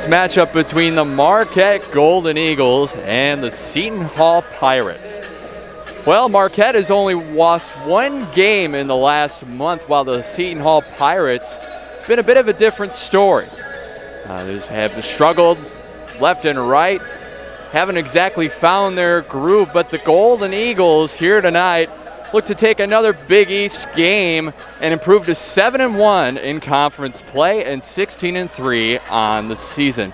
Matchup between the Marquette Golden Eagles and the Seton Hall Pirates. Well, Marquette has only lost one game in the last month, while the Seton Hall Pirates, it's been a bit of a different story. They have struggled left and right, haven't exactly found their groove, but the Golden Eagles here tonight look to take another Big East game and improve to 7-1 in conference play and 16-3 on the season.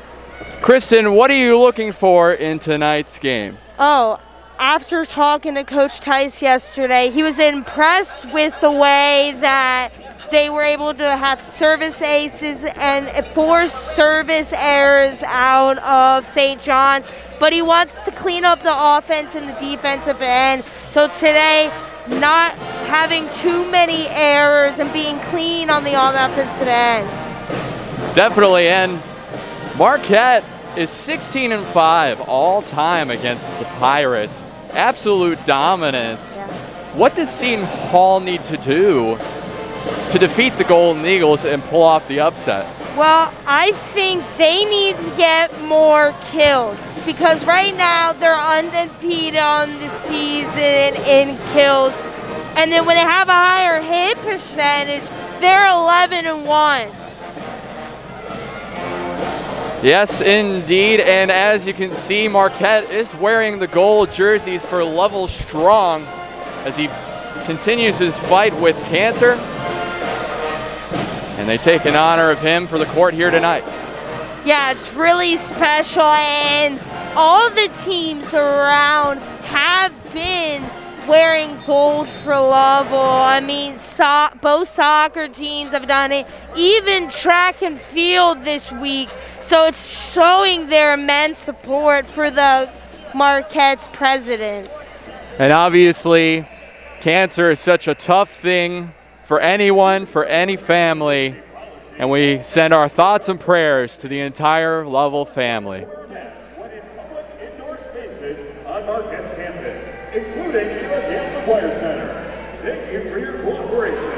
Kristen, what are you looking for in tonight's game? Oh, after talking to Coach Tice yesterday, he was impressed with the way that they were able to have service aces and force service errors out of St. John's, but he wants to clean up the offense and the defensive end. So today, not having too many errors and being clean on the offensive end. Definitely, and Marquette is 16-5 all time against the Pirates. Absolute dominance. Yeah. What does Seton Hall need to do to defeat the Golden Eagles and pull off the upset? Well, I think they need to get more kills because right now they're undefeated on the season in kills. And then when they have a higher hit percentage, they're 11-1. Yes, indeed. And as you can see, Marquette is wearing the gold jerseys for Level Strong as he continues his fight with cancer. And they take an honor of him for the court here tonight. Yeah, it's really special, and all the teams around have been wearing gold for Lovell. I mean, both soccer teams have done it, even track and field this week. So it's showing their immense support for the Marquette's president. And obviously, cancer is such a tough thing for anyone, for any family, and we send our thoughts and prayers to the entire Lovell family. Indoor spaces on Marquette's campus, including here at McGuire Center. Thank you for your cooperation.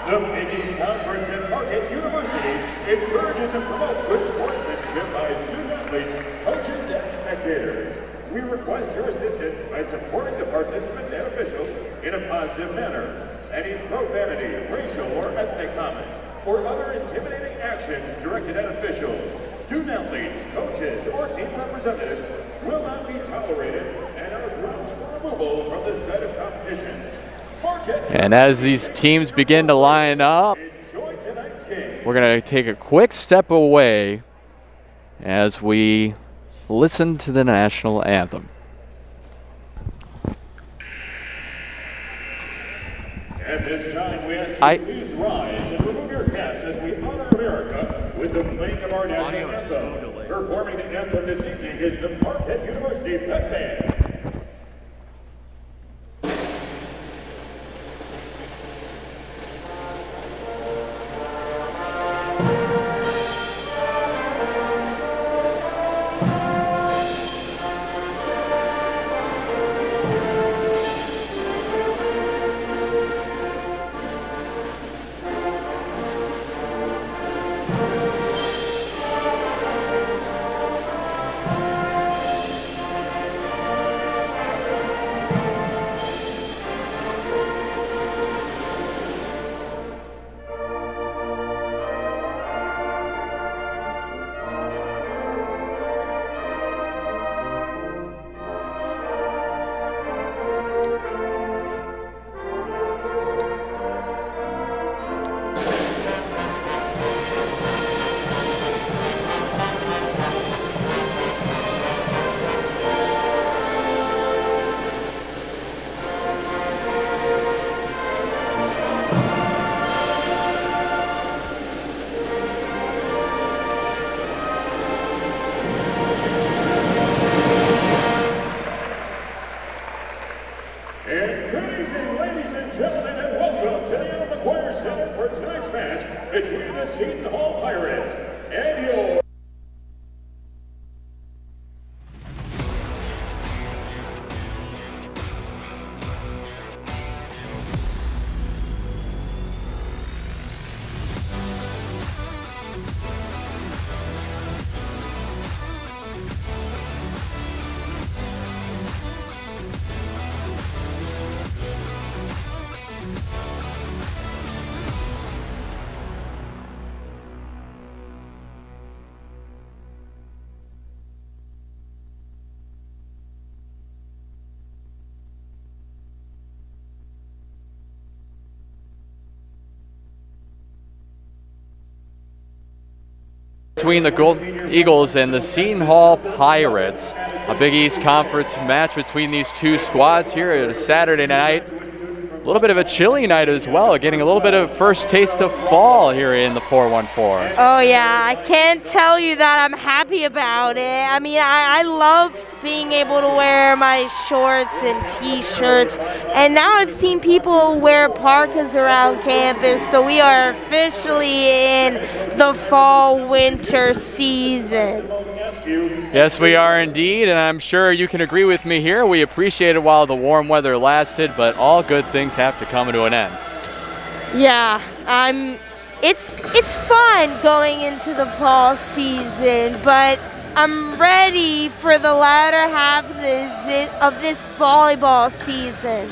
The Big East Conference at Marquette University encourages and promotes good sportsmanship by student athletes, coaches, and spectators. We request your assistance by supporting the participants and officials in a positive manner. Any profanity, racial or ethnic comments, or other intimidating actions directed at officials, student athletes, coaches, or team representatives will not be tolerated and are grounds for removal from the site of competition. And as these teams begin to line up, we're going to take a quick step away as we listen to the national anthem. At this time, we ask you please rise and remove your caps as we honor America with the playing of our national anthem. Performing the anthem this evening is the Marquette University Pep Band. between the Golden Eagles and the Seton Hall Pirates. A Big East Conference match between these two squads here at a Saturday night. A little bit of a chilly night as well, getting a little bit of first taste of fall here in the 414. Oh yeah, I can't tell you that I'm happy about it. I mean, I love being able to wear my shorts and t-shirts, and now I've seen people wear parkas around campus, so we are officially in the fall-winter season. Yes, we are indeed, and I'm sure you can agree with me here. We appreciate it while the warm weather lasted, but all good things have to come to an end. Yeah, it's fun going into the fall season, but I'm ready for the latter half of this volleyball season.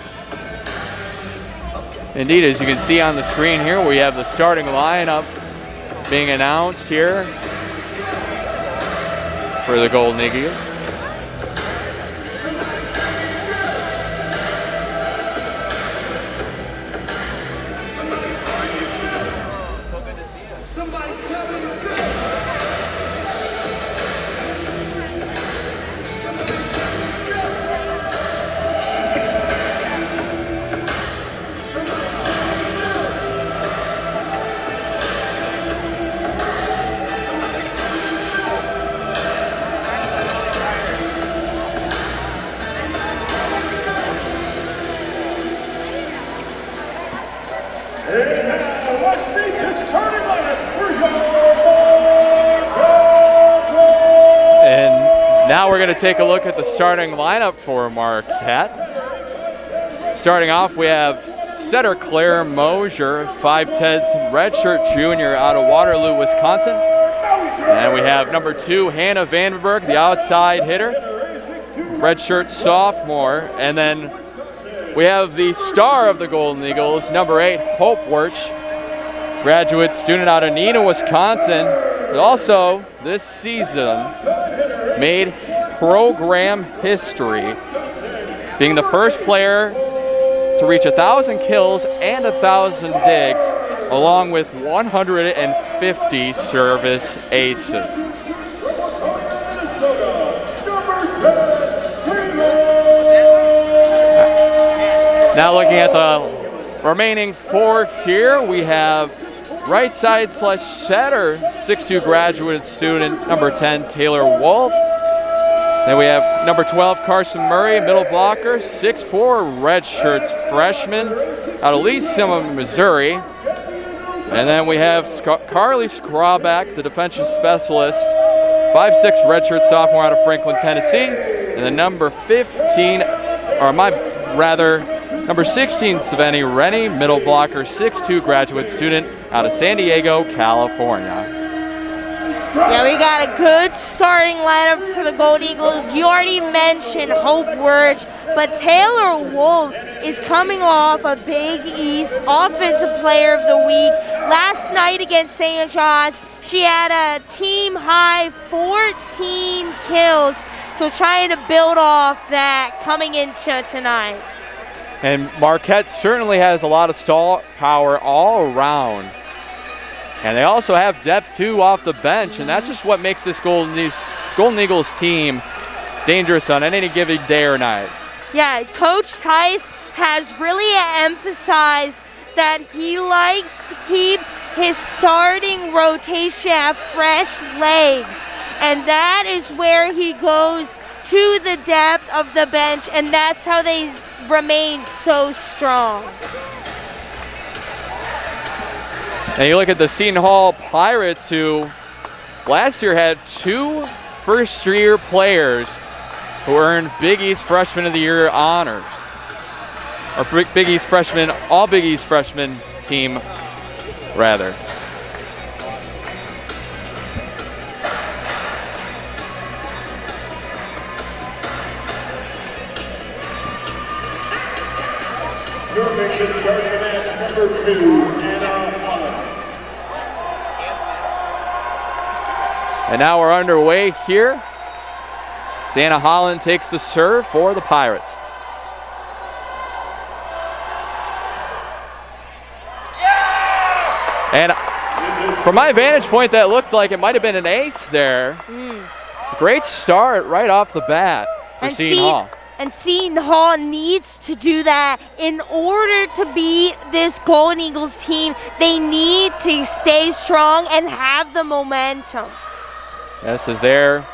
Indeed, as you can see on the screen here, we have the starting lineup being announced here for the Golden Eagles. Now we're going to take a look at the starting lineup for Marquette. Starting off, we have setter Claire Mosier, 5'10" redshirt junior out of Waterloo, Wisconsin. And we have number 2, Hannah Vandenberg, the outside hitter, redshirt sophomore. And then we have the star of the Golden Eagles, number 8, Hope Wirch, graduate student out of Neenah, Wisconsin, but also this season made program history, being the first player to reach 1,000 kills and 1,000 digs, along with 150 service aces. Now looking at the remaining 4 here, we have right side / setter, 6'2" graduate student, number 10, Taylor Wolf. Then we have number 12, Carson Murray, middle blocker, 6'4", redshirt freshman out of Lee's-Summit, Missouri. And then we have Carly Scrawback, the defensive specialist, 5'6", redshirt sophomore out of Franklin, Tennessee. And then number 16, number 16, Savannah Rennie, middle blocker, 6'2", graduate student out of San Diego, California. Yeah, we got a good starting lineup for the Gold Eagles. You already mentioned Hope Wirch, but Taylor Wolf is coming off a Big East Offensive Player of the Week. Last night against St. John's, she had a team-high 14 kills, so trying to build off that coming into tonight. And Marquette certainly has a lot of star power all around. And they also have depth, too, off the bench, and that's just what makes this Golden Eagles team dangerous on any given day or night. Yeah, Coach Tice has really emphasized that he likes to keep his starting rotation at fresh legs, and that is where he goes to the depth of the bench, and that's how they remain so strong. And you look at the Seton Hall Pirates, who last year had 2 first-year players who earned Big East Freshman of the Year honors. Or Big East Freshman, all Big East Freshman team, rather. Serving the starting match, number 2, And now we're underway here. Anna Holland takes the serve for the Pirates. From my vantage point, that looked like it might have been an ace there. Great start right off the bat for Seton Hall. And Seton Hall needs to do that. In order to beat this Golden Eagles team, they need to stay strong and have the momentum. Yes, is there.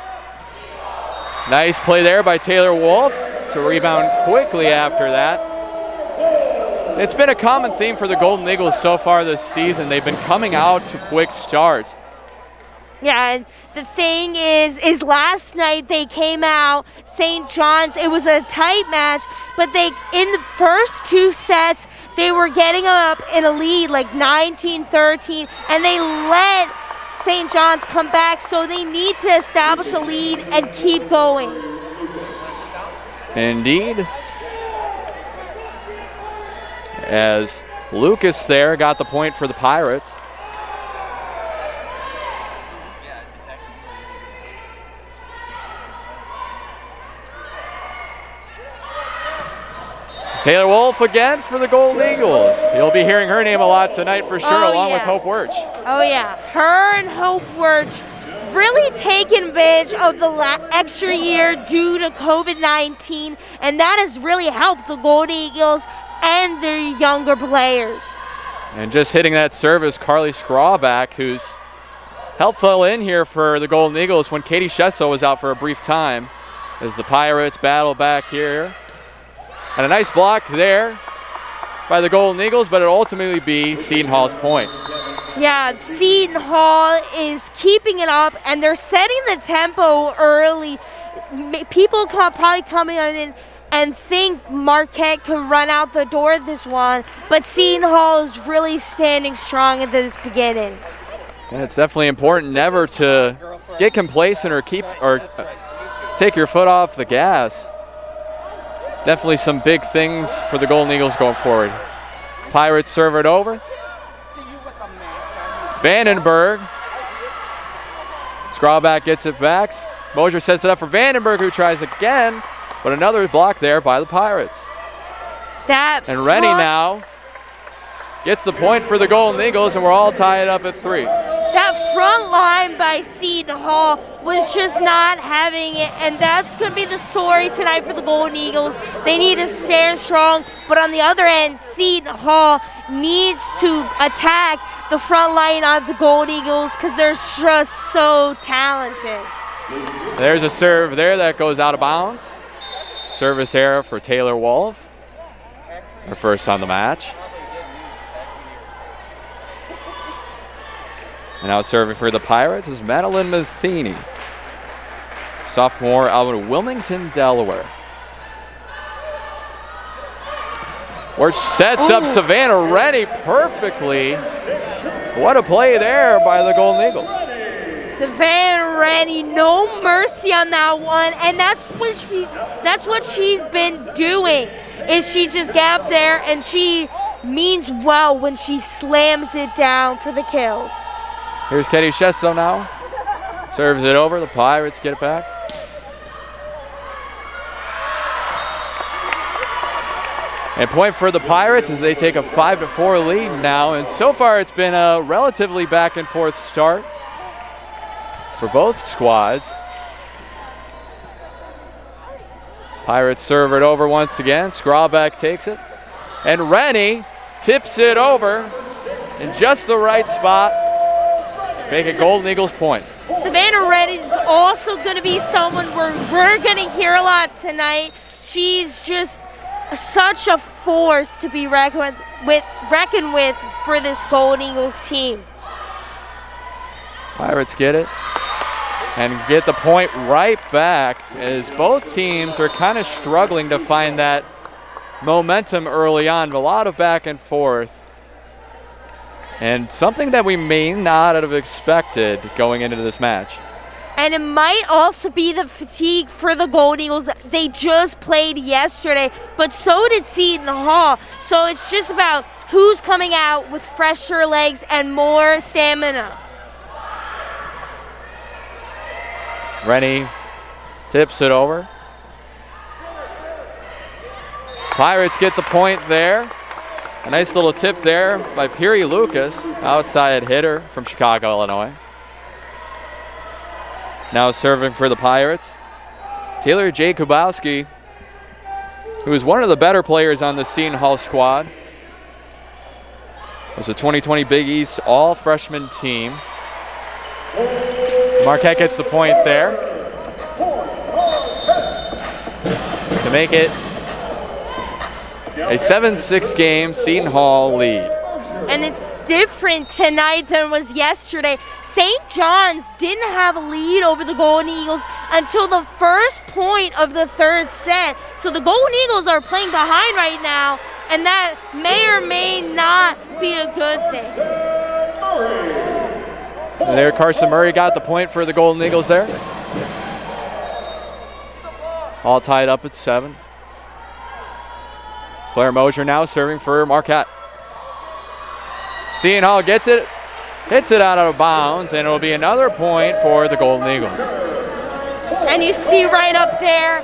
Nice play there by Taylor Wolf to rebound quickly after that. It's been a common theme for the Golden Eagles so far this season. They've been coming out to quick starts. Yeah, and the thing is last night they came out, St. John's, it was a tight match, but they, in the first 2 sets, they were getting up in a lead like 19-13, and they let St. John's come back, so they need to establish a lead and keep going. Indeed. As Lucas there got the point for the Pirates. Taylor Wolf again for the Golden Eagles. You'll be hearing her name a lot tonight for sure, along with Hope Wirch. Oh yeah, her and Hope Wirch really taking advantage of the extra year due to COVID-19, and that has really helped the Golden Eagles and their younger players. And just hitting that service, Carly Scrawback, who's helped fill in here for the Golden Eagles when Katie Shesso was out for a brief time, as the Pirates battle back here. And a nice block there by the Golden Eagles, but it'll ultimately be Seton Hall's point. Yeah, Seton Hall is keeping it up, and they're setting the tempo early. People probably coming in and think Marquette could run out the door this one, but Seton Hall is really standing strong at this beginning. And it's definitely important never to get complacent or take your foot off the gas. Definitely some big things for the Golden Eagles going forward. Pirates serve it over. Vandenberg. Scrawback gets it back. Mosier sets it up for Vandenberg, who tries again, but another block there by the Pirates. And Rennie now gets the point for the Golden Eagles, and we're all tied up at 3. That front line by Seton Hall was just not having it, and that's going to be the story tonight for the Golden Eagles. They need to stand strong, but on the other end, Seton Hall needs to attack the front line of the Golden Eagles because they're just so talented. There's a serve there that goes out of bounds. Service error for Taylor Wolf, her first on the match. And now serving for the Pirates is Madeline Matheny, sophomore out of Wilmington, Delaware. Which sets up Savannah Rennie perfectly. What a play there by the Golden Eagles. Savannah Rennie, no mercy on that one, and that's what she's been doing. Is she just get up there and she means well when she slams it down for the kills. Here's Katie Shesso now. Serves it over. The Pirates get it back. And point for the Pirates as they take a 5-4 lead now. And so far it's been a relatively back and forth start for both squads. Pirates serve it over once again. Scrawback takes it. And Rennie tips it over in just the right spot. Make it Golden Eagles point. Savannah Rennie is also going to be someone we're going to hear a lot tonight. She's just such a force to be reckoned with for this Golden Eagles team. Pirates get it and get the point right back as both teams are kind of struggling to find that momentum early on. A lot of back and forth. And something that we may not have expected going into this match. And it might also be the fatigue for the Golden Eagles. They just played yesterday, but so did Seton Hall. So it's just about who's coming out with fresher legs and more stamina. Rennie tips it over. Pirates get the point there. A nice little tip there by Piri Lucas, outside hitter from Chicago, Illinois. Now serving for the Pirates, Taylor Jakubowski, who is one of the better players on the Seton Hall squad. Was a 2020 Big East all-freshman team. Marquette gets the point there to make it a 7-6 game Seton Hall lead. And it's different tonight than it was yesterday. St. John's didn't have a lead over the Golden Eagles until the first point of the third set. So the Golden Eagles are playing behind right now, and that may or may not be a good thing. And there, Carson Murray got the point for the Golden Eagles there. All tied up at 7. Claire Mosier now serving for Marquette. Seton Hall gets it, hits it out of bounds, and it'll be another point for the Golden Eagles. And you see right up there,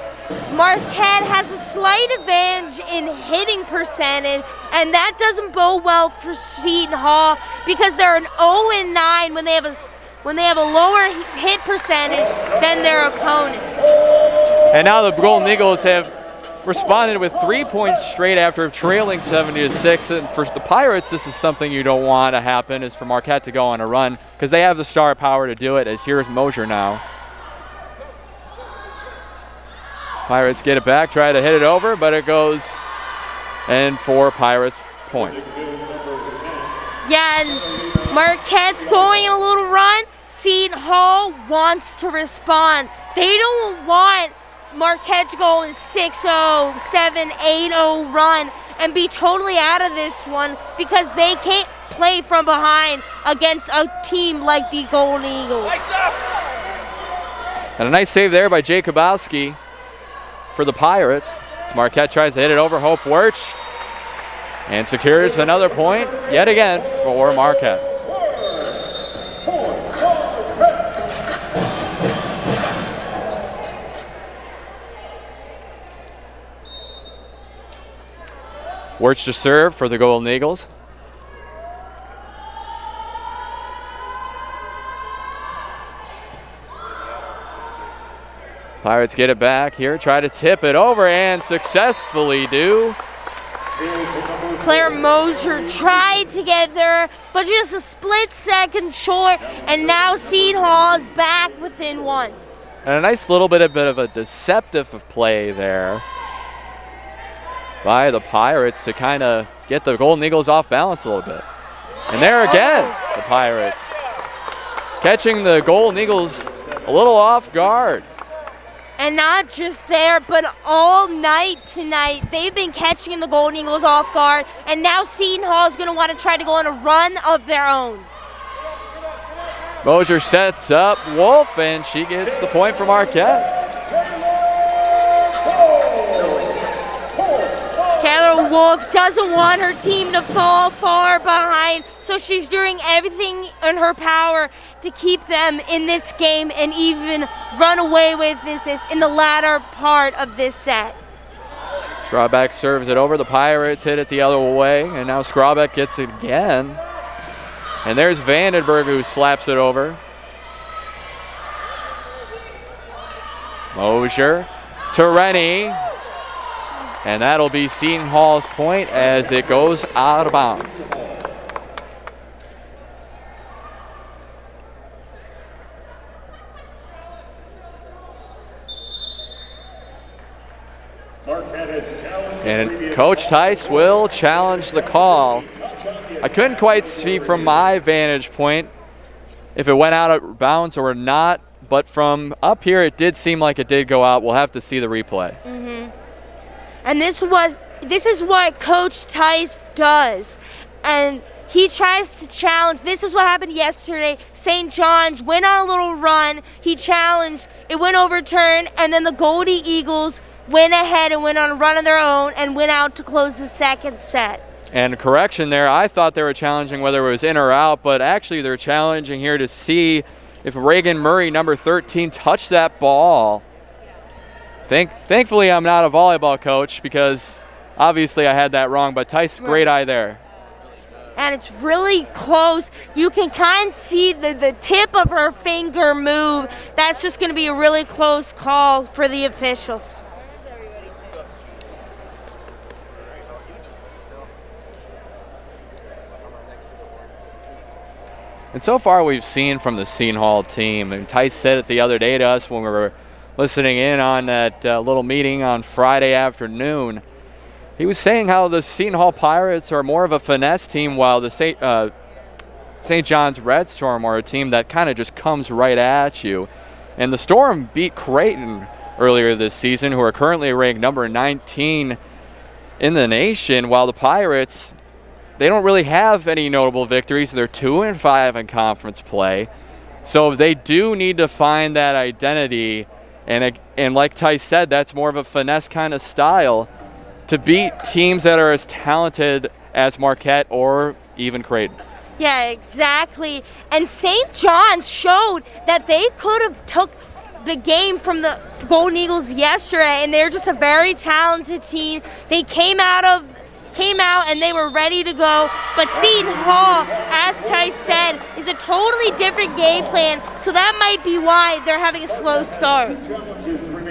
Marquette has a slight advantage in hitting percentage, and that doesn't bode well for Seton Hall because they're an 0-9 when they have a lower hit percentage than their opponent. And now the Golden Eagles have responded with 3 points straight after trailing 70-6. And for the Pirates, this is something you don't want to happen, is for Marquette to go on a run because they have the star power to do it, as here's Mosier now. Pirates get it back, try to hit it over, but it goes in for Pirates point. Yeah, and Marquette's going a little run. Seton Hall wants to respond. They don't want Marquette to go in 6-0, 7-8-0 run and be totally out of this one because they can't play from behind against a team like the Golden Eagles. And a nice save there by Jakubowski for the Pirates. Marquette tries to hit it over Hope Wirch and secures another point yet again for Marquette. Wirch to serve for the Golden Eagles. Pirates get it back here, try to tip it over and successfully do. Claire Mosier tried to get there, but just a split second short, and now Seton Hall is back within 1. And a nice little bit of a deceptive play there by the Pirates to kind of get the Golden Eagles off balance a little bit. And there again, the Pirates catching the Golden Eagles a little off guard. And not just there, but all night tonight, they've been catching the Golden Eagles off guard, and now Seton Hall is going to want to try to go on a run of their own. Mosier sets up Wolf, and she gets the point for Marquette. Taylor Wolf doesn't want her team to fall far behind, so she's doing everything in her power to keep them in this game and even run away with this in the latter part of this set. Scrawbeck serves it over. The Pirates hit it the other way, and now Scrawbeck gets it again. And there's Vandenberg who slaps it over. Mosier to Rennie. And that'll be Seton Hall's point as it goes out of bounds. And Coach Tice will challenge the call. I couldn't quite see from my vantage point if it went out of bounds or not, but from up here it did seem like it did go out. We'll have to see the replay. And this is what Coach Tice does. And he tries to challenge. This is what happened yesterday. St. John's went on a little run. He challenged. It went overturned. And then the Golden Eagles went ahead and went on a run of their own and went out to close the second set. And correction there, I thought they were challenging whether it was in or out, but actually they're challenging here to see if Reagan Murray, number 13, touched that ball. Thankfully, I'm not a volleyball coach because obviously I had that wrong, but Tice, great eye there. And it's really close. You can kind of see the tip of her finger move. That's just going to be a really close call for the officials. And so far we've seen from the Seton Hall team, and Tice said it the other day to us when we were listening in on that little meeting on Friday afternoon. He was saying how the Seton Hall Pirates are more of a finesse team, while the St. John's Red Storm are a team that kind of just comes right at you. And the Storm beat Creighton earlier this season, who are currently ranked number 19 in the nation, while the Pirates, they don't really have any notable victories. They're 2-5 in conference play. So they do need to find that identity. And like Tice said, that's more of a finesse kind of style to beat teams that are as talented as Marquette or even Creighton. Yeah, exactly. And St. John's showed that they could have took the game from the Golden Eagles yesterday, and they're just a very talented team. They came out and they were ready to go. But Seton Hall, as Tice said, is a totally different game plan, so that might be why they're having a slow start.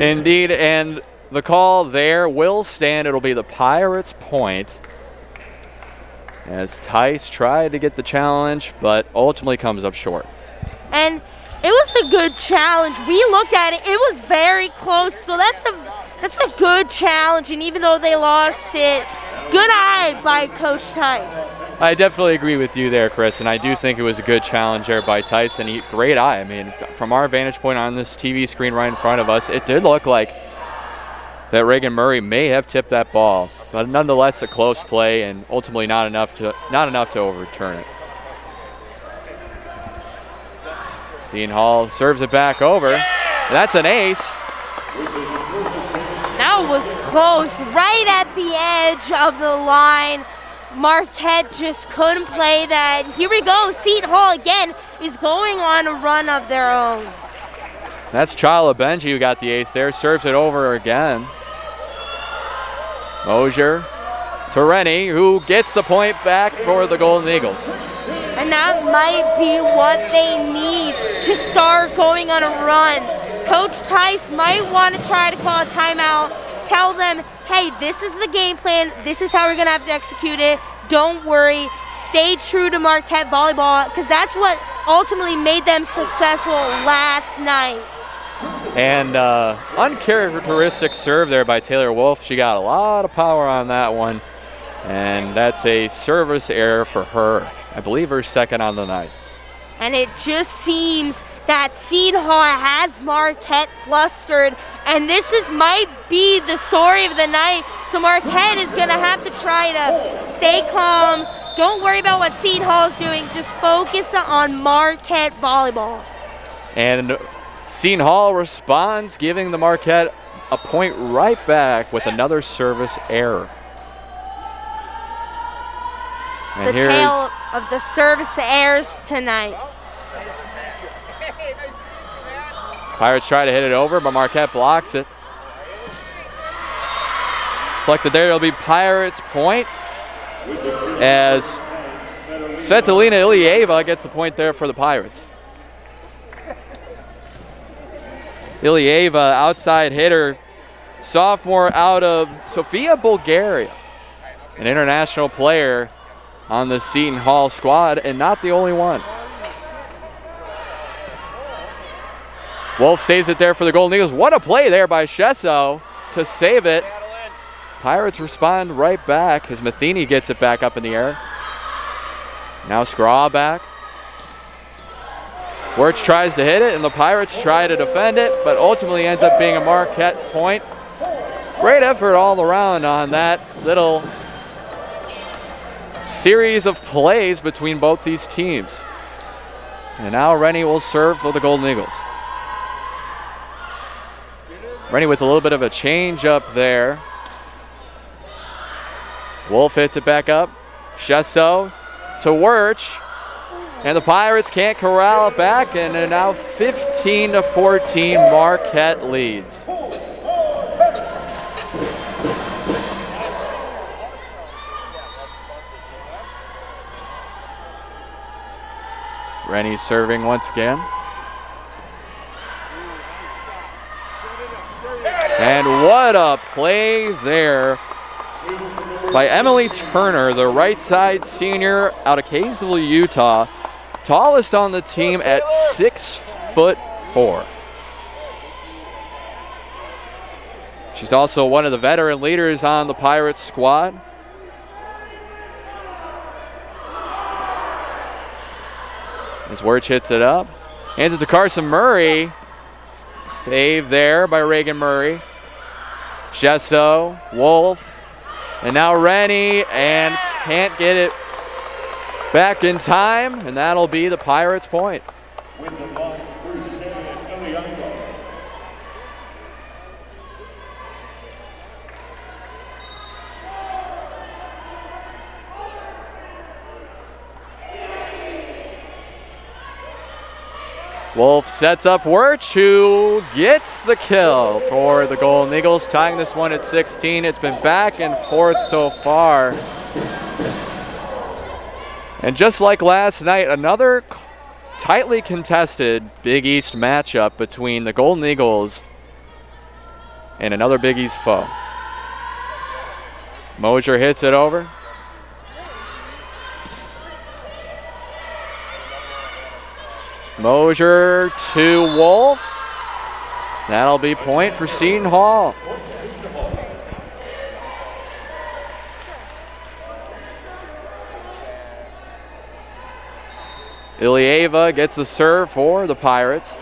Indeed, and the call there will stand. It'll be the Pirates' point, as Tice tried to get the challenge, but ultimately comes up short. And it was a good challenge. We looked at it. It was very close, so that's a good challenge. And even though they lost it, good eye by Coach Tice. I definitely agree with you there, Chris, and I do think it was a good challenge there by Tice, and great eye. I mean, from our vantage point on this TV screen right in front of us, it did look like that Reagan Murray may have tipped that ball, but nonetheless a close play and ultimately not enough to overturn it. Seton Hall serves it back over. That's an ace. That was close, right at the edge of the line. Marquette just couldn't play that. Here we go. Seton Hall again is going on a run of their own. That's Chala Benji who got the ace there. Serves it over again. Mosier to Rennie, who gets the point back for the Golden Eagles. And that might be what they need to start going on a run. Coach Tice might want to try to call a timeout, tell them, hey, this is the game plan, this is how we're going to have to execute it. Don't worry, stay true to Marquette Volleyball, because that's what ultimately made them successful last night. And uncharacteristic serve there by Taylor Wolf. She got a lot of power on that one, and that's a service error for her. I believe her second on the night. And it just seems that Seton Hall has Marquette flustered, and this might be the story of the night. So Marquette is going to have to try to stay calm. Don't worry about what Seton Hall is doing. Just focus on Marquette Volleyball. And Seton Hall responds, giving the Marquette a point right back with another service error. It's a tale of the service errors tonight. Pirates try to hit it over, but Marquette blocks it. Deflected there, it'll be Pirates' point, as Svetlana Ilieva gets the point there for the Pirates. Ilieva, outside hitter, sophomore out of Sofia, Bulgaria. An international player on the Seton Hall squad, and not the only one. Wolf saves it there for the Golden Eagles. What a play there by Shesso to save it. Pirates respond right back as Matheny gets it back up in the air. Now Scraw back. Wirtz tries to hit it, and the Pirates try to defend it, but ultimately ends up being a Marquette point. Great effort all around on that little series of plays between both these teams. And now Rennie will serve for the Golden Eagles. Rennie with a little bit of a change up there. Wolf hits it back up. Shesso to Wirtz. And the Pirates can't corral it back, and they're now 15-14. Marquette leads. Rennie serving once again. And what a play there by Emily Turner, the right side senior out of Kaysville, Utah. Tallest on the team at 6'4". She's also one of the veteran leaders on the Pirates squad. As Wirch hits it up. Hands it to Carson Murray. Save there by Reagan Murray. Gesso, Wolf, and now Rennie, and can't get it back in time, and that'll be the Pirates' point. With the ball, Bruce Eliango. Wolf sets up Wirch, who gets the kill for the Golden Eagles, tying this one at 16. It's been back and forth so far. And just like last night, another tightly contested Big East matchup between the Golden Eagles and another Big East foe. Mosier hits it over. Mosier to Wolf. That'll be point for Seton Hall. Ilieva gets the serve for the Pirates.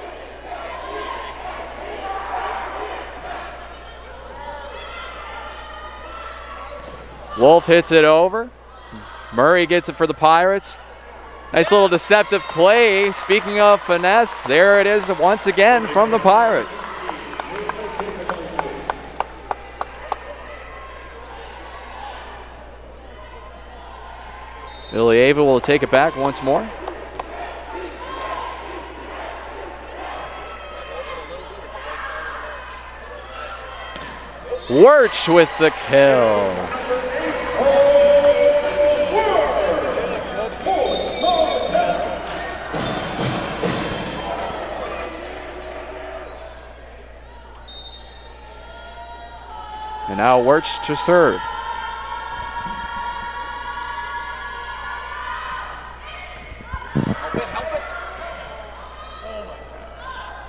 Wolf hits it over. Murray gets it for the Pirates. Nice little deceptive play. Speaking of finesse, there it is once again from the Pirates. Ilieva will take it back once more. Wirch with the kill. And now Wirch to serve.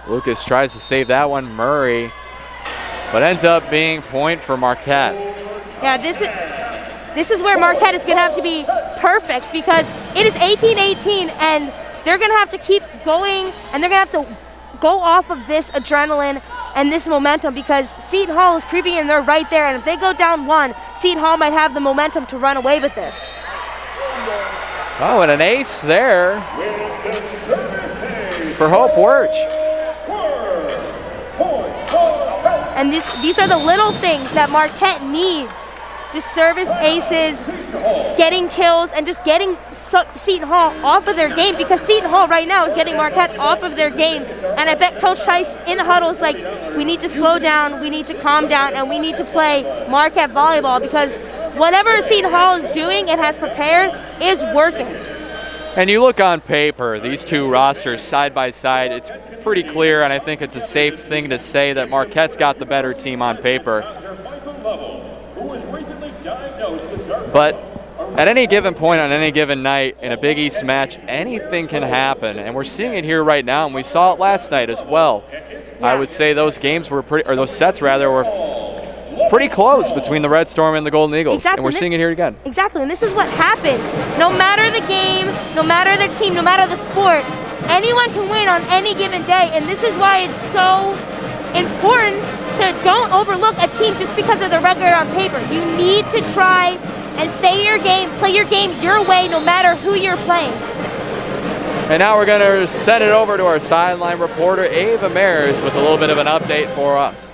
Lucas tries to save that one, Murray, but ends up being point for Marquette. Yeah, this is where Marquette is going to have to be perfect, because it is 18-18 and they're going to have to keep going, and they're going to have to go off of this adrenaline and this momentum, because Seton Hall is creeping in there right there, and if they go down one, Seton Hall might have the momentum to run away with this. Oh, and an ace there for Hope Wirch. And these are the little things that Marquette needs. Just service aces, getting kills, and just getting Seton Hall off of their game, because Seton Hall right now is getting Marquette off of their game. And I bet Coach Tice in the huddle is like, we need to slow down, we need to calm down, and we need to play Marquette volleyball, because whatever Seton Hall is doing and has prepared is working. And you look on paper, these two rosters side by side, it's pretty clear, and I think it's a safe thing to say that Marquette's got the better team on paper. But at any given point on any given night in a Big East match, anything can happen, and we're seeing it here right now, and we saw it last night as well. Yeah. I would say those games were those sets rather were pretty close between the Red Storm and the Golden Eagles. Exactly. And we're seeing it here again. Exactly, and this is what happens. No matter the game, no matter the team, no matter the sport, anyone can win on any given day, and this is why it's so important to don't overlook a team just because of the record on paper. You need to try and stay your game, play your game your way, no matter who you're playing. And now we're going to send it over to our sideline reporter, Ava Mares, with a little bit of an update for us.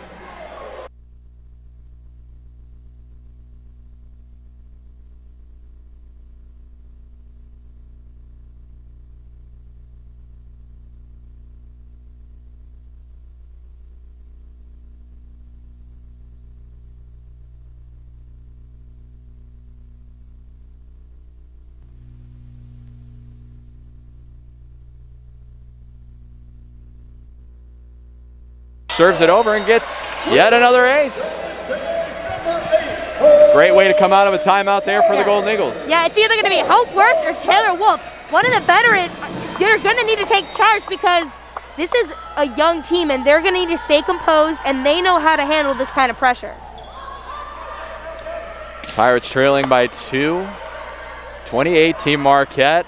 serves it over and gets yet another ace. Great way to come out of a timeout there for the Golden Eagles. Yeah, it's either going to be Hope Wirtz or Taylor Wolf. One of the veterans, they're going to need to take charge because this is a young team and they're going to need to stay composed and they know how to handle this kind of pressure. Pirates trailing by 2. 2018 Marquette.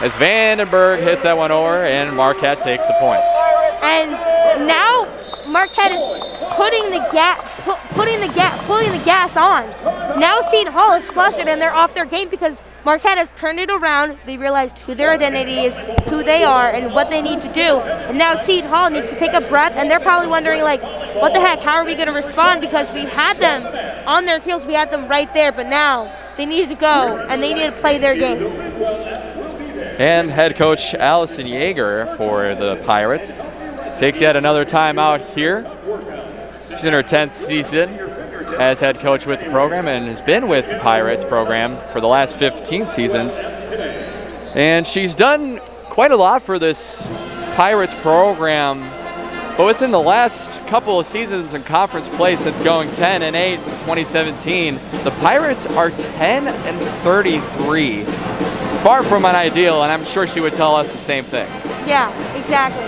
As Vandenberg hits that one over and Marquette takes the point. And now Marquette is pulling the gas on. Now Seton Hall is flustered and they're off their game because Marquette has turned it around. They realized who their identity is, who they are, and what they need to do. And now Seton Hall needs to take a breath, and they're probably wondering, like, what the heck, how are we going to respond? Because we had them on their heels, we had them right there, but now they need to go, and they need to play their game. And head coach Allison Yeager for the Pirates takes yet another timeout here. She's in her 10th season as head coach with the program and has been with the Pirates program for the last 15 seasons. And she's done quite a lot for this Pirates program, but within the last couple of seasons in conference play since going 10-8 in 2017, the Pirates are 10-33. Far from an ideal, and I'm sure she would tell us the same thing. Yeah, exactly.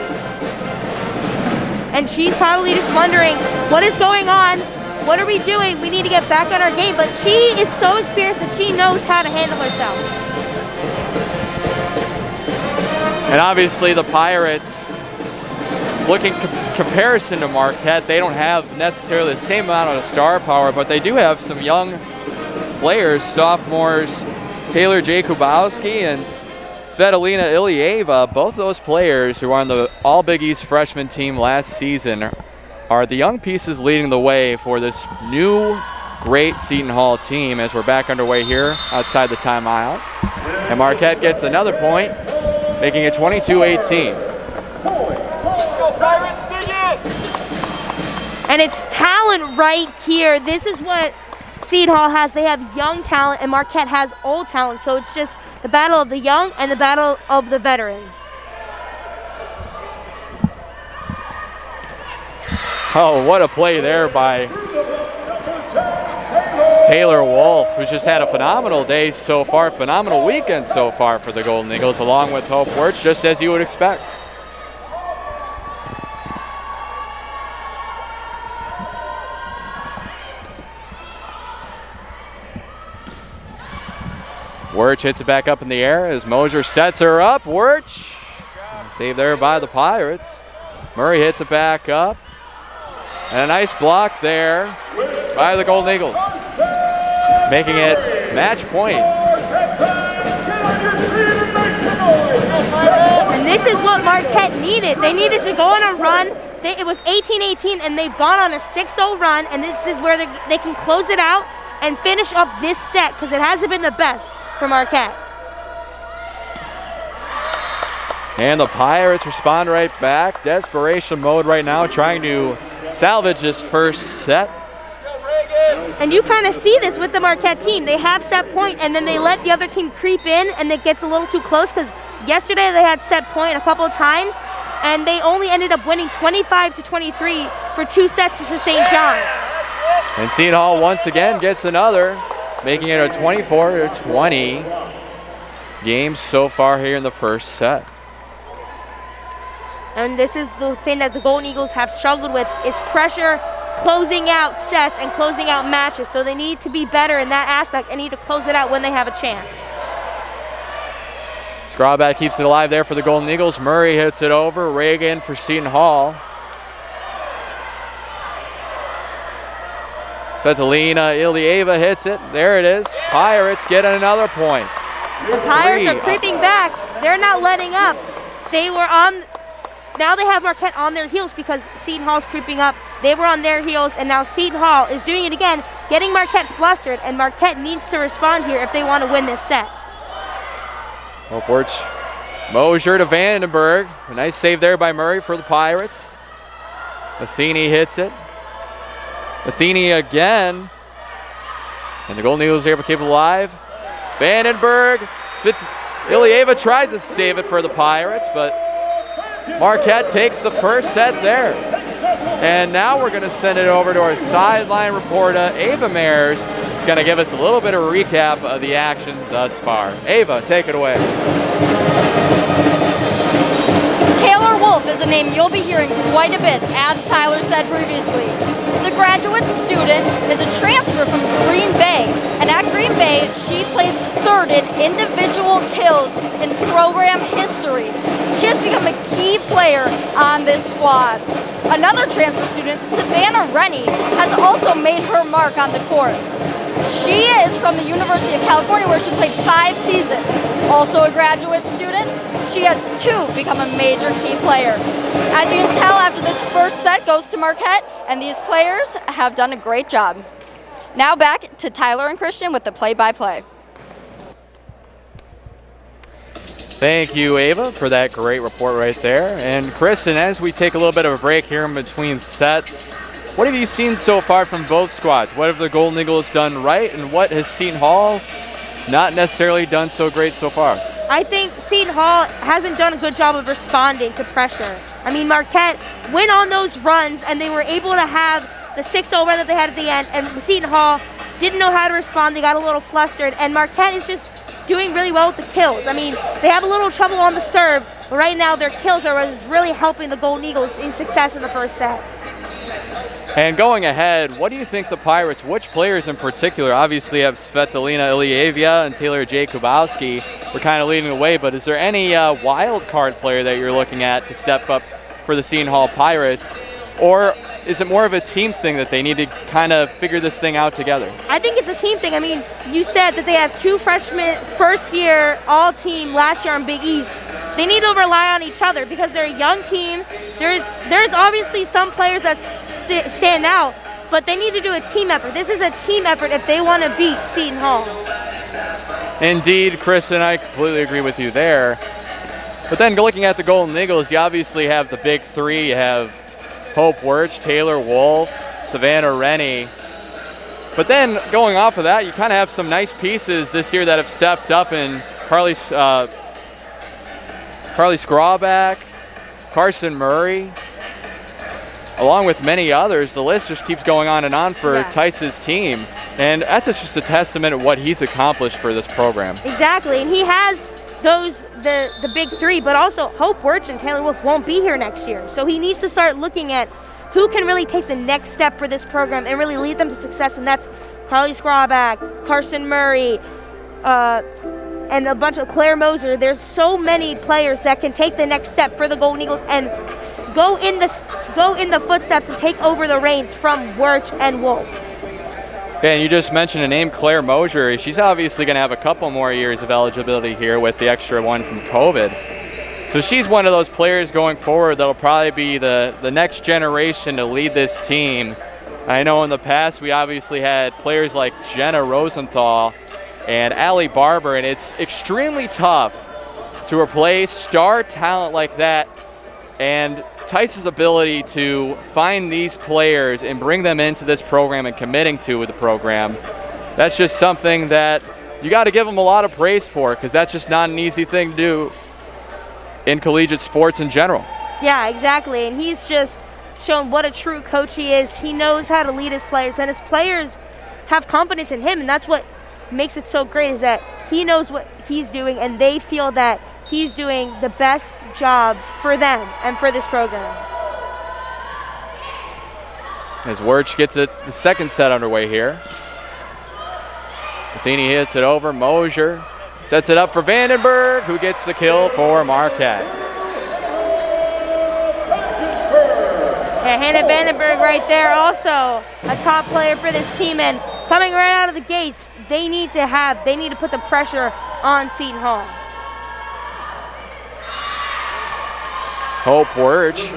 And she's probably just wondering, what is going on? What are we doing? We need to get back on our game. But she is so experienced that she knows how to handle herself. And obviously the Pirates, looking comparison to Marquette, they don't have necessarily the same amount of star power, but they do have some young players, sophomores, Taylor Jakubowski and Svetlana Ilieva. Both those players who are on the All Big East freshman team last season are the young pieces leading the way for this new great Seton Hall team as we're back underway here outside the timeout. And Marquette gets another point, making it 22-18. And it's talent right here. This is what Seton Hall has. They have young talent and Marquette has old talent. So it's just the battle of the young and the battle of the veterans. Oh, what a play there by Taylor Wolf, who's just had a phenomenal day so far, phenomenal weekend so far for the Golden Eagles, along with Hope Wirtz, just as you would expect. Wirtz hits it back up in the air as Mosier sets her up. Wirtz, saved there by the Pirates. Murray hits it back up. And a nice block there by the Golden Eagles, making it match point. And this is what Marquette needed. They needed to go on a run. It was 18-18, and they've gone on a 6-0 run, and this is where they can close it out and finish up this set because it hasn't been the best for Marquette. And the Pirates respond right back. Desperation mode right now, trying to salvage this first set. And you kind of see this with the Marquette team. They have set point, and then they let the other team creep in, and it gets a little too close because yesterday they had set point a couple of times, and they only ended up winning 25-23 for 2 sets for St. John's. And Seton Hall once again gets another, making it a 24-20 game so far here in the first set. And this is the thing that the Golden Eagles have struggled with is pressure, closing out sets and closing out matches. So they need to be better in that aspect and need to close it out when they have a chance. Scrawback keeps it alive there for the Golden Eagles. Murray hits it over. Reagan for Seton Hall. Svetlana Ilieva hits it. There it is. Pirates get another point. The Pirates are creeping back. They're not letting up. They were on... Now they have Marquette on their heels because Seton Hall's creeping up. They were on their heels, and now Seton Hall is doing it again, getting Marquette flustered, and Marquette needs to respond here if they want to win this set. Hope Wirtz. Mosier to Vandenberg. A nice save there by Murray for the Pirates. Athene hits it. Athene again. And the Golden Eagles are able to keep it alive. Vandenberg. Ilieva tries to save it for the Pirates, but Marquette takes the first set there. And now we're going to send it over to our sideline reporter, Ava Mayers, who's going to give us a little bit of a recap of the action thus far. Ava, take it away. Taylor Wolf is a name you'll be hearing quite a bit, as Tyler said previously. The graduate student is a transfer from Green Bay, and at Green Bay, she placed third in individual kills in program history. She has become a key player on this squad. Another transfer student, Savannah Rennie, has also made her mark on the court. She is from the University of California, where she played 5 seasons. Also a graduate student, she has too become a major key player. As you can tell, after this first set goes to Marquette, and these players have done a great job. Now back to Tyler and Christian with the play-by-play. Thank you, Ava, for that great report right there. And Kristen, as we take a little bit of a break here in between sets, what have you seen so far from both squads? What have the Golden Eagles done right, and what has Seton Hall not necessarily done so great so far? I think Seton Hall hasn't done a good job of responding to pressure. I mean, Marquette went on those runs, and they were able to have the 6-0 run that they had at the end, and Seton Hall didn't know how to respond. They got a little flustered, and Marquette is just doing really well with the kills. I mean, they have a little trouble on the serve, but right now their kills are really helping the Golden Eagles in success in the first set. And going ahead, what do you think the Pirates, which players in particular, obviously have Svetlana Ilyeva and Taylor Jakubowski, we're kind of leading the way, but is there any wild card player that you're looking at to step up for the Seton Hall Pirates? Or is it more of a team thing that they need to kind of figure this thing out together? I think it's a team thing. I mean, you said that they have 2 freshmen, first-year all-team last year on Big East. They need to rely on each other because they're a young team. There's obviously some players that stand out, but they need to do a team effort. This is a team effort if they want to beat Seton Hall. Indeed, Kristen, I completely agree with you there. But then looking at the Golden Eagles, you obviously have the big 3. You have Hope Wirch, Taylor Wolf, Savannah Rennie. But then going off of that, you kind of have some nice pieces this year that have stepped up in Carly Skrawback, Carson Murray, along with many others. The list just keeps going on and on for Tice's team. And that's just a testament of what he's accomplished for this program. Exactly, and he has the big 3, but also Hope Wirch and Taylor Wolf won't be here next year. So he needs to start looking at who can really take the next step for this program and really lead them to success, and that's Carly Skrawback, Carson Murray, and a bunch of Claire Moser. There's so many players that can take the next step for the Golden Eagles and go in the footsteps and take over the reins from Wirch and Wolf. And you just mentioned a name, Claire Moser. She's obviously going to have a couple more years of eligibility here with the extra one from COVID. So she's one of those players going forward that'll probably be the next generation to lead this team. I know in the past we obviously had players like Jenna Rosenthal and Allie Barber, and it's extremely tough to replace star talent like that. And Tice's ability to find these players and bring them into this program and committing to the program, that's just something that you got to give him a lot of praise for, because that's just not an easy thing to do in collegiate sports in general. Yeah, exactly. And he's just shown what a true coach he is. He knows how to lead his players, and his players have confidence in him, and that's what makes it so great, is that he knows what he's doing, and they feel that he's doing the best job for them and for this program. As Wirch gets the second set underway here. Matheny hits it over. Mosier sets it up for Vandenberg, who gets the kill for Marquette. Yeah, Hannah Vandenberg right there, also a top player for this team, and coming right out of the gates, they need to put the pressure on Seton Hall. Hope Wirch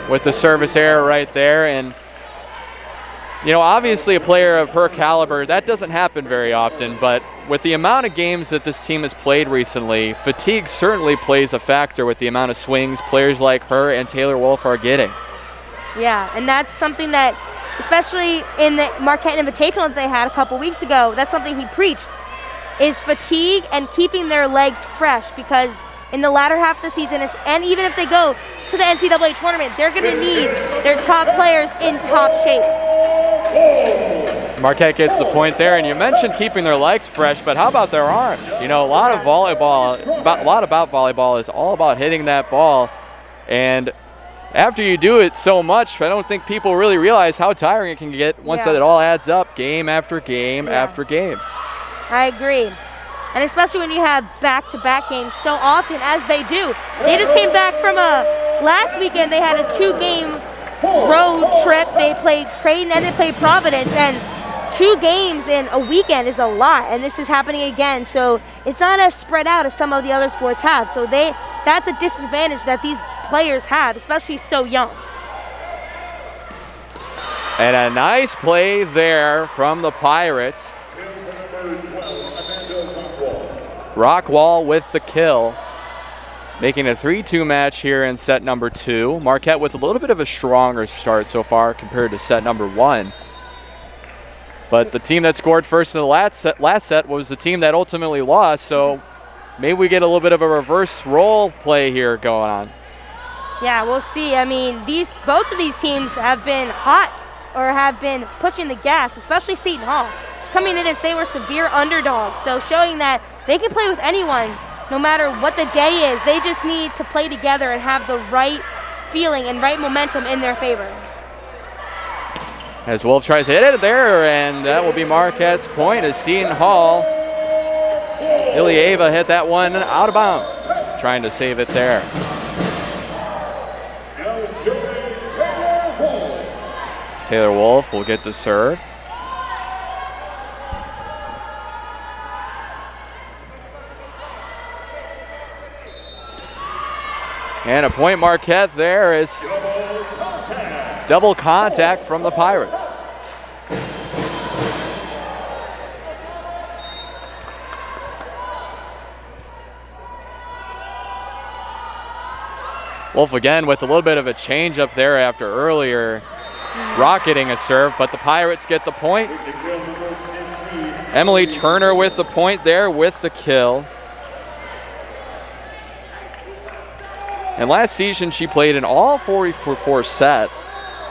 with the service error right there. And, you know, obviously a player of her caliber, that doesn't happen very often, but with the amount of games that this team has played recently, fatigue certainly plays a factor with the amount of swings players like her and Taylor Wolf are getting. Yeah, and that's something that, especially in the Marquette Invitational that they had a couple weeks ago, that's something he preached, is fatigue and keeping their legs fresh, because in the latter half of the season, and even if they go to the NCAA tournament, they're going to need their top players in top shape. Marquette gets the point there, and you mentioned keeping their legs fresh, but how about their arms? You know, a lot about volleyball is all about hitting that ball, and after you do it so much, I don't think people really realize how tiring it can get once that it all adds up, game after game after game. I agree. And especially when you have back-to-back games so often as they do. They just came back from last weekend they had a 2-game road trip. They played Creighton and they played Providence, and 2 games in a weekend is a lot, and this is happening again. So it's not as spread out as some of the other sports have. So that's a disadvantage that these players have, especially so young. And a nice play there from the Pirates. Rockwall with the kill, making a 3-2 match here in set number 2. Marquette with a little bit of a stronger start so far compared to set number 1. But the team that scored first in the last set was the team that ultimately lost, so maybe we get a little bit of a reverse role play here going on. Yeah, we'll see. I mean, both of these teams have been hot or have been pushing the gas, especially Seton Hall. It's coming in as they were severe underdogs, so showing that they can play with anyone no matter what the day is. They just need to play together and have the right feeling and right momentum in their favor. As Wolf tries to hit it there, and that will be Marquette's point as Seton Hall. Ilyeva hit that one out of bounds, trying to save it there. Taylor Wolf will get the serve. And a point Marquette there is double contact from the Pirates. Wolf again with a little bit of a change up there after earlier rocketing a serve, but the Pirates get the point. Emily Turner with the point there with the kill. And last season she played in all 44 sets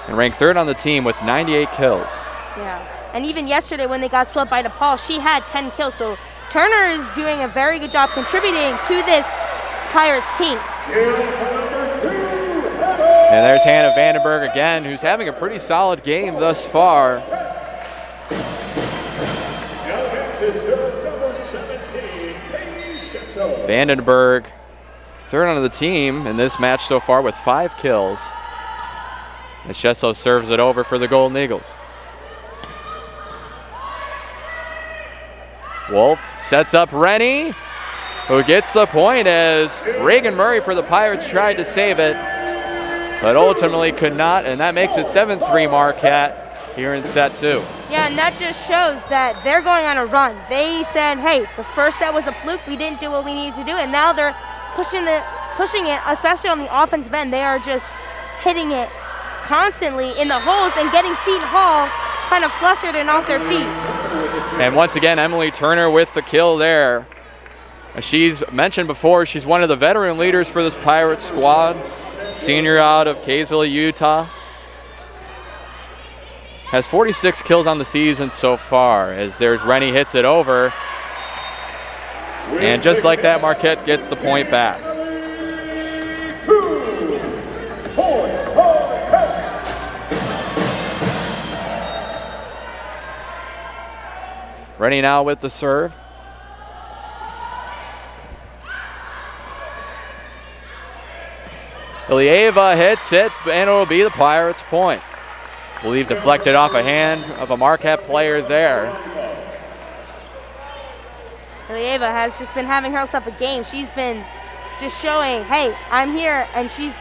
and ranked 3rd on the team with 98 kills. Yeah, and even yesterday when they got swept by DePaul, she had 10 kills. So Turner is doing a very good job contributing to this Pirates team. And there's Hannah Vandenberg again, who's having a pretty solid game thus far. Vandenberg, 3rd on the team in this match so far with 5 kills. As Shesso serves it over for the Golden Eagles. Wolf sets up Rennie, who gets the point as Reagan Murray for the Pirates tried to save it, but ultimately could not, and that makes it 7-3 Marquette here in set 2. Yeah, and that just shows that they're going on a run. They said, hey, the first set was a fluke, we didn't do what we needed to do, and now they're pushing it, especially on the offensive end. They are just hitting it constantly in the holes and getting Seton Hall kind of flustered and off their feet. And once again, Emily Turner with the kill there. As she's mentioned before, she's one of the veteran leaders for this Pirates squad. Senior out of Kaysville, Utah. Has 46 kills on the season so far, as there's Rennie hits it over. And just like that, Marquette gets the point back. Rennie now with the serve. Ilyeva hits it, and it'll be the Pirates' point. Believe deflected off a hand of a Marquette player there. Ilyeva has just been having herself a game. She's been just showing, hey, I'm here, and she's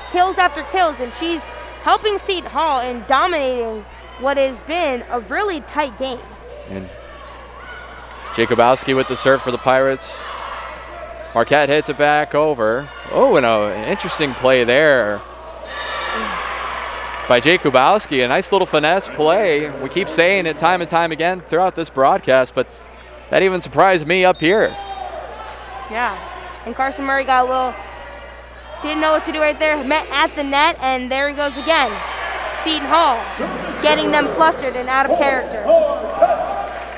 kills after kills, and she's helping Seton Hall and dominating what has been a really tight game. And Jacobowski with the serve for the Pirates. Marquette hits it back over. Oh, and an interesting play there by Jacobowski. A nice little finesse play. We keep saying it time and time again throughout this broadcast, but that even surprised me up here. Yeah. And Carson Murray didn't know what to do right there, met at the net, and there he goes again. Seton Hall getting them flustered and out of character.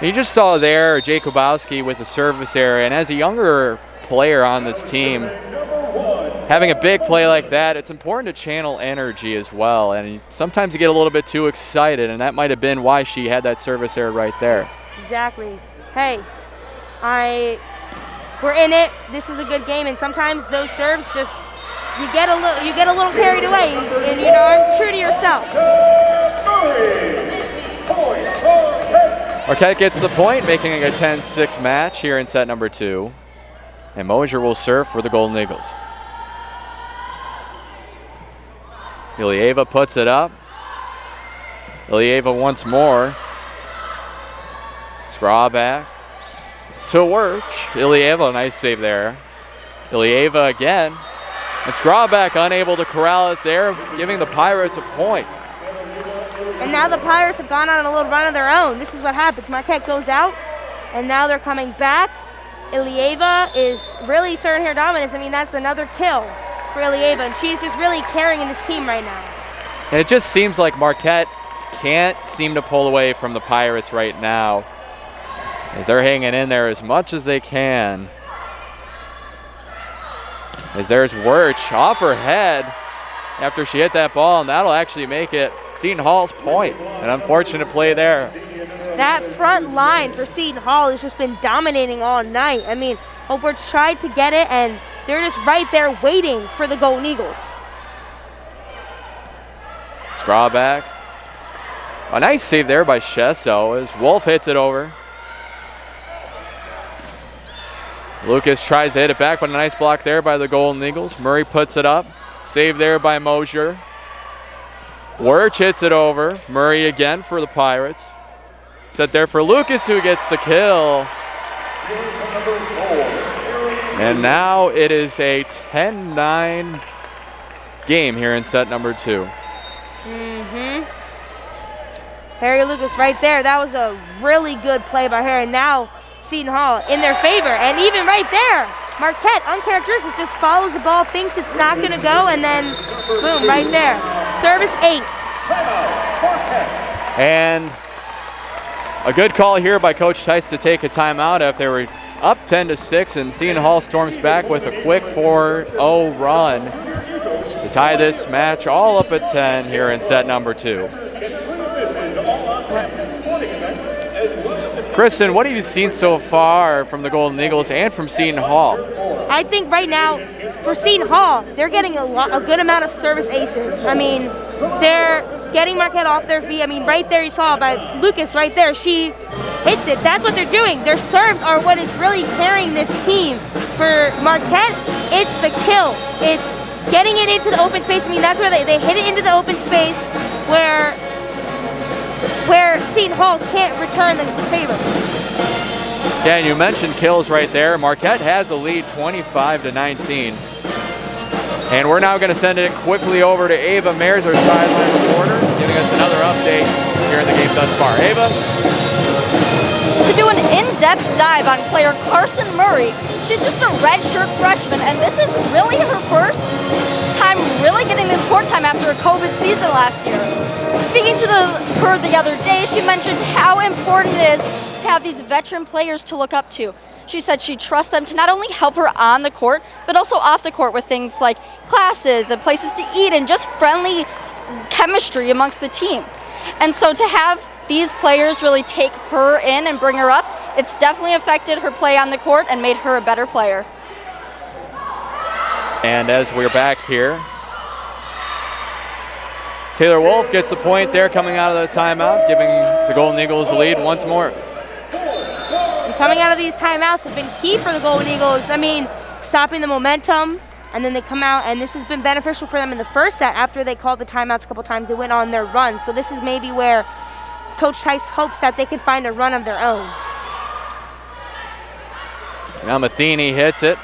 You just saw there Jacobowski with the service error, and as a younger player on this team, having a big play like that, it's important to channel energy as well, and sometimes you get a little bit too excited, and that might have been why she had that service error right there. Exactly. Hey, we're in it. This is a good game, and sometimes those serves just you get a little carried away, and you aren't true to yourself. Marquette gets the point, making it a 10-6 match here in set number 2. And Mosier will serve for the Golden Eagles. Ilieva puts it up. Ilieva once more. Scraw back to Wirch. Ilieva, nice save there. Ilieva again. And Scrawback unable to corral it there, giving the Pirates a point. And now the Pirates have gone on a little run of their own. This is what happens. Marquette goes out, and now they're coming back. Ilieva is really starting her dominance. I mean, that's another kill for Ilieva, and she's just really carrying this team right now. And it just seems like Marquette can't seem to pull away from the Pirates right now, as they're hanging in there as much as they can. As there's Wirch off her head after she hit that ball, and that'll actually make it Seton Hall's point. An unfortunate play there. That front line for Seton Hall has just been dominating all night. I mean, Wirch tried to get it, and they're just right there waiting for the Golden Eagles. Scrawback. A nice save there by Shesso as Wolf hits it over. Lucas tries to hit it back, but a nice block there by the Golden Eagles. Murray puts it up. Save there by Mosier. Wirch hits it over. Murray again for the Pirates. Set there for Lucas, who gets the kill. And now it is a 10-9 game here in set number 2. Harry Lucas right there. That was a really good play by her. And now Seton Hall in their favor. And even right there, Marquette, uncharacteristic, just follows the ball, thinks it's not going to go, and then boom, right there. Service ace. And a good call here by Coach Tice to take a timeout after they were up 10-6, and Seton Hall storms back with a quick 4-0 run to tie this match all up at 10 here in set number 2. Kristen, what have you seen so far from the Golden Eagles and from Seton Hall? I think right now, for Seton Hall, they're getting a good amount of service aces. I mean, they're getting Marquette off their feet. I mean, right there you saw by Lucas right there. She hits it. That's what they're doing. Their serves are what is really carrying this team. For Marquette, it's the kills. It's getting it into the open space. I mean, that's where they hit it into the open space where Seton Hall can't return the favor. Yeah, and you mentioned kills right there. Marquette has the lead 25-19. And we're now going to send it quickly over to Ava Mayers, our sideline reporter, giving us another update here in the game thus far. Ava? To do an in-depth dive on player Carson Murray. She's just a redshirt freshman, and this is really her first time really getting this court time after a COVID season last year. Speaking to her the other day, she mentioned how important it is to have these veteran players to look up to. She said she trusts them to not only help her on the court, but also off the court with things like classes and places to eat and just friendly chemistry amongst the team. And so to have these players really take her in and bring her up, it's definitely affected her play on the court and made her a better player. And as we're back here, Taylor Wolf gets the point there coming out of the timeout, giving the Golden Eagles the lead once more. And coming out of these timeouts have been key for the Golden Eagles. I mean, stopping the momentum, and then they come out, and this has been beneficial for them in the first set. After they called the timeouts a couple times, they went on their run. So this is maybe where Coach Tice hopes that they can find a run of their own. Now Matheny hits it.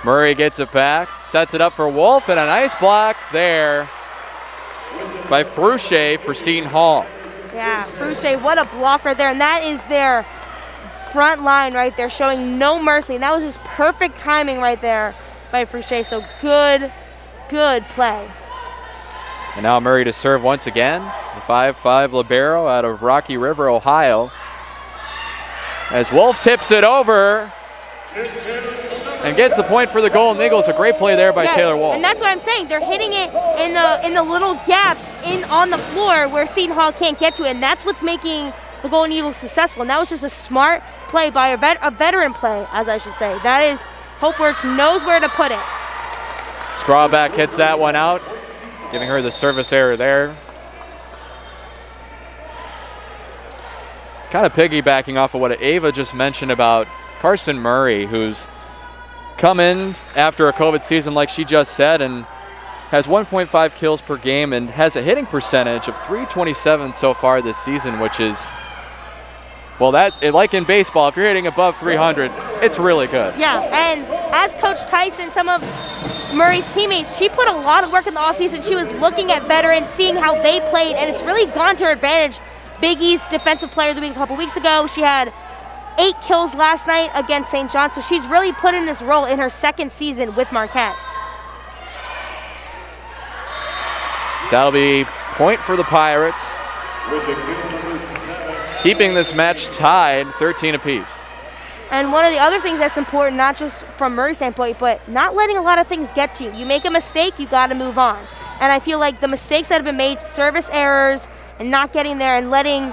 Murray gets it back, sets it up for Wolf, and a nice block there by Fruche for Seton Hall. Yeah, Fruche, what a block right there. And that is their front line right there, showing no mercy. And that was just perfect timing right there by Fouché. So good play. And now Murray to serve once again. The 5'5" libero out of Rocky River, Ohio. As Wolf tips it over and gets the point for the Golden Eagles. A great play there by Taylor Wolf. And that's what I'm saying. They're hitting it in the little gaps on the floor where Seton Hall can't get to it. And that's what's making the Golden Eagles successful. And that was just a smart play by a veteran play, as I should say. That is, Hope Wirtz knows where to put it. Skrawback hits that one out, giving her the service error there. Kind of piggybacking off of what Ava just mentioned about Carson Murray, who's come in after a COVID season like she just said and has 1.5 kills per game and has a hitting percentage of .327 so far this season, which is, well, like in baseball, if you're hitting above 300, it's really good. Yeah, and as Coach Tyson, some of Murray's teammates, she put a lot of work in the offseason. She was looking at veterans, seeing how they played, and it's really gone to her advantage. Big East Defensive Player of the Week a couple weeks ago. She had 8 kills last night against St. John, so she's really put in this role in her second season with Marquette. That'll be point for the Pirates, keeping this match tied 13 apiece. And one of the other things that's important, not just from Murray's standpoint, but not letting a lot of things get to you. You make a mistake, you got to move on. And I feel like the mistakes that have been made, service errors, and not getting there and letting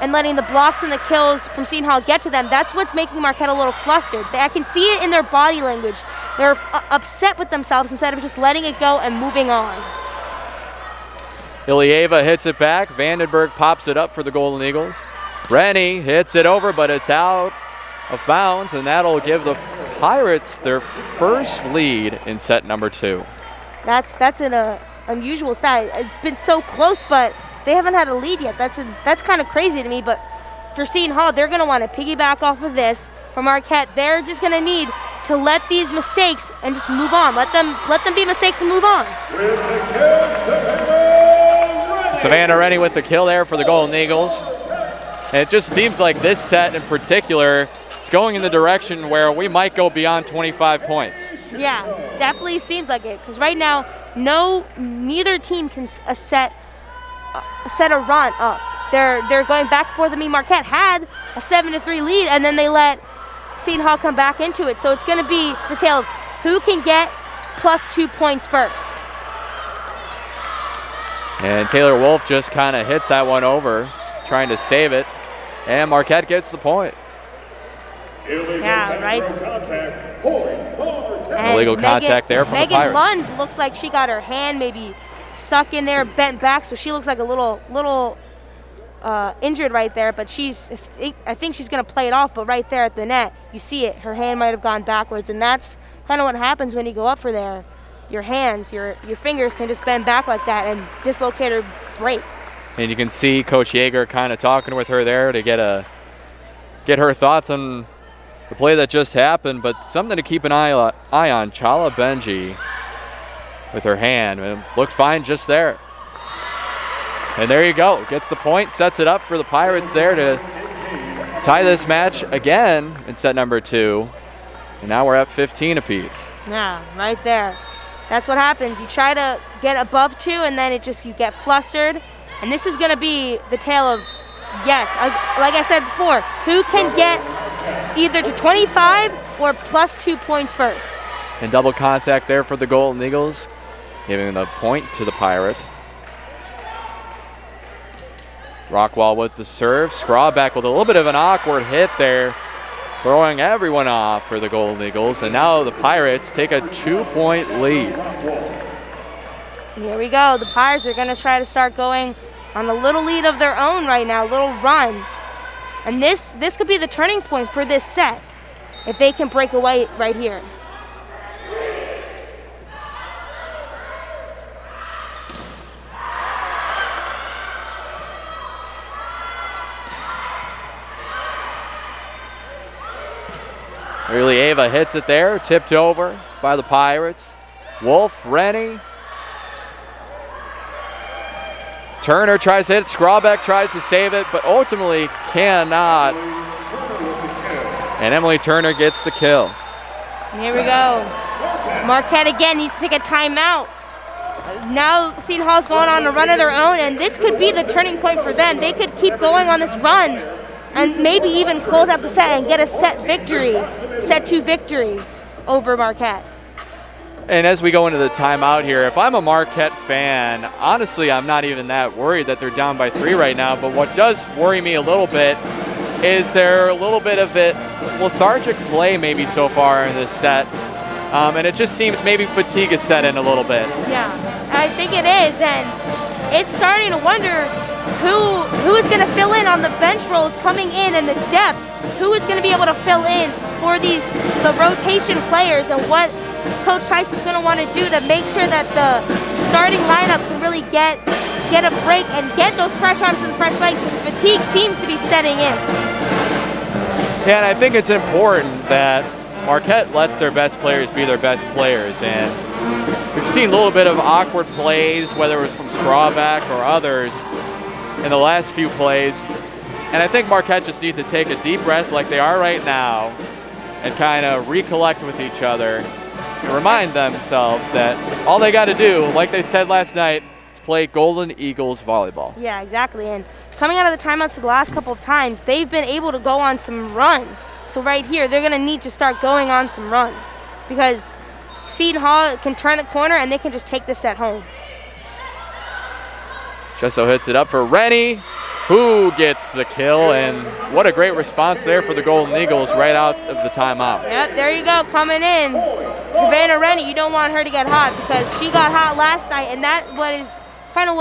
the blocks and the kills from Seton Hall get to them, that's what's making Marquette a little flustered. I can see it in their body language. They're upset with themselves instead of just letting it go and moving on. Ilieva hits it back. Vandenberg pops it up for the Golden Eagles. Rennie hits it over, but it's out of bounds, and that'll give the Pirates their first lead in set number 2. That's an unusual stat. It's been so close, but they haven't had a lead yet. That's kind of crazy to me, but for Seton Hall, they're going to want to piggyback off of this. For Marquette, they're just going to need to let these mistakes and just move on. Let them be mistakes and move on. Savannah Rennie with the kill there for the Golden Eagles. And it just seems like this set in particular is going in the direction where we might go beyond 25 points. Yeah, definitely seems like it. Because right now, neither team can set a run up. They're going back and forth. I mean, Marquette had a 7-3 lead, and then they let Seton Hall come back into it. So it's going to be the tale of who can get +2 points first. And Taylor Wolf just kind of hits that one over, trying to save it, and Marquette gets the point. Yeah, right. Illegal contact there from the Pirates. Megan Lund looks like she got her hand maybe stuck in there, bent back, so she looks like a little injured right there, but I think she's going to play it off, but right there at the net, you see it. Her hand might have gone backwards, and that's kind of what happens when you go up for there. Your hands, your fingers can just bend back like that and dislocate or break. And you can see Coach Yeager kind of talking with her there to get her thoughts on the play that just happened, but something to keep an eye on. Chala Benji with her hand, and looked fine just there. And there you go, gets the point, sets it up for the Pirates there to tie this match again in set number 2. And now we're at 15 apiece. Yeah, right there. That's what happens. You try to get above 2, and then you get flustered. And this is going to be the tale of, yes, like I said before, who can get either to 25 or +2 points first. And double contact there for the Golden Eagles, giving the point to the Pirates. Rockwall with the serve. Skrawback with a little bit of an awkward hit there, throwing everyone off for the Golden Eagles. And now the Pirates take a 2-point lead. Here we go. The Pirates are going to try to start going on a little lead of their own right now, a little run. And this could be the turning point for this set if they can break away right here. Ilieva hits it there, tipped over by the Pirates. Wolf, Rennie. Turner tries to hit it. Skrawbeck tries to save it, but ultimately cannot And Emily Turner gets the kill. And here we go. Marquette again needs to take a timeout. Now Seton Hall's going on a run of their own, and this could be the turning point for them. They could keep going on this run and maybe even close out the set and get a set two victory over Marquette. And as we go into the timeout here, if I'm a Marquette fan, honestly, I'm not even that worried that they're down by 3 right now. But what does worry me a little bit is there a little bit of it lethargic play maybe so far in this set. And it just seems maybe fatigue has set in a little bit. Yeah, I think it is. And it's starting to wonder who is going to fill in on the bench roles coming in and the depth. Who is going to be able to fill in for the rotation players, and what Coach Tice is going to want to do to make sure that the starting lineup can really get a break and get those fresh arms and fresh legs, because fatigue seems to be setting in. Yeah, and I think it's important that Marquette lets their best players be their best players. And we've seen a little bit of awkward plays, whether it was from Strawback or others, in the last few plays. And I think Marquette just needs to take a deep breath like they are right now and kind of recollect with each other and remind themselves that all they got to do, like they said last night, is play Golden Eagles volleyball. Yeah, exactly. And coming out of the timeouts the last couple of times, they've been able to go on some runs. So right here, they're going to need to start going on some runs, because Seton Hall can turn the corner and they can just take this set home. Chesso hits it up for Rennie, who gets the kill, and what a great response there for the Golden Eagles right out of the timeout. Yep, there you go, coming in. Savannah Rennie, you don't want her to get hot, because she got hot last night, and that is kind of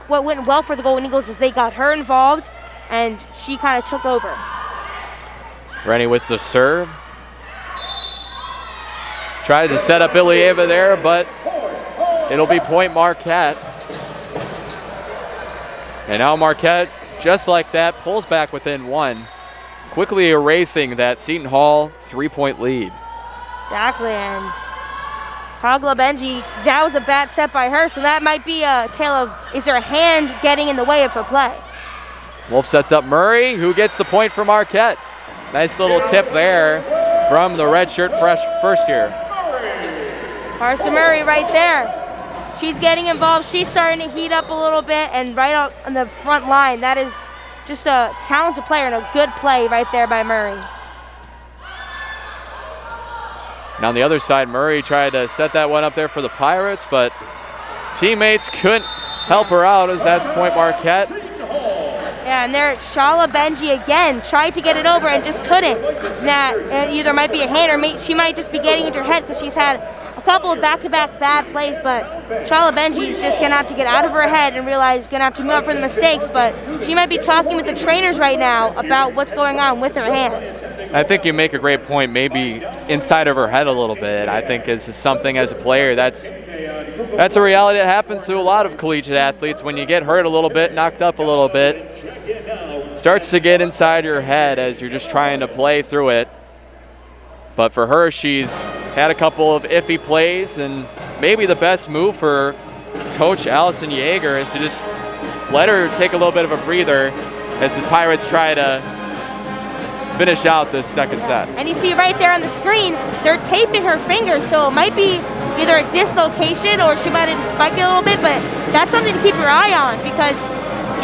what went well for the Golden Eagles, is they got her involved, and she kind of took over. Rennie with the serve. Tried to set up Ilieva there, but it'll be point Marquette. And now Marquette, just like that, pulls back within 1, quickly erasing that Seton Hall 3-point lead. Exactly, and Kagla Benji, that was a bad set by her, so that might be a tale of, is there a hand getting in the way of her play? Wolf sets up Murray, who gets the point for Marquette. Nice little tip there from the redshirt first year. Carson Murray right there. She's getting involved. She's starting to heat up a little bit, and right out on the front line, that is just a talented player and a good play right there by Murray. And on the other side, Murray tried to set that one up there for the Pirates, but teammates couldn't help her out, as that's point Marquette. Yeah, and there, Shala Benji again tried to get it over and just couldn't. That either might be a hand, or she might just be getting into her head, because she's had a couple of back-to-back bad plays, but Shala Benji is just going to have to get out of her head and realize going to have to move up for the mistakes, but she might be talking with the trainers right now about what's going on with her hand. I think you make a great point, maybe inside of her head a little bit. I think this is something as a player that's a reality that happens to a lot of collegiate athletes. When you get hurt a little bit, knocked up a little bit, starts to get inside your head as you're just trying to play through it. But for her, she's had a couple of iffy plays, and maybe the best move for Coach Allison Yeager is to just let her take a little bit of a breather as the Pirates try to finish out this second set. And you see right there on the screen, they're taping her fingers, so it might be either a dislocation or she might have just spiked it a little bit, but that's something to keep your eye on, because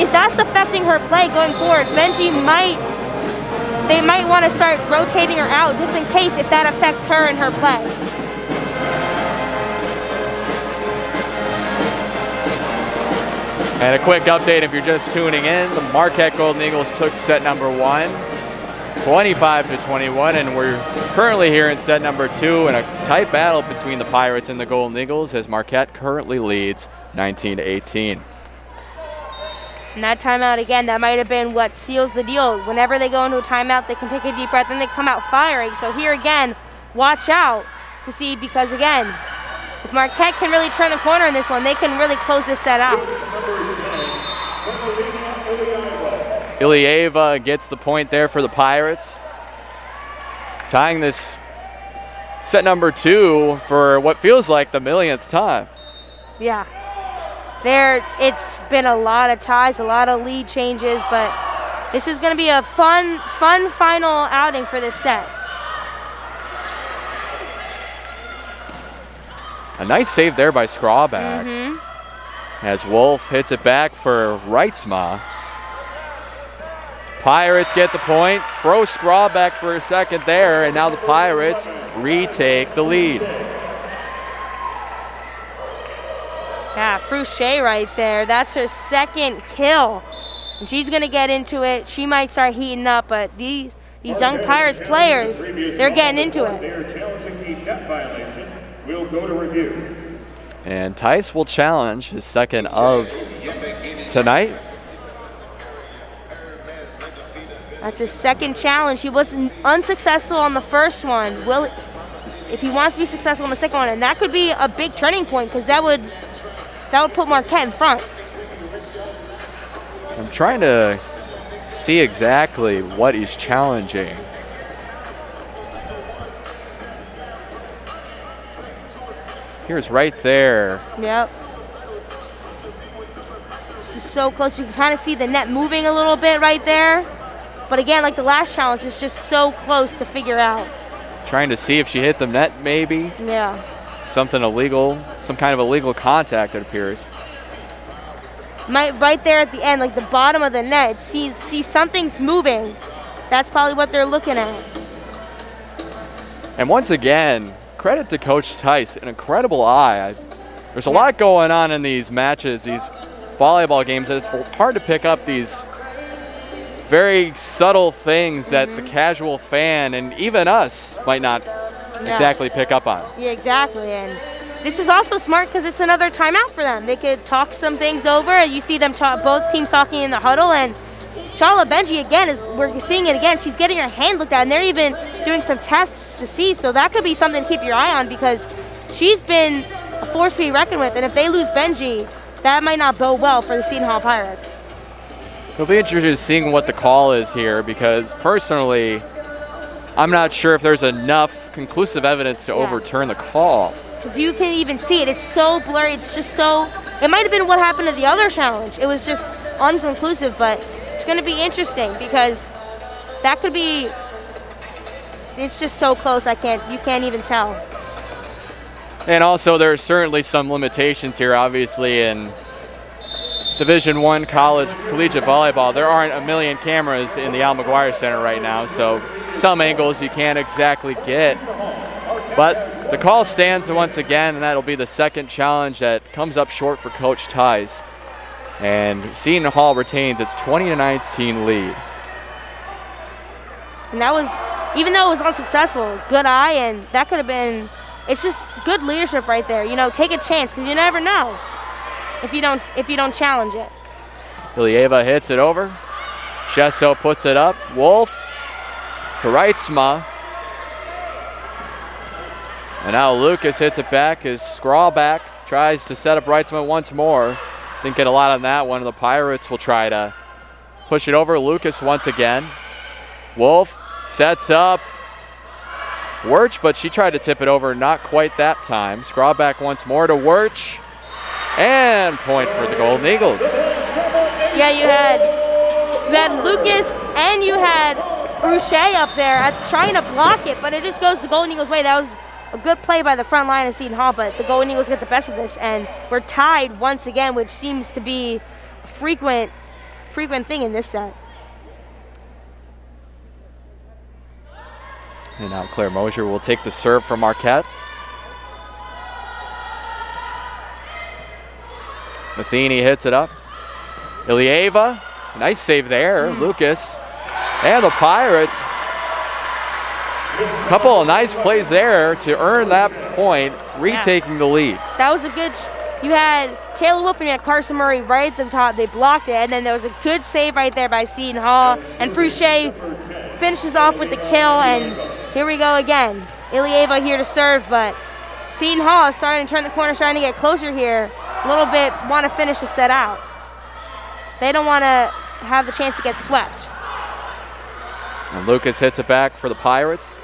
if that's affecting her play going forward, Benji they might want to start rotating her out just in case if that affects her and her play. And a quick update if you're just tuning in, the Marquette Golden Eagles took set number 1, 25-21, and we're currently here in set number 2 in a tight battle between the Pirates and the Golden Eagles, as Marquette currently leads 19-18. And that timeout, again, that might have been what seals the deal. Whenever they go into a timeout, they can take a deep breath, and they come out firing. So here again, watch out to see, because again, if Marquette can really turn the corner in this one, they can really close this set out. Ilieva gets the point there for the Pirates, tying this set number 2 for what feels like the millionth time. Yeah. It's been a lot of ties, a lot of lead changes, but This is going to be a fun final outing for this set. A nice save there by Skrawback. As Wolf hits it back for Reitzma. Pirates get the point. Throw Skrawback for a second there, and now the Pirates retake the lead. Yeah, Frouchet right there. That's her second kill. And she's going to get into it. She might start heating up, but these young Pirates players, they're getting into it. They are challenging a net violation. We'll go to review. And Tice will challenge his second of tonight. That's his second challenge. He was unsuccessful on the first one. If he wants to be successful on the second one, and that could be a big turning point because that would put Marquette in front. I'm trying to see exactly what he's challenging. Here's right there. Yep. This is so close. You can kind of see the net moving a little bit right there. But again, like the last challenge, it's just so close to figure out. Trying to see if she hit the net, maybe. Yeah. Something illegal, some kind of illegal contact, it appears. Right there at the end, like the bottom of the net, see something's moving. That's probably what they're looking at. And once again, credit to Coach Tice, an incredible eye. There's a lot going on in these matches, these volleyball games, and it's hard to pick up these very subtle things that the casual fan and even us might not exactly pick up on. Yeah, exactly. And this is also smart because it's another timeout for them. They could talk some things over. You see them both teams talking in the huddle, and Shala Benji again we're seeing it again. She's getting her hand looked at, and they're even doing some tests to see. So that could be something to keep your eye on because she's been a force to be reckoned with. And if they lose Benji, that might not bode well for the Seton Hall Pirates. It'll be interesting seeing what the call is here because personally, I'm not sure if there's enough conclusive evidence to overturn the call. Because you can even see it. It's so blurry. It's just so. It might have been what happened to the other challenge. It was just unconclusive, but it's going to be interesting because that could be. It's just so close. You can't even tell. And also, there's certainly some limitations here. Obviously, in Division I collegiate volleyball, there aren't a million cameras in the McGuire Center right now, so some angles you can't exactly get. But the call stands once again, and that'll be the second challenge that comes up short for Coach Tice. And Seton Hall retains its 20-19 lead. And that was, even though it was unsuccessful, good eye, and that could have been, it's just good leadership right there. You know, take a chance, because you never know if you don't challenge it. Ilieva hits it over. Shesso puts it up. Wolf to Reitzma. And now Lucas hits it back as Skrawback tries to set up Reitzma once more. Didn't get a lot on that one. The Pirates will try to push it over. Lucas once again. Wolf sets up Wirch, but she tried to tip it over. Not quite that time. Skrawback once more to Wirch. And point for the Golden Eagles. Yeah, you had Lucas and you had Frouchet up there trying to block it, but it just goes the Golden Eagles' way. That was a good play by the front line of Seton Hall, but the Golden Eagles get the best of this, and we're tied once again, which seems to be a frequent thing in this set. And now Claire Mosier will take the serve from Marquette. Matheny hits it up. Ilieva, nice save there. Lucas. And the Pirates. Couple of nice plays there to earn that point, retaking the lead. That was a good, you had Taylor Wolf and you had Carson Murray right at the top. They blocked it, and then there was a good save right there by Seton Hall. And Frouchet finishes off with the kill, and here we go again. Ilieva here to serve, but Seton Hall is starting to turn the corner, starting to get closer here. A little bit want to finish the set out. They don't want to have the chance to get swept. And Lucas hits it back for the Pirates.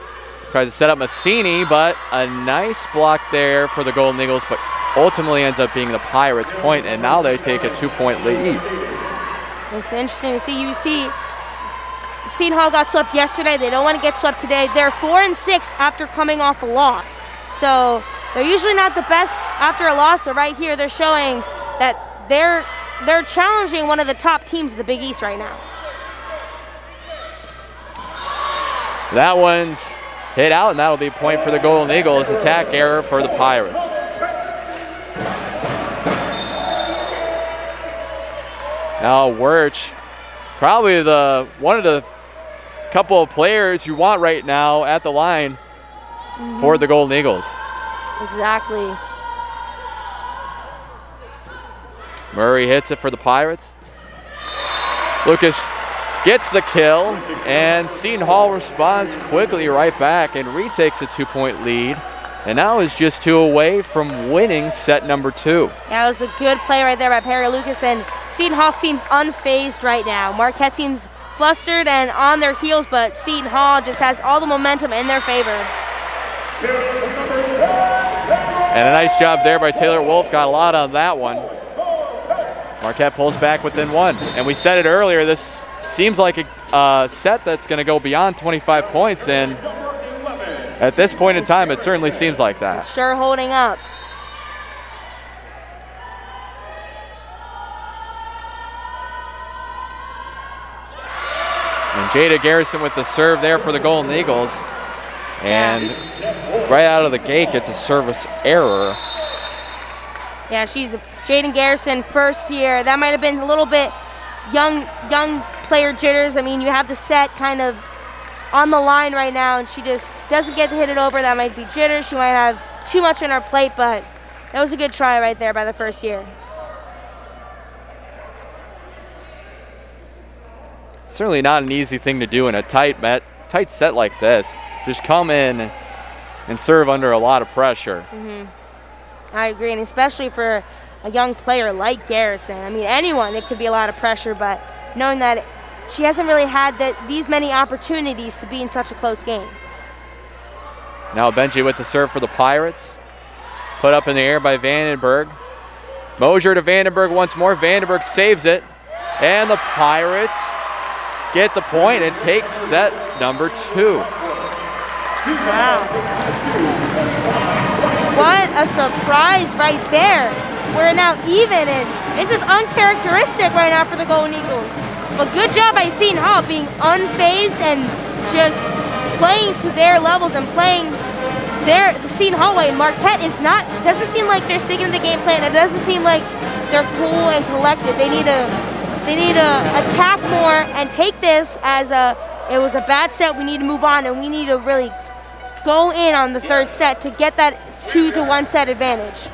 Tries to set up Matheny, but a nice block there for the Golden Eagles, but ultimately ends up being the Pirates' point, and now they take a 2-point lead. It's interesting to see. You see Seton Hall got swept yesterday. They don't want to get swept today. They're 4-6 after coming off a loss. So they're usually not the best after a loss, but right here they're showing that they're challenging one of the top teams in the Big East right now. That one's hit out, and that'll be a point for the Golden Eagles. Attack error for the Pirates. Now Wirch, probably one of the couple of players you want right now at the line for the Golden Eagles. Exactly. Murray hits it for the Pirates. Lucas gets the kill, and Seton Hall responds quickly right back and retakes a 2-point lead, and now is just 2 away from winning set number 2. Yeah, it was a good play right there by Perry Lucas, and Seton Hall seems unfazed right now. Marquette seems flustered and on their heels, but Seton Hall just has all the momentum in their favor. And a nice job there by Taylor Wolf. Got a lot on that one. Marquette pulls back within 1. And we said it earlier, this seems like a set that's going to go beyond 25 points. And at this point in time, it certainly seems like that. Sure holding up. And Jada Garrison with the serve there for the Golden Eagles. And right out of the gate gets a service error. Yeah, she's Jaden Garrison, first year. That might have been a little bit young player jitters. I mean, you have the set kind of on the line right now, and she just doesn't get to hit it over. That might be jitters. She might have too much on her plate, but that was a good try right there by the first year. Certainly not an easy thing to do in a tight set like this. Just come in and serve under a lot of pressure. I agree, and especially for a young player like Garrison. I mean, anyone, it could be a lot of pressure, but knowing that she hasn't really had these many opportunities to be in such a close game. Now Benji with the serve for the Pirates. Put up in the air by Vandenberg. Mosier to Vandenberg once more. Vandenberg saves it. And the Pirates get the point and take set number 2. Wow. What a surprise right there. We're now even, and this is uncharacteristic right now for the Golden Eagles. But good job by Seton Hall being unfazed and just playing to their levels and playing the Seton Hall way. Marquette doesn't seem like they're sticking to the game plan. It doesn't seem like they're cool and collected. They need to attack more and take this as it was a bad set. We need to move on, and we need to really go in on the third set to get that 2-1 set advantage.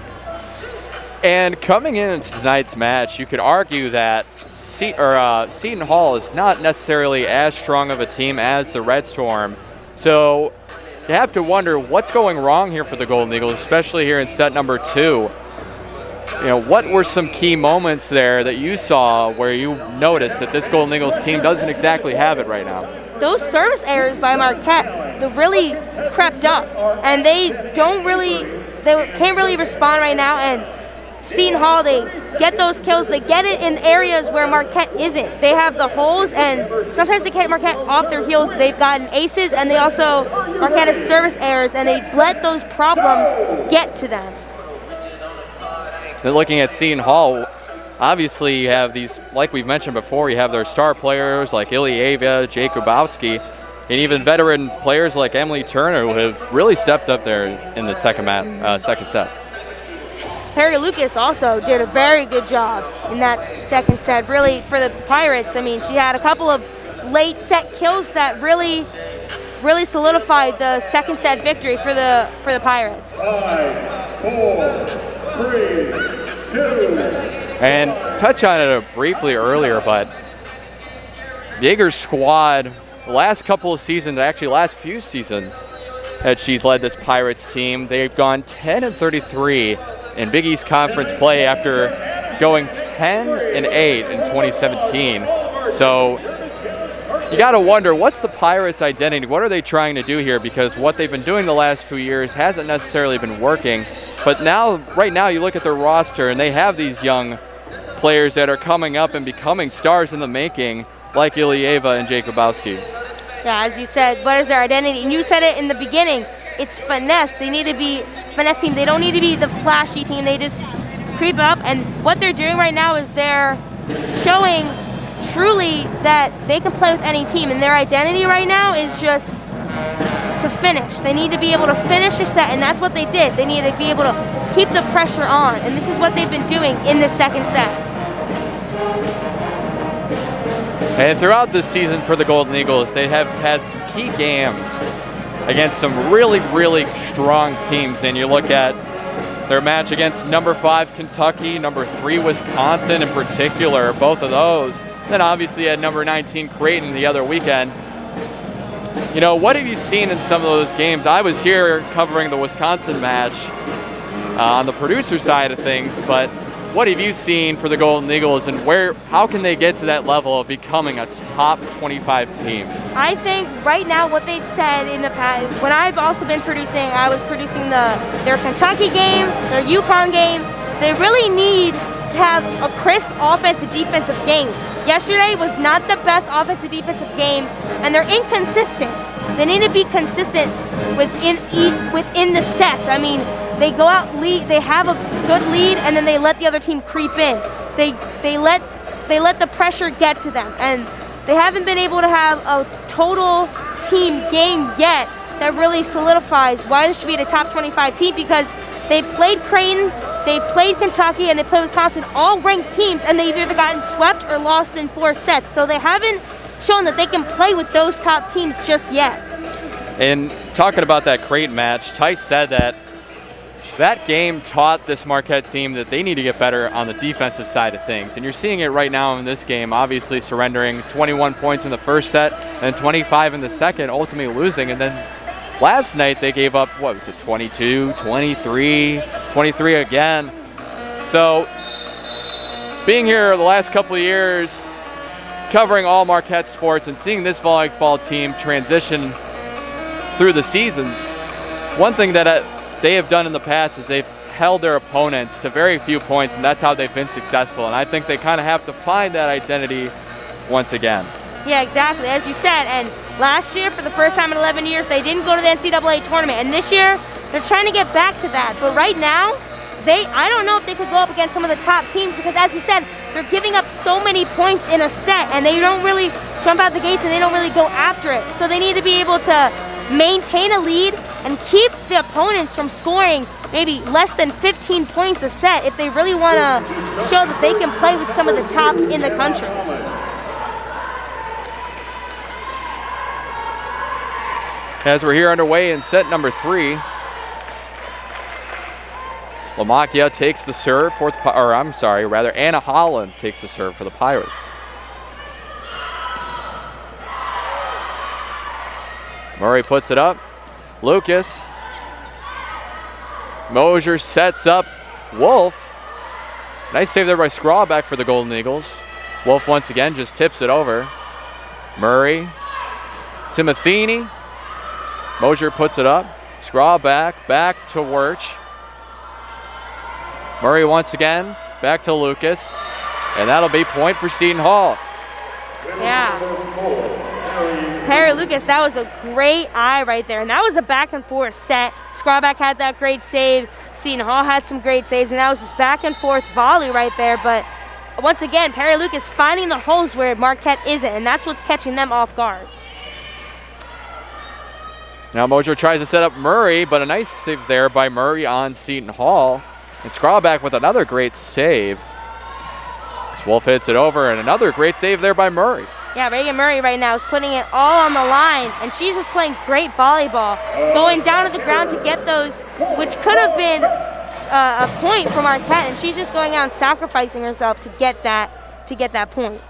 And coming into tonight's match, you could argue that Seton Hall is not necessarily as strong of a team as the Red Storm. So you have to wonder what's going wrong here for the Golden Eagles, especially here in set number 2. What were some key moments there that you saw where you noticed that this Golden Eagles team doesn't exactly have it right now? Those service errors by Marquette, they really crept up, and they can't really respond right now. And Seton Hall, they get those kills, they get it in areas where Marquette isn't. They have the holes, and sometimes they get Marquette off their heels. They've gotten aces, and Marquette has service errors, and they let those problems get to them. Then looking at Seton Hall, obviously you have these, like we've mentioned before, you have their star players like Ilyeva, Jakubowski, and even veteran players like Emily Turner who have really stepped up there in the second set. Perry Lucas also did a very good job in that second set. Really, for the Pirates, I mean, she had a couple of late set kills that really solidified the second set victory for the Pirates. 5, 4, 3, 2. And touch on it briefly earlier, but Jaeger's squad, the last couple of seasons, actually last few seasons that she's led this Pirates team, they've gone 10-33 in Big East Conference play after going 10-8 in 2017. So you got to wonder, what's the Pirates' identity? What are they trying to do here? Because what they've been doing the last few years hasn't necessarily been working. But right now, you look at their roster, and they have these young players that are coming up and becoming stars in the making. like Ilyeva and Jacobowski. Yeah, as you said, what is their identity? And you said it in the beginning. It's finesse. They need to be finesse team. They don't need to be the flashy team. They just creep up. And what they're doing right now is they're showing truly that they can play with any team. And their identity right now is just to finish. They need to be able to finish a set, and that's what they did. They need to be able to keep the pressure on. And this is what they've been doing in this second set. And throughout this season for the Golden Eagles, they have had some key games against some really, really strong teams. And you look at their match against number 5 Kentucky, number 3 Wisconsin in particular, both of those. Then obviously at number 19 Creighton the other weekend. You know, what have you seen in some of those games? I was here covering the Wisconsin match on the producer side of things, but what have you seen for the Golden Eagles, and how can they get to that level of becoming a top 25 team? I think right now what they've said in the past, when I've also been producing, I was producing their Kentucky game, their UConn game. They really need to have a crisp offensive defensive game. Yesterday was not the best offensive defensive game, and they're inconsistent. They need to be consistent within the sets. I mean, they go out lead, they have a good lead, and then they let the other team creep in. They let the pressure get to them, and they haven't been able to have a total team game yet that really solidifies why this should be the top 25 team, because they played Creighton, they played Kentucky, and they played Wisconsin, all ranked teams, and they've either gotten swept or lost in 4 sets. So they haven't shown that they can play with those top teams just yet. And talking about that Creighton match, Tice said that game taught this Marquette team that they need to get better on the defensive side of things. And you're seeing it right now in this game, obviously surrendering 21 points in the first set and 25 in the second, ultimately losing. And then last night they gave up, 22, 23, 23 again. So being here the last couple of years, covering all Marquette sports and seeing this volleyball team transition through the seasons, one thing that they have done in the past is they've held their opponents to very few points, and that's how they've been successful. And I think they kind of have to find that identity once again. Yeah, exactly, as you said. And last year, for the first time in 11 years, they didn't go to the NCAA tournament. And this year, they're trying to get back to that. But right now, I don't know if they could go up against some of the top teams, because as you said, they're giving up so many points in a set, and they don't really jump out the gates, and they don't really go after it. So they need to be able to maintain a lead and keep the opponents from scoring maybe less than 15 points a set if they really want to show that they can play with some of the top in the country. As we're here underway in set number 3, Lamakia takes the serve for Anna Holland takes the serve for the Pirates. Murray puts it up. Lucas. Mosier sets up Wolf. Nice save there by Scrawback for the Golden Eagles. Wolf once again just tips it over. Murray. Timothini. Mosier puts it up. Scrawback back to Wirch. Murray once again, back to Lucas, and that'll be point for Seton Hall. Yeah. Perry Lucas, that was a great eye right there, and that was a back and forth set. Scrawback had that great save. Seton Hall had some great saves, and that was just back and forth volley right there. But once again, Perry Lucas finding the holes where Marquette isn't, and that's what's catching them off guard. Now Mosier tries to set up Murray, but a nice save there by Murray on Seton Hall. And Scrawback with another great save. Wolf hits it over, and another great save there by Murray. Yeah, Reagan Murray right now is putting it all on the line, and she's just playing great volleyball, going down to the ground to get those, which could have been a point for Marquette, and she's just going out and sacrificing herself to get that point.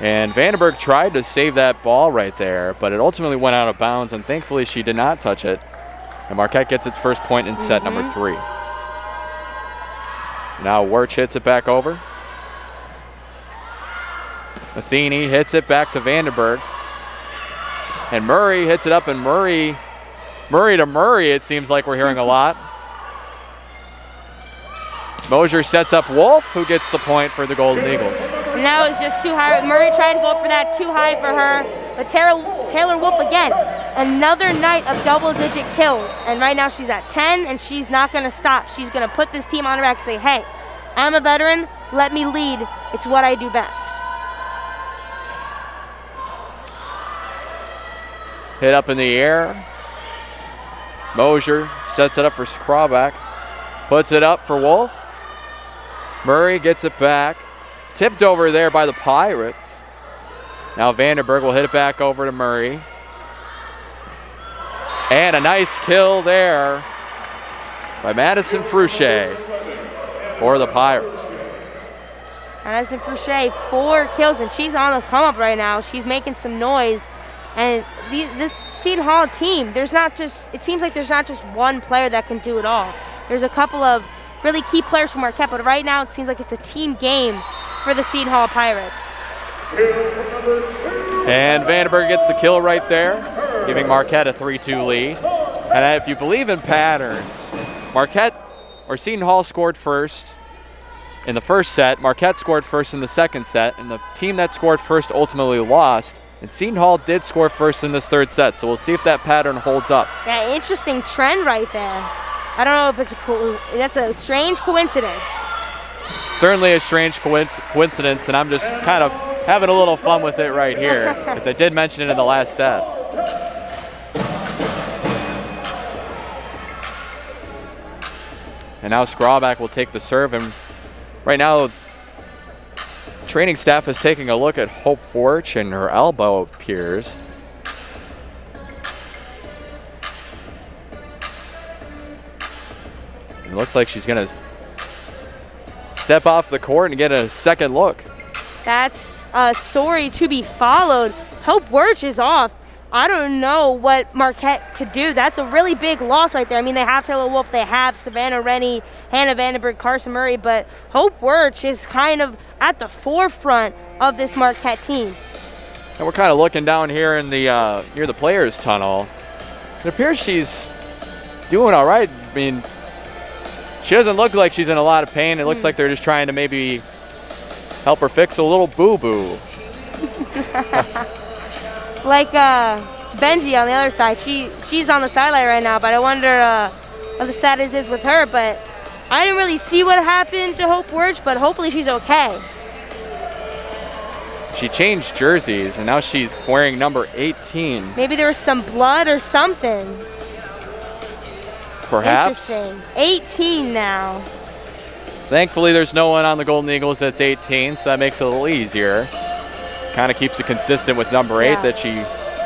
And Vandenberg tried to save that ball right there, but it ultimately went out of bounds, and thankfully she did not touch it. And Marquette gets its first point in set number 3. Now Wirch hits it back over. Matheny hits it back to Vandenberg. And Murray hits it up, and Murray to Murray, it seems like we're hearing a lot. Mosier sets up Wolf, who gets the point for the Golden Eagles. And now it's just too high. Murray tried to go for that, too high for her. But Taylor Wolf again, another night of double-digit kills. And right now she's at 10, and she's not going to stop. She's going to put this team on her back and say, hey, I'm a veteran. Let me lead. It's what I do best. Hit up in the air. Mosier sets it up for Skrawback. Puts it up for Wolf. Murray gets it back. Tipped over there by the Pirates. Now Vandenberg will hit it back over to Murray. And a nice kill there by Madison Frouchet for the Pirates. Madison Frouchet, 4 kills, and she's on the come up right now. She's making some noise. And this Seton Hall team, it seems like there's not just one player that can do it all. There's a couple of really key players from Marquette, but right now it seems like it's a team game for the Seton Hall Pirates. And Vandenberg gets the kill right there, giving Marquette a 3-2 lead. And if you believe in patterns, Seton Hall scored first in the first set, Marquette scored first in the second set, and the team that scored first ultimately lost. And Seton Hall did score first in this third set, so we'll see if that pattern holds up. Yeah, interesting trend right there. I don't know if it's that's a strange coincidence. Certainly a strange coincidence, and I'm just kind of having a little fun with it right here, as I did mention it in the last set. And now Skrawback will take the serve, and right now training staff is taking a look at Hope Warch, and her elbow appears. It looks like she's going to step off the court and get a second look. That's a story to be followed. Hope Warch is off. I don't know what Marquette could do. That's a really big loss right there. I mean, they have Taylor Wolf, they have Savannah Rennie, Hannah Vandenberg, Carson Murray, but Hope Warch is kind of at the forefront of this Marquette team. And we're kind of looking down here in the near the players' tunnel. It appears she's doing all right. I mean, she doesn't look like she's in a lot of pain. It looks like they're just trying to maybe help her fix a little boo-boo. Like Benji on the other side. She's on the sideline right now, but I wonder what the status is with her. But I didn't really see what happened to Hope Warch, but hopefully she's okay. She changed jerseys, and now she's wearing number 18. Maybe there was some blood or something. Perhaps. Interesting. 18 now. Thankfully, there's no one on the Golden Eagles that's 18, so that makes it a little easier. Kind of keeps it consistent with number 8 that she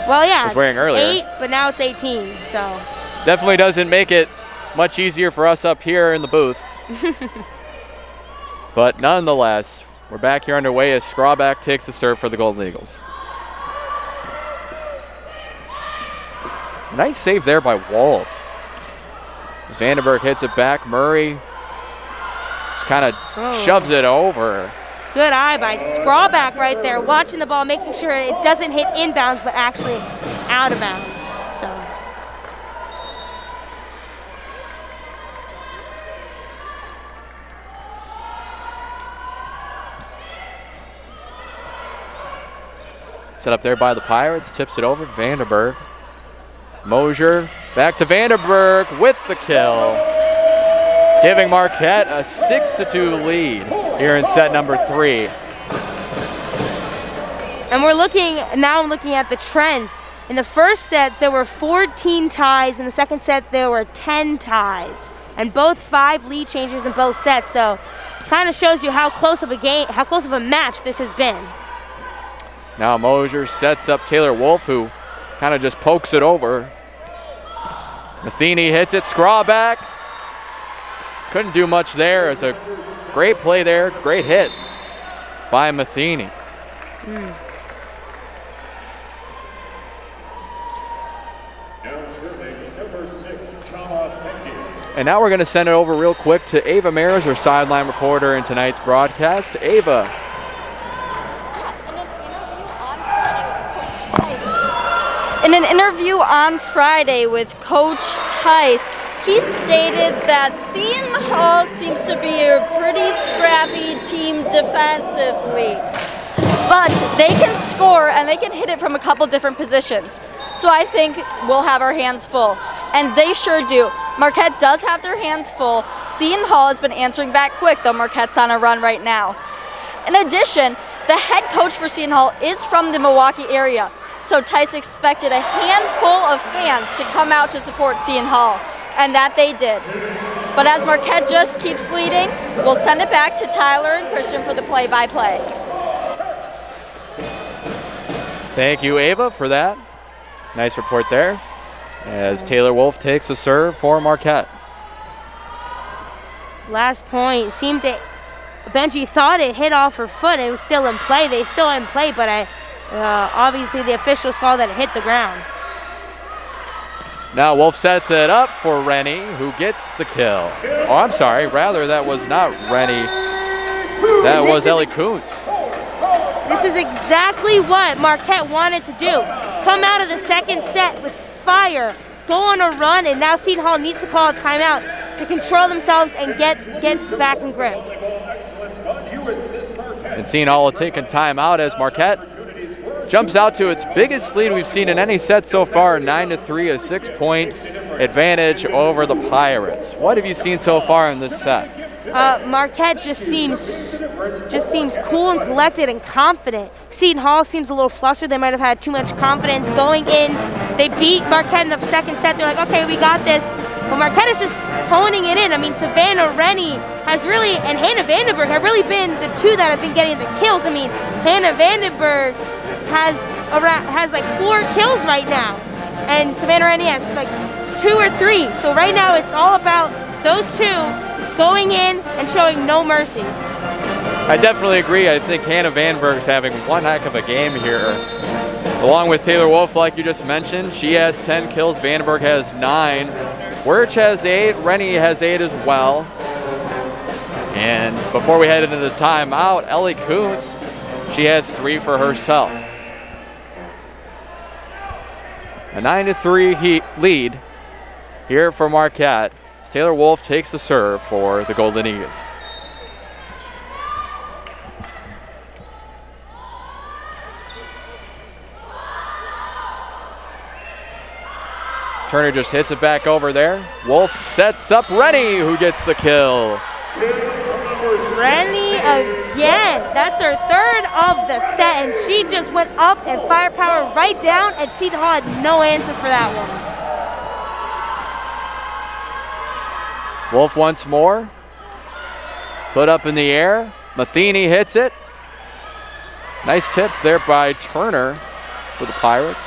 was wearing earlier. 8, but now it's 18, so. Definitely doesn't make it much easier for us up here in the booth. But nonetheless, we're back here underway as Skrawback takes the serve for the Golden Eagles. Nice save there by Wolf. As Vandenberg hits it back, Murray just kind of shoves it over. Good eye by Skrawback right there, watching the ball, making sure it doesn't hit inbounds, but actually out of bounds. So. Set up there by the Pirates, tips it over, Vandenberg. Mosier, back to Vandenberg with the kill. Giving Marquette a 6-2 lead here in set number 3. And I'm looking at the trends. In the first set, there were 14 ties. In the second set, there were 10 ties. And both 5 lead changes in both sets. So kind of shows you how close of a match this has been. Now Mosier sets up Taylor Wolf, who kind of just pokes it over. Matheny hits it, Skrawback. Couldn't do much there. It's a great play there, great hit by Matheny. Now serving number 6, Chama Benke. And now we're going to send it over real quick to Ava Maris, our sideline reporter in tonight's broadcast. Ava. In an interview on Friday with Coach Tice, he stated that Seton Hall seems to be a pretty scrappy team defensively. but they can score and they can hit it from a couple different positions. So I think we'll have our hands full, and they sure do. Marquette does have their hands full. Seton Hall has been answering back quick, though Marquette's on a run right now. In addition, the head coach for Seton Hall is from the Milwaukee area, so Tice expected a handful of fans to come out to support Seton Hall, and that they did. But as Marquette just keeps leading, we'll send it back to Tyler and Christian for the play-by-play. Thank you, Ava, for that. Nice report there, as Taylor Wolf takes a serve for Marquette. Last point seemed to, Benji thought it hit off her foot. It was still in play. They still in play, but obviously the official saw that it hit the ground. Now Wolf sets it up for Rennie, who gets the kill. Oh, I'm sorry, rather that was not Rennie. That was Ellie Kuntz. This is exactly what Marquette wanted to do. Come out of the second set with fire, go on a run, and now Seton Hall needs to call a timeout to control themselves and get back in grip. And Seton Hall will take a timeout as Marquette jumps out to its biggest lead we've seen in any set so far, 9-3, a 6-point advantage over the Pirates. What have you seen so far in this set? Marquette just seems cool and collected and confident. Seton Hall seems a little flustered. They might have had too much confidence going in. They beat Marquette in the second set. They're like, okay, we got this. But Marquette is just honing it in. I mean, Savannah Rennie has really, and Hannah Vandenberg have really been the two that have been getting the kills. I mean, Hannah Vandenberg has like 4 kills right now, and Savannah Rennie has like 2 or 3. So right now it's all about those two going in and showing no mercy. I definitely agree. I think Hannah Vandenberg's having one heck of a game here. Along with Taylor Wolf, like you just mentioned, she has 10 kills. Vandenberg has 9. Wirch has 8. Rennie has 8 as well. And before we head into the timeout, Ellie Kuntz, she has 3 for herself. A 9-3 lead here for Marquette as Taylor Wolf takes the serve for the Golden Eagles. Turner just hits it back over there. Wolf sets up Rennie, who gets the kill. Rennie again. That's her 3rd of the set, and she just went up and firepower right down, and Seton Hall had no answer for that one. Wolf once more. Put up in the air. Matheny hits it. Nice tip there by Turner for the Pirates.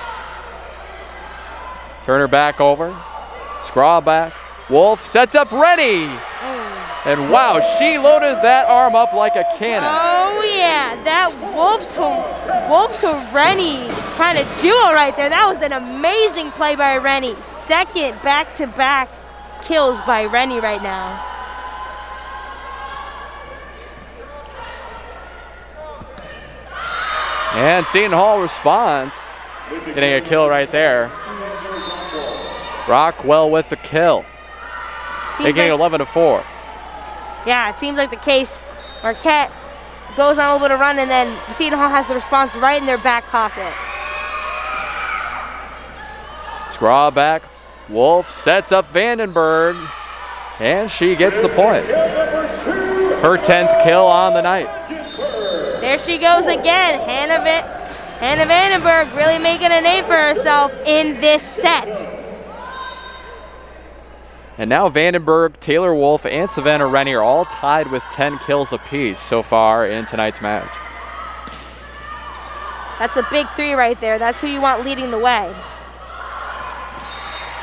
Turner back over. Scraw back. Wolf sets up Rennie. And wow, she loaded that arm up like a cannon. Oh yeah, that Wolf to Rennie kind of duo right there. That was an amazing play by Rennie. 2nd back-to-back kills by Rennie right now. And Seton Hall responds, getting a kill right there. Rockwell with the kill, making it 11-4. Yeah, it seems like the case. Marquette goes on a little bit of run, and then Seton Hall has the response right in their back pocket. Scraw back. Wolf sets up Vandenberg, and she gets the point. Her 10th kill on the night. There she goes again. Hannah Vandenberg really making a name for herself in this set. And now Vandenberg, Taylor Wolf, and Savannah Rennie are all tied with 10 kills apiece so far in tonight's match. That's a big 3 right there. That's who you want leading the way.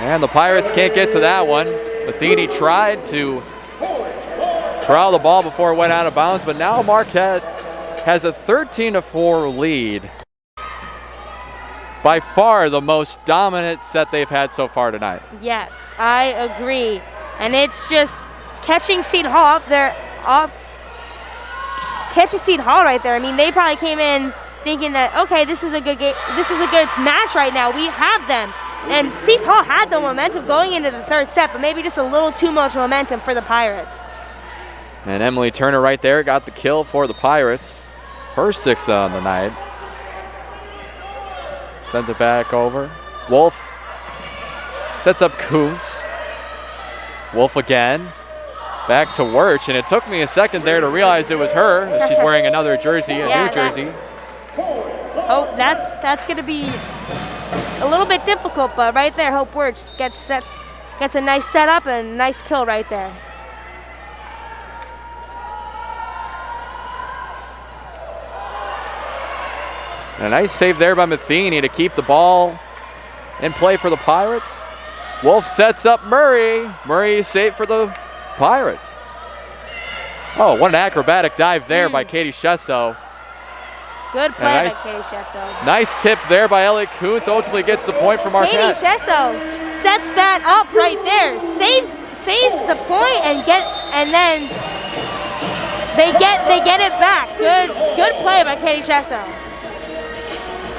And the Pirates can't get to that one. Matheny tried to corral the ball before it went out of bounds, but now Marquette has a 13-4 lead. By far the most dominant set they've had so far tonight. Yes, I agree. And it's just catching Seton Hall catching Seton Hall right there. I mean, they probably came in thinking that, okay, this is a good game. This is a good match right now. We have them. And Seton Hall had the momentum going into the 3rd set, but maybe just a little too much momentum for the Pirates. And Emily Turner right there got the kill for the Pirates. Her 6th on the night. Sends it back over. Wolf sets up Kuntz. Wolf again. Back to Wirch, and it took me a second there to realize it was her. She's wearing another jersey, a new jersey. Oh, that's going to be a little bit difficult, but right there, Hope Wirch gets a nice setup and a nice kill right there. And a nice save there by Matheny to keep the ball in play for the Pirates. Wolf sets up Murray. Murray safe for the Pirates. Oh, what an acrobatic dive there by Katie Shesso. Good play by Katie Shesso. Nice tip there by Ellie Kuntz. Ultimately gets the point for Marquette. Katie Shesso sets that up right there. Saves the point and then they get it back. Good play by Katie Shesso.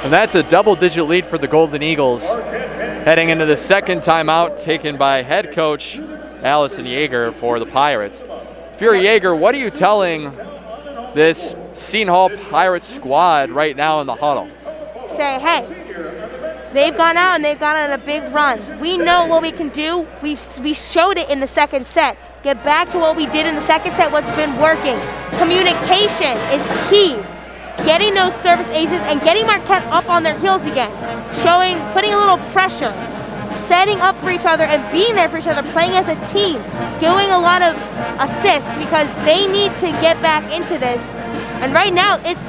And that's a double-digit lead for the Golden Eagles. Heading into the second timeout taken by head coach Allison Yeager for the Pirates. Fury Yeager, what are you telling this Seton Hall Pirates squad right now in the huddle? Say, hey, they've gone out and they've gone on a big run. We know what we can do. We showed it in the second set. Get back to what we did in the second set, what's been working. Communication is key. Getting those service aces and getting Marquette up on their heels again. Putting a little pressure, setting up for each other and being there for each other, playing as a team, doing a lot of assists because they need to get back into this. And right now, it's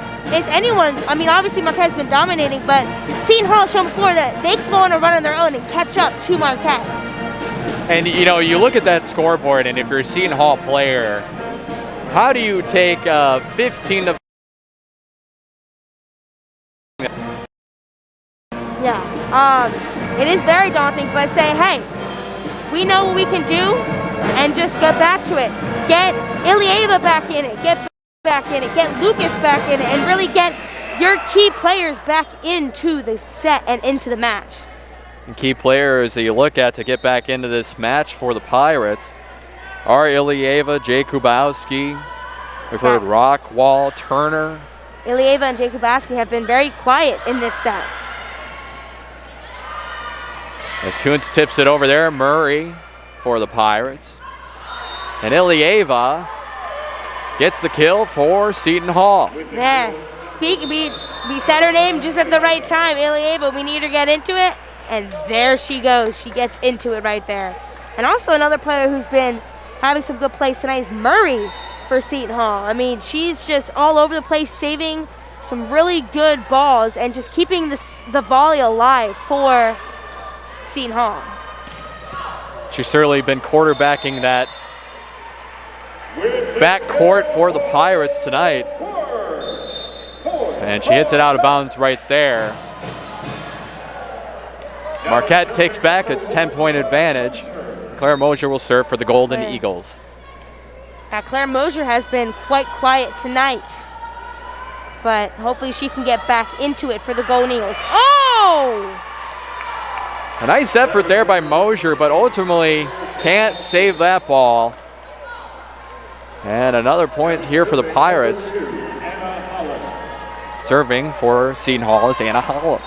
anyone's. I mean, obviously Marquette's been dominating, but Seton Hall has shown before that they can go on a run on their own and catch up to Marquette. And you know, you look at that scoreboard, and if you're a Seton Hall player, how do you take 15 to it is very daunting, but say, hey, we know what we can do and just get back to it. Get Ilyeva back in it, get Lucas back in it, and really get your key players back into the set and into the match. And key players that you look at to get back into this match for the Pirates are Ilyeva, Jay Kubowski. We've heard Rockwall, Turner. Ilyeva and Jay Kubowski have been very quiet in this set. As Kuntz tips it over there, Murray for the Pirates. And Ilyeva gets the kill for Seton Hall. There, we said her name just at the right time, Ilyeva. We need her to get into it, and there she goes. She gets into it right there. And also another player who's been having some good plays tonight is Murray for Seton Hall. I mean, she's just all over the place, saving some really good balls and just keeping the volley alive for Seton Hall. She's certainly been quarterbacking that back court for the Pirates tonight. And she hits it out of bounds right there. Marquette takes back its 10-point advantage. Claire Mosier will serve for the Golden Eagles. Now, Claire Mosier has been quite quiet tonight, but hopefully she can get back into it for the Golden Eagles. Oh! A nice effort there by Mosier, but ultimately can't save that ball. And another point here for the Pirates. Serving for Seton Hall is Anna Holland.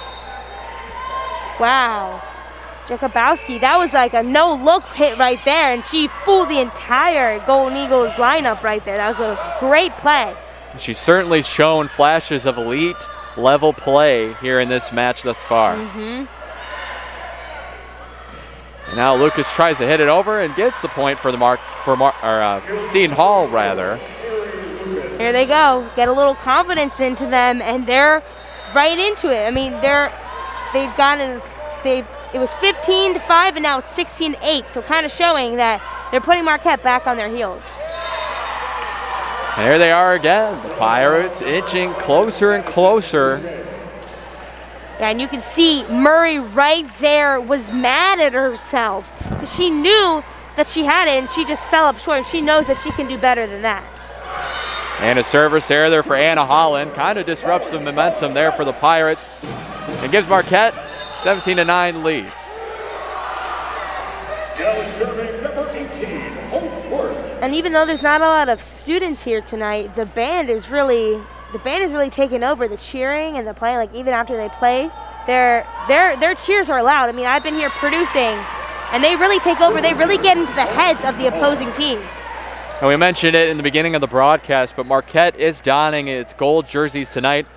Wow. Jakubowski, that was like a no-look hit right there, and she fooled the entire Golden Eagles lineup right there. That was a great play. She's certainly shown flashes of elite level play here in this match thus far. And now Lucas tries to hit it over and gets the point for the Seton Hall rather. Here they go. Get a little confidence into them, and they're right into it. I mean, it was 15-5, and now it's 16-8. So kind of showing that they're putting Marquette back on their heels. And there they are again. The Pirates inching closer and closer. Yeah, and you can see Murray right there was mad at herself because she knew that she had it and she just fell up short, and she knows that she can do better than that. And a service error there for Anna Holland. Kind of disrupts the momentum there for the Pirates and gives Marquette 17-9 lead. Now serving number 18, Hope Wirch. And even though there's not a lot of students here tonight, the band is really the band is really taking over the cheering and the playing. Like even after they play, their cheers are loud. I mean, I've been here producing, and they really take over. They really get into the heads of the opposing team. And we mentioned it in the beginning of the broadcast, but Marquette is donning its gold jerseys tonight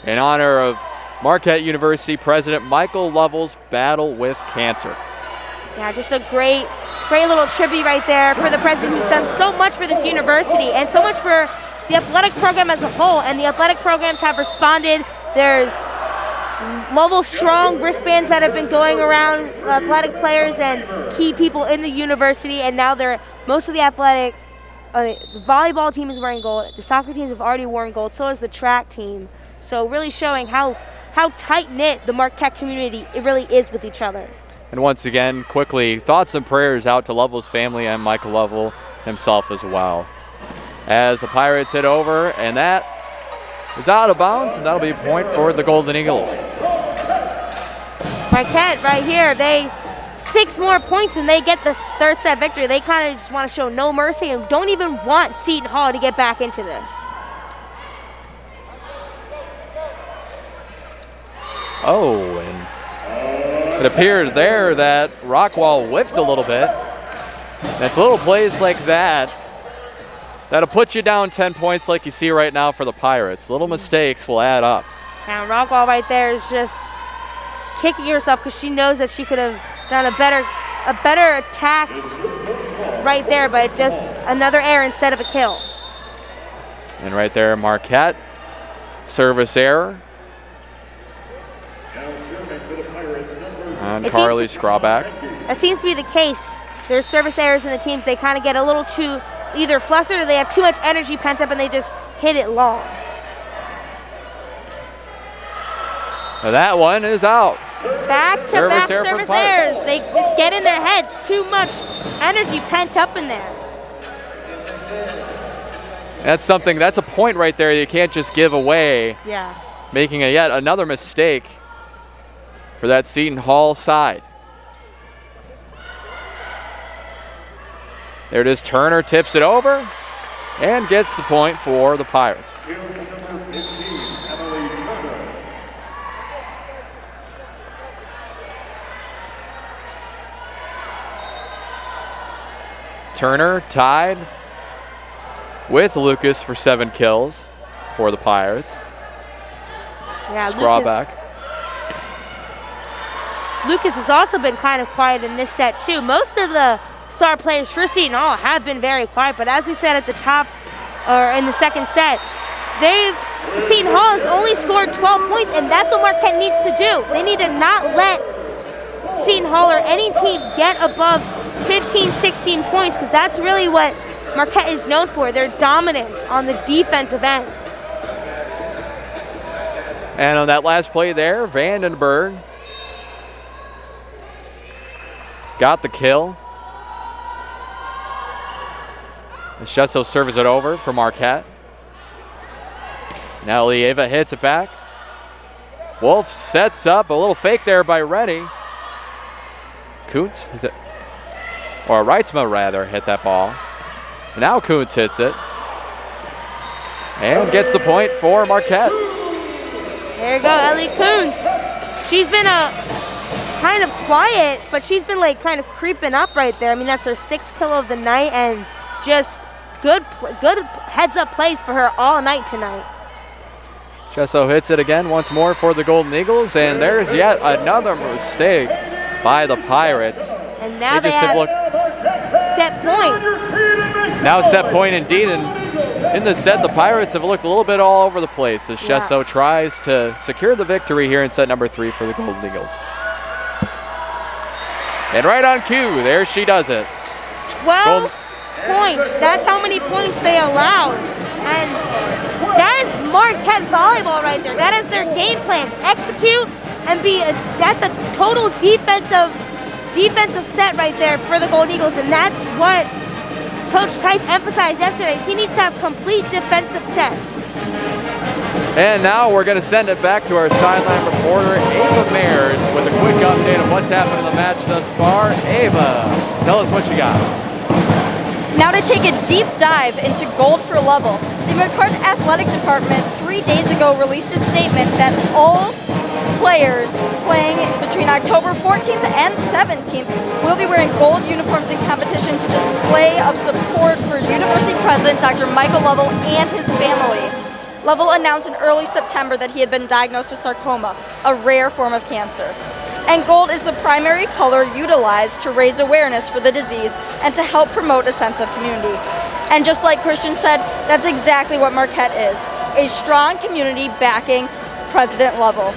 in honor of Marquette University President Michael Lovell's battle with cancer. Yeah, just a great little tribute right there for the president who's done so much for this university and so much for the athletic program as a whole. And the athletic programs have responded. There's Lovell Strong wristbands that have been going around athletic players and key people in the university, and now most of the athletic the volleyball team is wearing gold. The soccer teams have already worn gold. So is the track team. So really showing how tight-knit the Marquette community it really is with each other. And once again, quickly, thoughts and prayers out to Lovell's family and Michael Lovell himself as well. As the Pirates hit over, and that is out of bounds, and that'll be a point for the Golden Eagles. Marquette right here, 6 more points and they get this third set victory. They kind of just want to show no mercy and don't even want Seton Hall to get back into this. Oh, and it appeared there that Rockwall whiffed a little bit. And it's little plays like that that'll put you down 10 points like you see right now for the Pirates. Little mistakes will add up. And Rockwall right there is just kicking herself because she knows that she could have done a better attack right there, but just another error instead of a kill. And right there, Marquette, service error. On Carly Scrawback. That seems to be the case. There's service errors in the teams. They kind of get a little too either flustered or they have too much energy pent up and they just hit it long. Now that one is out. Back-to-back service errors. They just get in their heads. Too much energy pent up in there. That's a point right there you can't just give away. Yeah. Making yet another mistake for that Seton Hall side. There it is, Turner tips it over and gets the point for the Pirates. Turner tied with Lucas for 7 kills for the Pirates. Yeah, Scrawback. Lucas has also been kind of quiet in this set too. Most of the star players for Seton Hall have been very quiet, but as we said at the top, or in the second set, Seton Hall has only scored 12 points, and that's what Marquette needs to do. They need to not let Seton Hall or any team get above 15, 16 points, because that's really what Marquette is known for, their dominance on the defensive end. And on that last play there, Vandenberg got the kill. Shesso serves it over for Marquette. Now Lieva hits it back. Wolf sets up a little fake there by Reddy. Kuntz, or Reitzma rather, hit that ball. Now Kuntz hits it. And gets the point for Marquette. There you go, Ellie Kuntz. She's been kind of quiet, but she's been like kind of creeping up right there. I mean, that's her 6th kill of the night, and just good heads-up plays for her all night tonight. Chesso hits it again once more for the Golden Eagles, and there's yet another mistake by the Pirates. And now they have set point. Now set point indeed, and in the set, the Pirates have looked a little bit all over the place as Chesso tries to secure the victory here in set number 3 for the Golden Eagles. And right on cue, there she does it. 12 points. That's how many points they allowed. And that is Marquette Volleyball right there. That is their game plan. Execute and that's a total defensive set right there for the Golden Eagles. And that's what Coach Tice emphasized yesterday. He needs to have complete defensive sets. And now we're going to send it back to our sideline reporter, Ava Mayers, with a quick update of what's happened in the match thus far. Ava, tell us what you got. Now to take a deep dive into gold for Lovell, the McGuire Athletic Department 3 days ago released a statement that all players playing between October 14th and 17th will be wearing gold uniforms in competition to display of support for University President Dr. Michael Lovell and his family. Lovell announced in early September that he had been diagnosed with sarcoma, a rare form of cancer. And gold is the primary color utilized to raise awareness for the disease and to help promote a sense of community. And just like Christian said, that's exactly what Marquette is, a strong community backing President Lovell.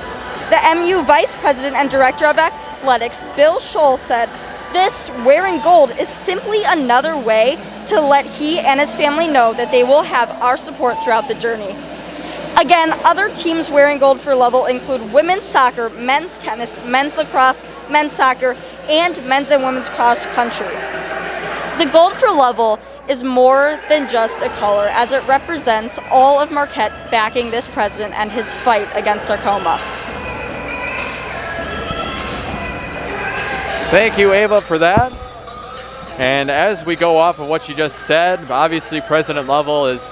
The MU Vice President and Director of Athletics, Bill Scholl, said, "This wearing gold is simply another way to let he and his family know that they will have our support throughout the journey." Again, other teams wearing gold for Lovell include women's soccer, men's tennis, men's lacrosse, men's soccer, and men's and women's cross country. The gold for Lovell is more than just a color, as it represents all of Marquette backing this president and his fight against sarcoma. Thank you, Ava, for that. And as we go off of what you just said, obviously President Lovell is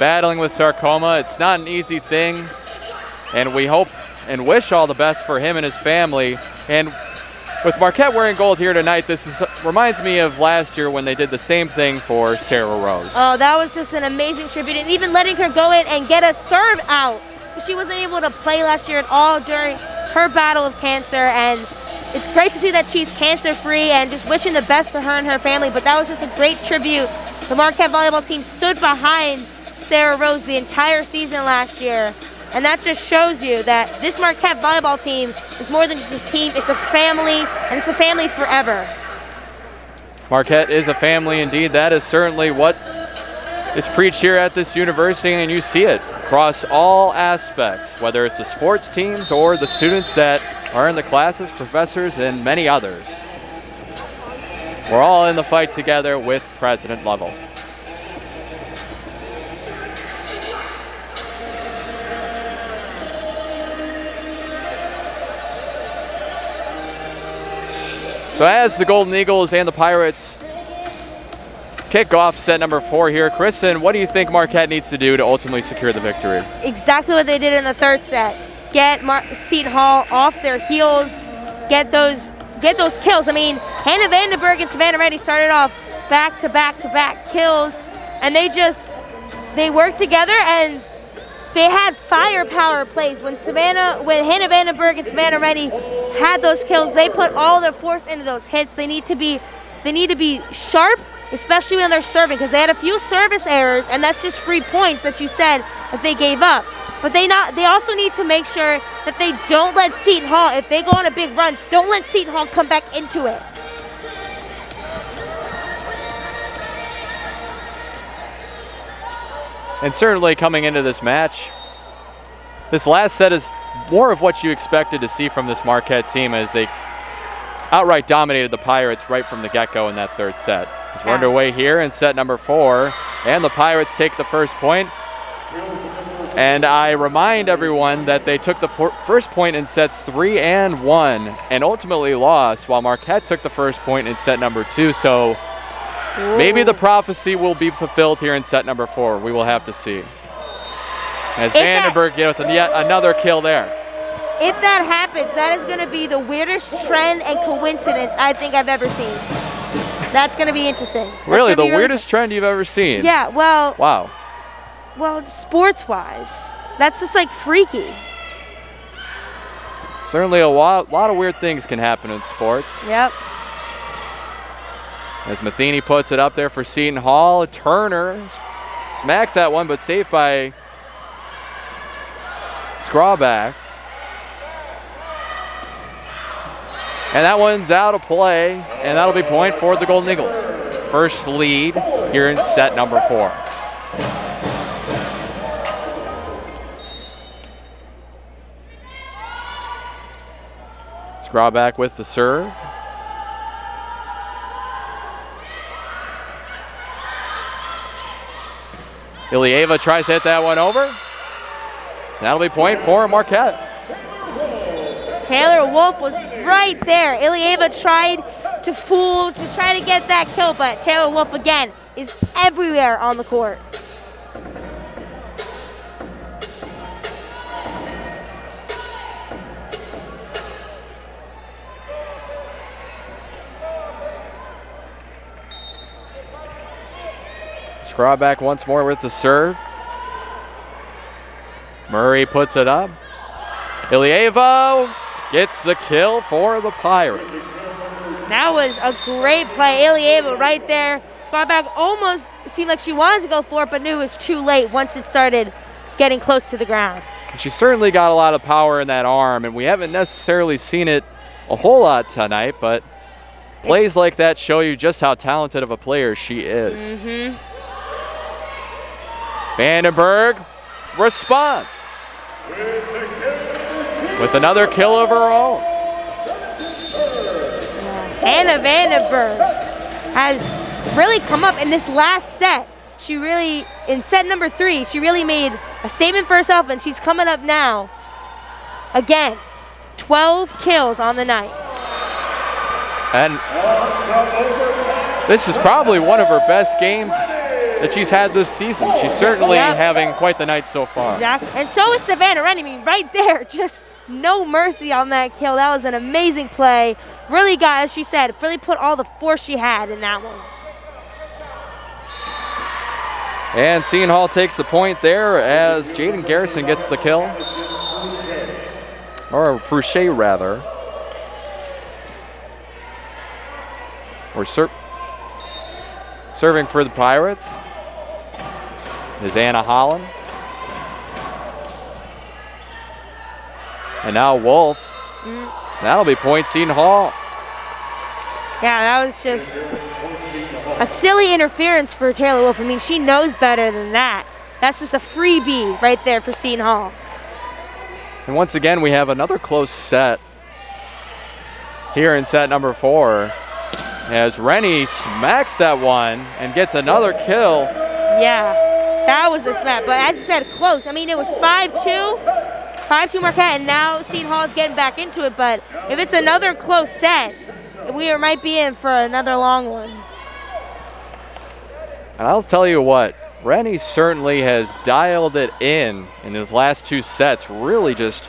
battling with sarcoma. It's not an easy thing, and we hope and wish all the best for him and his family. And with Marquette wearing gold here tonight, reminds me of last year when they did the same thing for Sarah Rose. Oh, that was just an amazing tribute, and even letting her go in and get a serve out. She wasn't able to play last year at all during her battle with cancer, and it's great to see that she's cancer-free, and just wishing the best for her and her family. But that was just a great tribute. The Marquette volleyball team stood behind Sarah Rose the entire season last year, and that just shows you that this Marquette volleyball team is more than just a team. It's a family, and it's a family forever. Marquette is a family indeed. That is certainly what is preached here at this university, and you see it across all aspects, whether it's the sports teams or the students that are in the classes, professors, and many others. We're all in the fight together with President Lovell. So as the Golden Eagles and the Pirates kick off set number 4 here, Kristen, what do you think Marquette needs to do to ultimately secure the victory? Exactly what they did in the third set. Get Seton Hall off their heels, get those kills. I mean, Hannah Vandenberg and Savannah Reddy started off back-to-back kills, and they worked together, and they had firepower plays. When Hannah Vandenberg and Savannah Reddy had those kills, they put all their force into those hits. They need to be sharp, especially when they're serving, because they had a few service errors, and that's just free points that you said that they gave up. But they also need to make sure that they don't let Seton Hall, if they go on a big run, don't let Seton Hall come back into it. And certainly coming into this match, this last set is more of what you expected to see from this Marquette team, as they outright dominated the Pirates right from the get-go in that third set. As we're underway here in set number 4, and the Pirates take the first point. And I remind everyone that they took the first point in sets 3 and 1 and ultimately lost, while Marquette took the first point in set number 2. So maybe the prophecy will be fulfilled here in set number 4. We will have to see. As Vandenberg gets with yet another kill there. If that happens, that is going to be the weirdest trend and coincidence I think I've ever seen. That's going to be interesting. Really? The weirdest trend you've ever seen? Yeah, well. Wow. Well, sports-wise, that's just like freaky. Certainly a lot of weird things can happen in sports. Yep. As Matheny puts it up there for Seton Hall, Turner smacks that one, but saved by Scrawback. And that one's out of play, and that'll be point for the Golden Eagles. First lead here in set number 4. Scrawback with the serve. Ilieva tries to hit that one over. That'll be point for Marquette. Taylor Wolf was right there. Ilieva tried to try to get that kill, but Taylor Wolf again is everywhere on the court. Skrawback once more with the serve. Murray puts it up. Ilievo gets the kill for the Pirates. That was a great play. Ilievo right there. Skrawback almost seemed like she wanted to go for it, but knew it was too late once it started getting close to the ground. She certainly got a lot of power in that arm, and we haven't necessarily seen it a whole lot tonight, but plays like that show you just how talented of a player she is. Vandenberg responds with another kill of her own. Anna Vandenberg has really come up in this last set. She really, in set number 3, she really made a statement for herself, and she's coming up now. Again, 12 kills on the night. And this is probably one of her best games that she's had this season. She's certainly having quite the night so far. Exactly. And so is Savannah Rennie. I mean, right there, just no mercy on that kill. That was an amazing play. Really got, as she said, really put all the force she had in that one. And Seton Hall takes the point there as Jaden Garrison gets the kill. Or Fouché, rather. We're serving for the Pirates is Anna Holland. And now Wolf. That'll be point Seton Hall. Yeah, that was just a silly interference for Taylor Wolf. I mean, she knows better than that. That's just a freebie right there for Seton Hall. And once again, we have another close set here in set number 4 as Rennie smacks that one and gets another kill. Yeah, that was a smack. But as you said, close. I mean, it was 5-2 Marquette, and now Seton Hall is getting back into it. But if it's another close set, we might be in for another long one. And I'll tell you what, Rennie certainly has dialed it in his last 2 sets, really just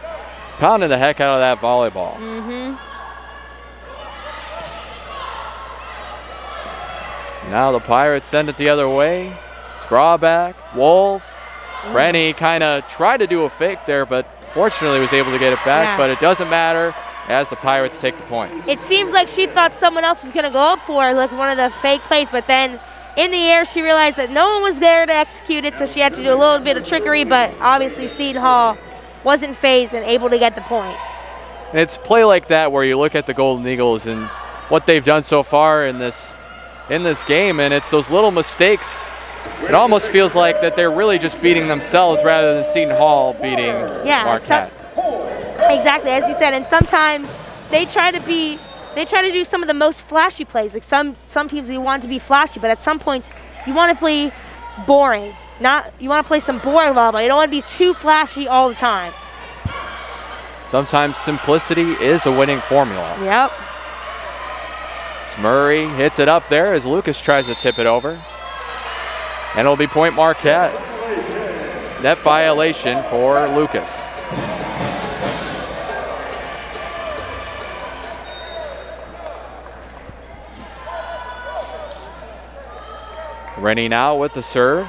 pounding the heck out of that volleyball. Now the Pirates send it the other way. Skrawback, Wolf. Rennie kind of tried to do a fake there, but fortunately was able to get it back, but it doesn't matter as the Pirates take the point. It seems like she thought someone else was going to go up for her, like one of the fake plays, but then in the air she realized that no one was there to execute it, so she had to do a little bit of trickery, but obviously Seton Hall wasn't phased and able to get the point. And it's play like that where you look at the Golden Eagles and what they've done so far in this game, and it's those little mistakes. It almost feels like that they're really just beating themselves rather than Seton Hall beating Marquette. Exactly, as you said, and sometimes they try to do some of the most flashy plays. Like some teams, they want to be flashy, but at some points you want to play boring. You want to play some boring volleyball. You don't want to be too flashy all the time. Sometimes simplicity is a winning formula. Yep. As Murray hits it up there as Lucas tries to tip it over. And it'll be point Marquette. Net violation for Lucas. Rennie now with the serve.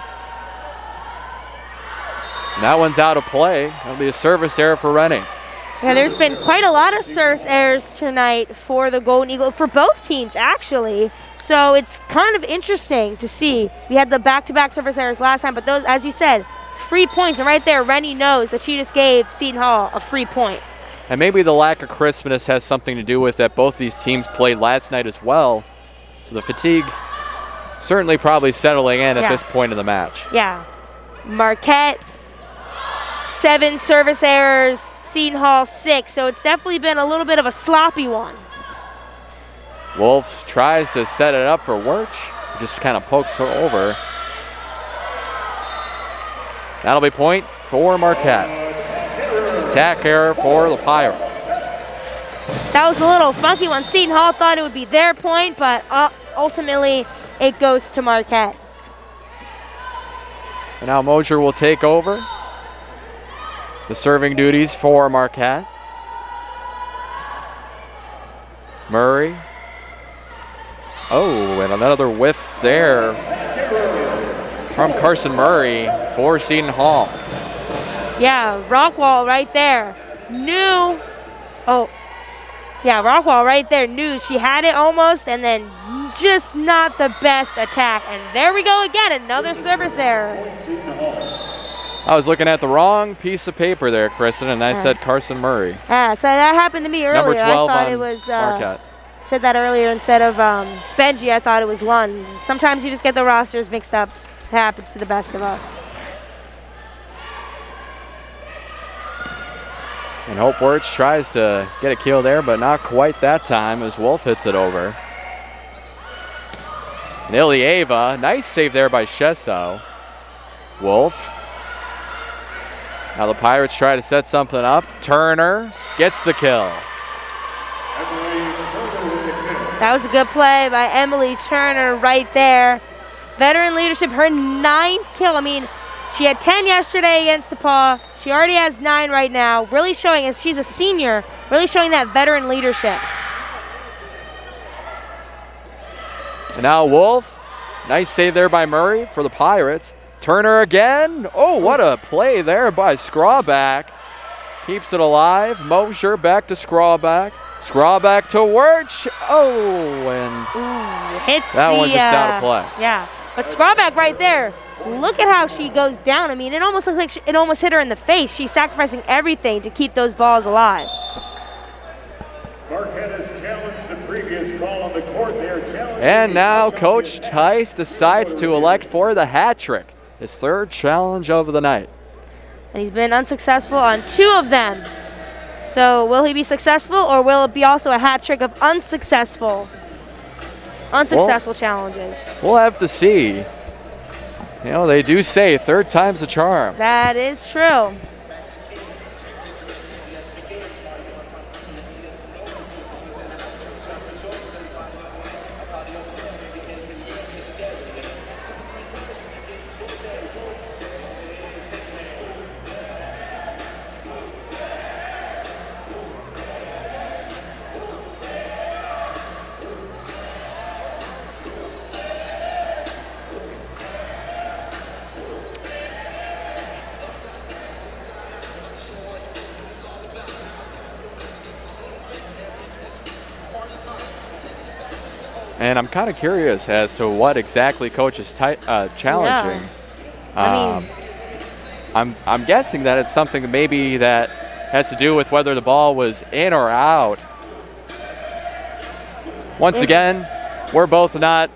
And that one's out of play. That'll be a service error for Rennie. Yeah, there's been quite a lot of service errors tonight for the Golden Eagle, for both teams actually. So it's kind of interesting to see. We had the back-to-back service errors last time, but those, as you said, free points. And right there, Rennie knows that she just gave Seton Hall a free point. And maybe the lack of crispness has something to do with that. Both these teams played last night as well. So the fatigue certainly probably settling in at this point in the match. Yeah. Marquette, 7 service errors, Seton Hall 6. So it's definitely been a little bit of a sloppy one. Wolf tries to set it up for Wirch. Just kind of pokes her over. That'll be point for Marquette. Attack error for the Pirates. That was a little funky one. Seton Hall thought it would be their point, but ultimately it goes to Marquette. And now Mosier will take over the serving duties for Marquette. Murray. Oh, and another whiff there. from Carson Murray for Seton Hall. Yeah, Rockwall right there. Knew. Oh, yeah, Rockwall right there knew she had it almost, and then just not the best attack. And there we go again, another service error. I was looking at the wrong piece of paper there, Kristen, and I said Carson Murray. Yeah, so that happened to me earlier. Number 12 I thought on it was Marquette. said that earlier instead of Benji. I thought it was Lund. Sometimes you just get the rosters mixed up. It happens to the best of us. And Hope Wirtz tries to get a kill there, but not quite that time as Wolf hits it over. And Ilyeva, nice save there by Shesso. Wolf. Now the Pirates try to set something up. Turner gets the kill. That was a good play by Emily Turner right there. Veteran leadership, her 9th kill. I mean, she had 10 yesterday against DePaul. She already has 9 right now. Really showing, as she's a senior, really showing that veteran leadership. And now Wolf. Nice save there by Murray for the Pirates. Turner again. Oh, what a play there by Scrawback. Keeps it alive. Mosher back to Scrawback. Scrawback to Wirtz. Oh, and Hits that the, one just out of play. Yeah, but Scrawback right there. Look at how she goes down. I mean, it almost looks like it almost hit her in the face. She's sacrificing everything to keep those balls alive. Marquette has challenged the previous call on the court. They are challenging. And now Coach Tice decides to elect for the hat trick. His 3rd challenge of the night. And he's been unsuccessful on 2 of them. So will he be successful, or will it be also a hat trick of unsuccessful challenges? We'll have to see. You know, they do say 3rd time's the charm. That is true. And I'm kind of curious as to what exactly Coach is challenging. Yeah. I'm guessing that it's something maybe that has to do with whether the ball was in or out. Once again, we're both not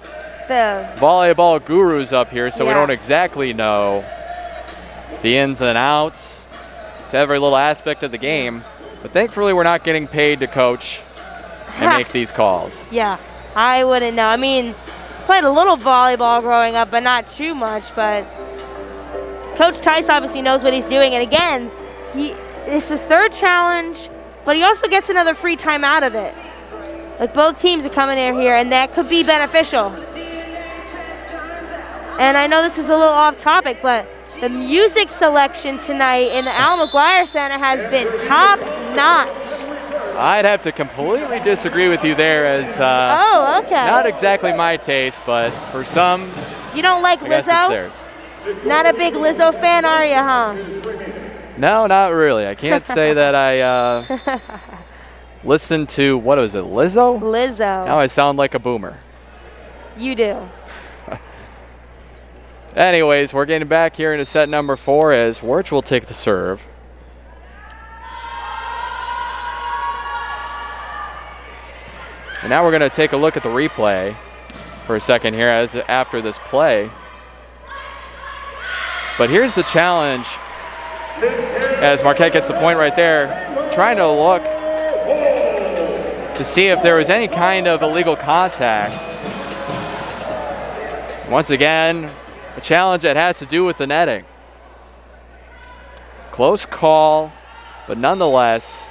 The volleyball gurus up here, so we Yeah. don't exactly know the ins and outs to every little aspect of the game. But thankfully, we're not getting paid to coach and make these calls. Yeah, I wouldn't know. I mean, played a little volleyball growing up, but not too much. But Coach Tice obviously knows what he's doing. And again, it's his 3rd challenge, but he also gets another free time out of it. Like, both teams are coming in here, and that could be beneficial. And I know this is a little off topic, but the music selection tonight in the McGuire Center has been top notch. I'd have to completely disagree with you there, as Oh, okay. not exactly my taste, but for some, You don't like I guess it's Lizzo? theirs. Not a big Lizzo fan, are you, huh? No, not really. I can't say that I listened to, what was it, Lizzo? Lizzo. Now I sound like a boomer. You do. Anyways, we're getting back here into set number 4 as Wirtz will take the serve. And now we're going to take a look at the replay for a second here after this play. But here's the challenge as Marquette gets the point right there, trying to look to see if there was any kind of illegal contact. Once again, a challenge that has to do with the netting. Close call, but nonetheless,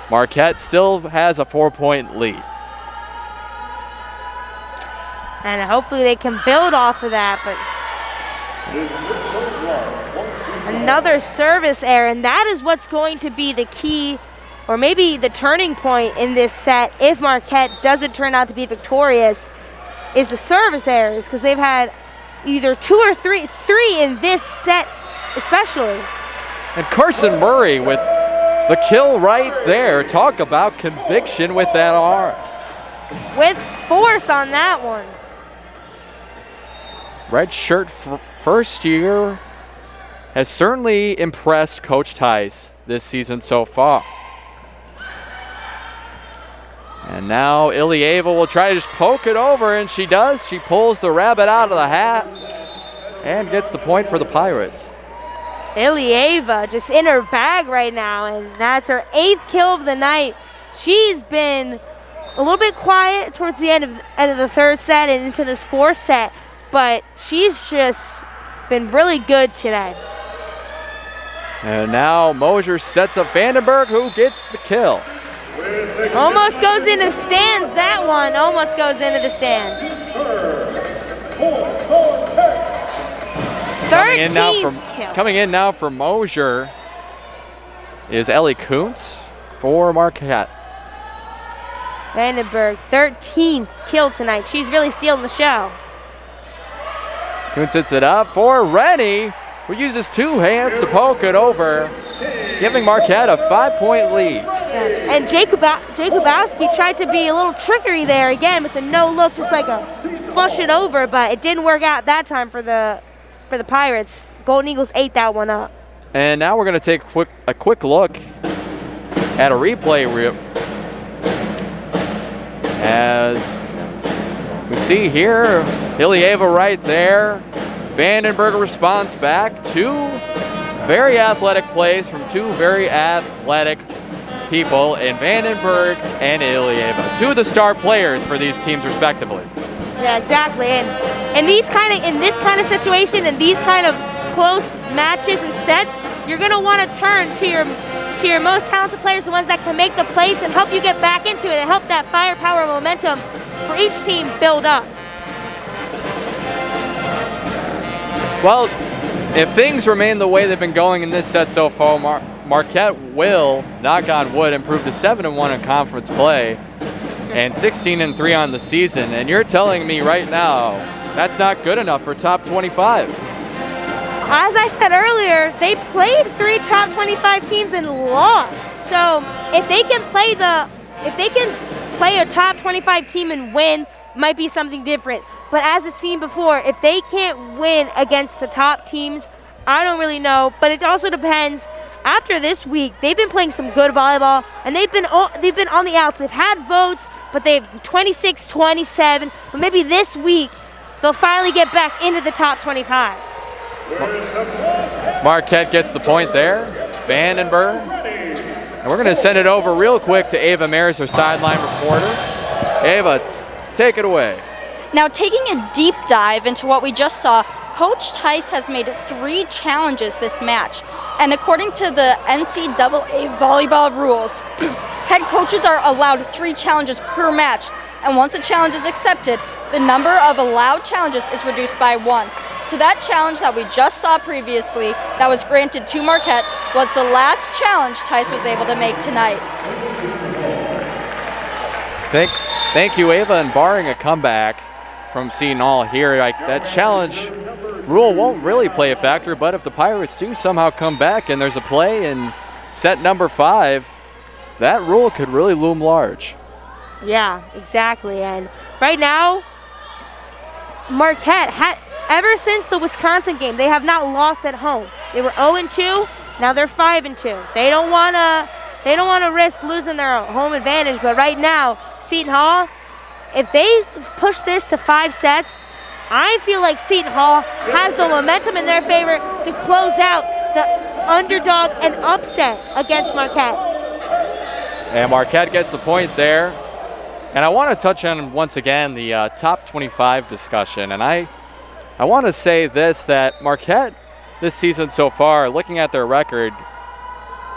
Marquette still has a 4-point lead. And hopefully they can build off of that, but another service error, and that is what's going to be the key, or maybe the turning point in this set if Marquette doesn't turn out to be victorious, is the service errors, because they've had either 2 or 3 in this set especially. And Carson Murray with the kill right there. Talk about conviction with that arm. With force on that one. Red shirt first year has certainly impressed Coach Tice this season so far. And now Ilieva will try to just poke it over, and she does. She pulls the rabbit out of the hat and gets the point for the Pirates. Ilieva just in her bag right now, and that's her 8th kill of the night. She's been a little bit quiet towards the end of the 3rd set and into this 4th set, but she's just been really good today. And now Mosier sets up Vandenberg, who gets the kill. Almost goes into the stands, that one. Almost goes into the stands. 13th kill. Coming in now for Mosier is Ellie Kuntz for Marquette. Vandenberg, 13th kill tonight. She's really sealing the show. Kuntz hits it up for Rennie, who uses 2 hands to poke it over, giving Marquette a 5-point lead. And Jacobowski tried to be a little trickery there again with the no look, just like a flush it over, but it didn't work out that time for the Pirates. Golden Eagles ate that one up. And now we're going to take a quick look at a replay as we see here, Ilieva right there. Vandenberg responds back. 2 very athletic plays from 2 very athletic people in Vandenberg and Ilieva. 2 of the star players for these teams respectively. Yeah, exactly. And in this kind of situation, and these kind of close matches and sets, you're gonna want to turn to your most talented players, the ones that can make the plays and help you get back into it and help that firepower momentum for each team build up. Well, if things remain the way they've been going in this set so far, Marquette will, knock on wood, improve to 7-1 in conference play and 16-3 on the season. And you're telling me right now that's not good enough for top 25. As I said earlier, they played 3 top 25 teams and lost. So if they can play a top 25 team and win, might be something different. But as it's seen before, if they can't win against the top teams, I don't really know. But it also depends. After this week, they've been playing some good volleyball, and they've been on the outs. They've had votes, but they've 26-27. But maybe this week they'll finally get back into the top 25. Marquette gets the point there. Vandenberg. And we're going to send it over real quick to Ava Maris, our sideline reporter. Ava, take it away. Now, taking a deep dive into what we just saw, Coach Tice has made 3 challenges this match. And according to the NCAA volleyball rules, head coaches are allowed 3 challenges per match. And once a challenge is accepted, the number of allowed challenges is reduced by 1. So that challenge that we just saw previously that was granted to Marquette was the last challenge Tice was able to make tonight. Thank you, Ava. And barring a comeback from Seton Hall here, that challenge rule won't really play a factor, but if the Pirates do somehow come back and there's a play in set number 5, that rule could really loom large. Yeah, exactly. And right now, Marquette, ever since the Wisconsin game, they have not lost at home. They were 0-2, now they're 5-2. They don't want to risk losing their home advantage, but right now, Seton Hall, if they push this to 5 sets, I feel like Seton Hall has the momentum in their favor to close out the underdog and upset against Marquette. And Marquette gets the point there. And I want to touch on, once again, the top 25 discussion. And I want to say this, that Marquette this season so far, looking at their record,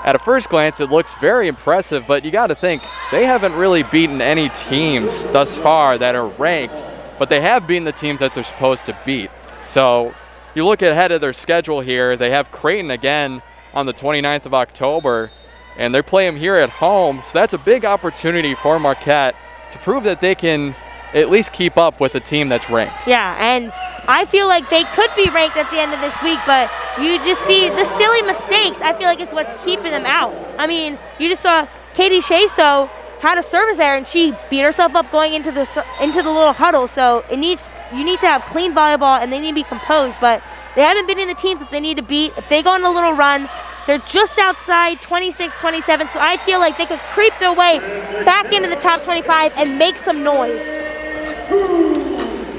at a first glance, it looks very impressive, but you got to think they haven't really beaten any teams thus far that are ranked, but they have beaten the teams that they're supposed to beat. So you look ahead of their schedule here, they have Creighton again on the 29th of October, and they play them here at home. So that's a big opportunity for Marquette to prove that they can at least keep up with a team that's ranked. Yeah, and I feel like they could be ranked at the end of this week, but you just see the silly mistakes, I feel like, is what's keeping them out. I mean, you just saw Katie Shaso had a service error, and she beat herself up going into the little huddle. So you need to have clean volleyball, and they need to be composed, but they haven't been in the teams that they need to beat. If they go on a little run, they're just outside 26-27, so I feel like they could creep their way back into the top 25 and make some noise.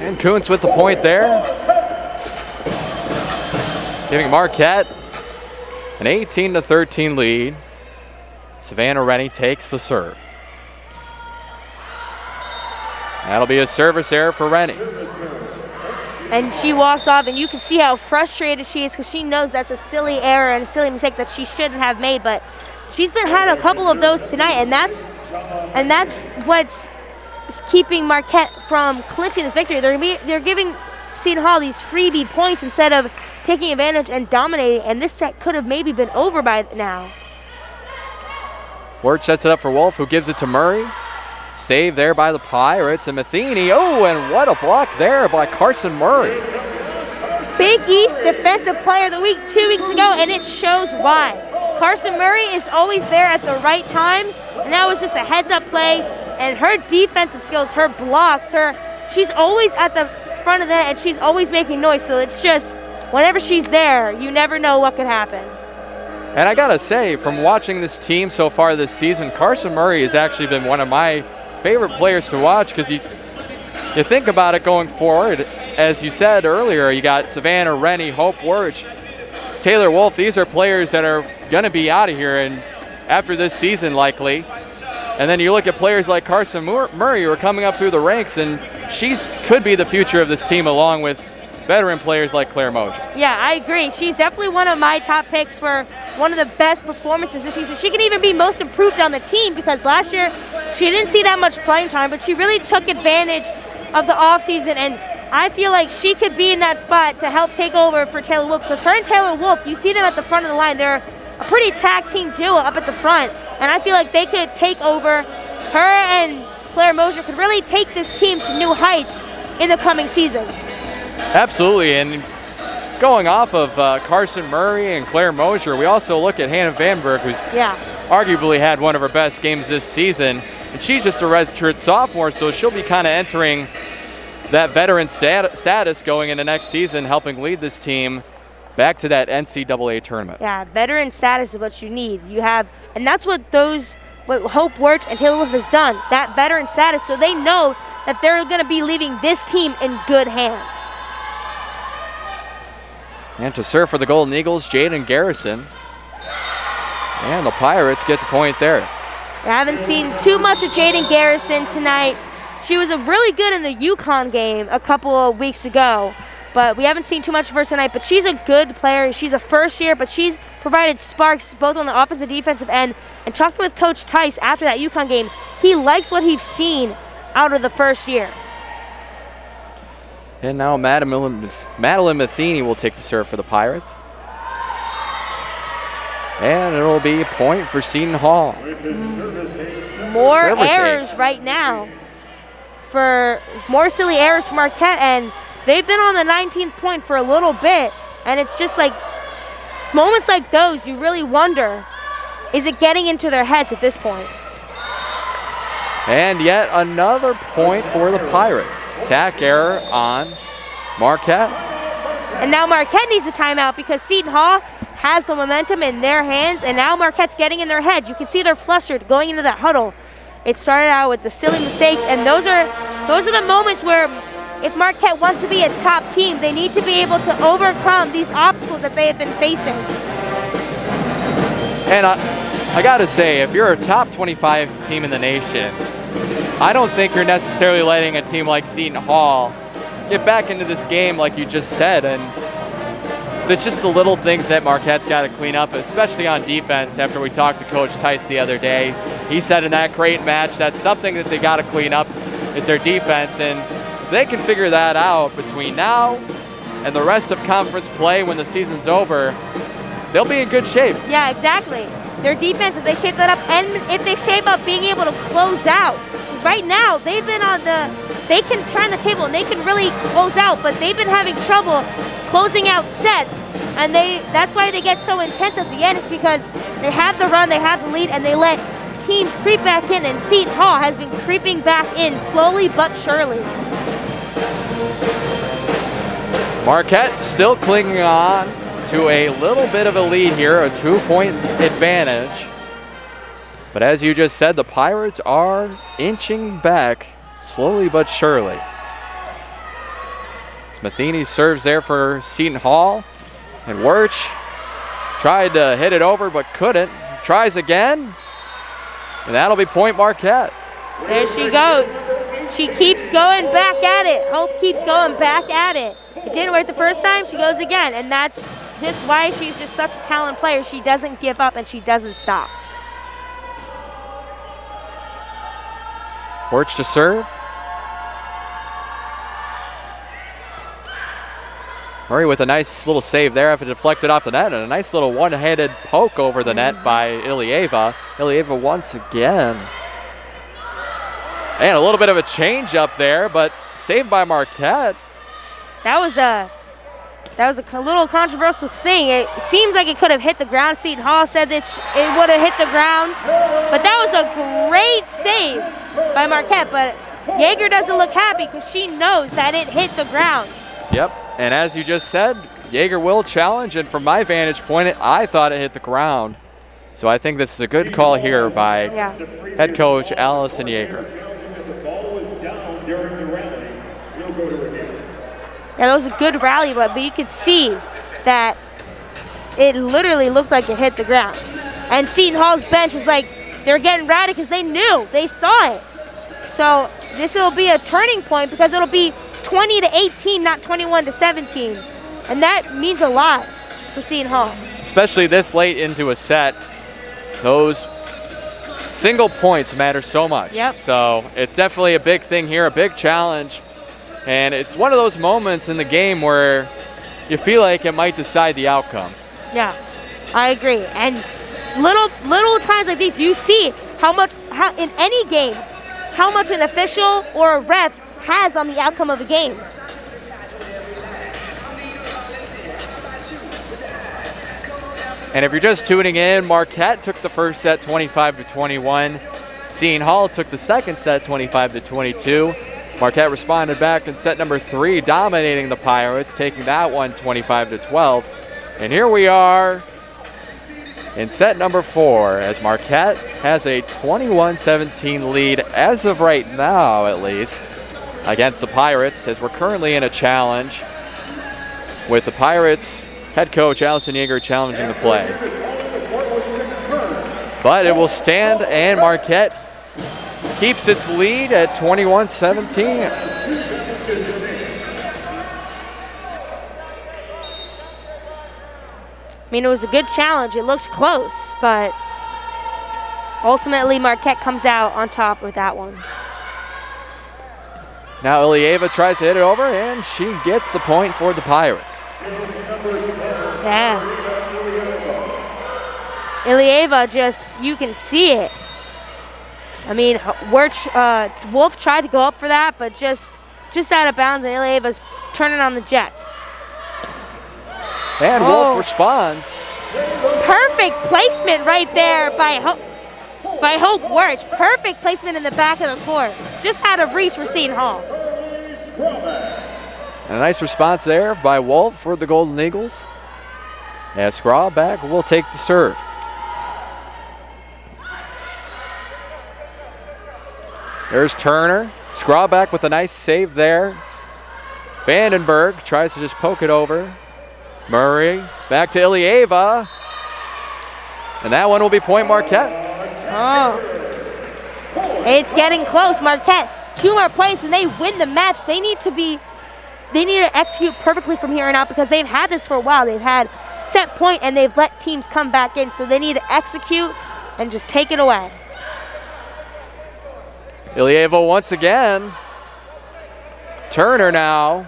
And Kuntz with the point there, giving Marquette an 18-13 lead. Savannah Rennie takes the serve. That'll be a service error for Rennie. And she walks off, and you can see how frustrated she is because she knows that's a silly error and a silly mistake that she shouldn't have made. But she's had a couple of those tonight, and that's what's keeping Marquette from clinching this victory. They're giving Seton Hall these freebie points instead of taking advantage and dominating, and this set could have maybe been over by now. Ward sets it up for Wolf, who gives it to Murray. Save there by the Pirates, and Matheny. Oh, and what a block there by Carson Murray. Big East Defensive Player of the Week 2 weeks ago, and it shows why. Carson Murray is always there at the right times, and that was just a heads-up play. And her defensive skills, her blocks, she's always at the front of the net, and she's always making noise. So it's just, whenever she's there, you never know what could happen. And I gotta say, from watching this team so far this season, Carson Murray has actually been one of my favorite players to watch, because you think about it going forward. As you said earlier, you got Savannah, Rennie, Hope Wirch, Taylor Wolf. These are players that are going to be out of here and after this season likely. And then you look at players like Carson Murray, who are coming up through the ranks, and she could be the future of this team along with veteran players like Claire Mosier. Yeah, I agree. She's definitely one of my top picks for one of the best performances this season. She can even be most improved on the team, because last year she didn't see that much playing time, but she really took advantage of the offseason, and I feel like she could be in that spot to help take over for Taylor Wolf, because her and Taylor Wolf, you see them at the front of the line. They're a pretty tag team duo up at the front, and I feel like they could take over. Her and Claire Mosier could really take this team to new heights in the coming seasons. Absolutely, and going off of Carson Murray and Claire Mosier, we also look at Hannah Vanberg, who's arguably had one of her best games this season, and she's just a redshirt sophomore, so she'll be kind of entering that veteran status going into next season, helping lead this team back to that NCAA tournament. Yeah, veteran status is what you need. And that's what Hope Wirch and Taylor Wolf has done, that veteran status, so they know that they're going to be leaving this team in good hands. And to serve for the Golden Eagles, Jaden Garrison. And the Pirates get the point there. I haven't seen too much of Jaden Garrison tonight. She was really good in the UConn game a couple of weeks ago, but we haven't seen too much of her tonight. But she's a good player. She's a first year, but she's provided sparks both on the offensive and defensive end. And talking with Coach Tice after that UConn game, he likes what he's seen out of the first year. And now Madeline Matheny will take the serve for the Pirates. And it'll be a point for Seton Hall. More errors right now. More silly errors for Marquette, and they've been on the 19th point for a little bit, and it's just like moments like those, you really wonder, is it getting into their heads at this point? And yet another point for the Pirates. Tack error on Marquette. And now Marquette needs a timeout because Seton Hall has the momentum in their hands, and now Marquette's getting in their head. You can see they're flustered going into that huddle. It started out with the silly mistakes, and those are the moments where if Marquette wants to be a top team, they need to be able to overcome these obstacles that they have been facing. And I gotta say, if you're a top 25 team in the nation, I don't think you're necessarily letting a team like Seton Hall get back into this game like you just said. And it's just the little things that Marquette's got to clean up, especially on defense. After we talked to Coach Tice the other day, he said in that Creighton match that's something that they got to clean up is their defense. And if they can figure that out between now and the rest of conference play when the season's over, they'll be in good shape. Yeah, exactly. Their defense, if they shape that up, and if they shape up being able to close out, because right now they've been they can turn the table and they can really close out, but they've been having trouble closing out sets, and that's why they get so intense at the end, is because they have the run, they have the lead, and they let teams creep back in, and Seton Hall has been creeping back in slowly but surely. Marquette still clinging on to a little bit of a lead here, a 2-point advantage. But as you just said, the Pirates are inching back slowly but surely. Matheny serves there for Seton Hall, and Wirch tried to hit it over but couldn't. Tries again, and that'll be point Marquette. There she goes. She keeps going back at it. Hope keeps going back at it. It didn't work the first time, she goes again, and that's just why she's just such a talented player. She doesn't give up and she doesn't stop. Wirch to serve. Murray with a nice little save there after deflected off the net, and a nice little one-handed poke over the net by Ilieva. Ilieva once again. And a little bit of a change up there, but saved by Marquette. That was a little controversial thing. It seems like it could have hit the ground. Seton Hall said that it would have hit the ground, but that was a great save by Marquette. But Jaeger doesn't look happy because she knows that it hit the ground. Yep, and as you just said, Jaeger will challenge, and from my vantage point, I thought it hit the ground. So I think this is a good call here by head coach Allison Jaeger. Yeah, that was a good rally, but you could see that it literally looked like it hit the ground. And Seton Hall's bench was like, they were getting rowdy because they knew, they saw it. So this will be a turning point because it'll be 20-18, not 21-17. And that means a lot for Seton Hall. Especially this late into a set, those single points matter so much. Yep. So it's definitely a big thing here, a big challenge. And it's one of those moments in the game where you feel like it might decide the outcome. Yeah, I agree. And little times like these, you see how in any game, how much an official or a ref has on the outcome of a game. And if you're just tuning in, Marquette took the first set 25-21. Seton Hall took the second set 25-22. Marquette responded back in set number 3, dominating the Pirates, taking that one 25-12. And here we are in set number 4, as Marquette has a 21-17 lead as of right now, at least, against the Pirates, as we're currently in a challenge with the Pirates head coach Allison Jaeger challenging the play. But it will stand, and Marquette keeps its lead at 21-17. I mean, it was a good challenge. It looked close, but ultimately Marquette comes out on top with that one. Now Ilieva tries to hit it over, and she gets the point for the Pirates. Yeah. Ilieva just, you can see it. I mean, Wolf tried to go up for that, but just out of bounds, and Ilieva's turning on the Jets. And Wolf responds. Perfect placement right there by Hope Wirch. Perfect placement in the back of the court. Just out of reach for Seton Hall. And a nice response there by Wolf for the Golden Eagles. As Scrawback will take the serve. There's Turner. Scrawback with a nice save there. Vandenberg tries to just poke it over. Murray back to Ilieva. And that one will be point Marquette. Oh. It's getting close. Marquette, 2 more points and they win the match. They need to execute perfectly from here on out because they've had this for a while. They've had set point and they've let teams come back in. So they need to execute and just take it away. Ilieva once again. Turner now.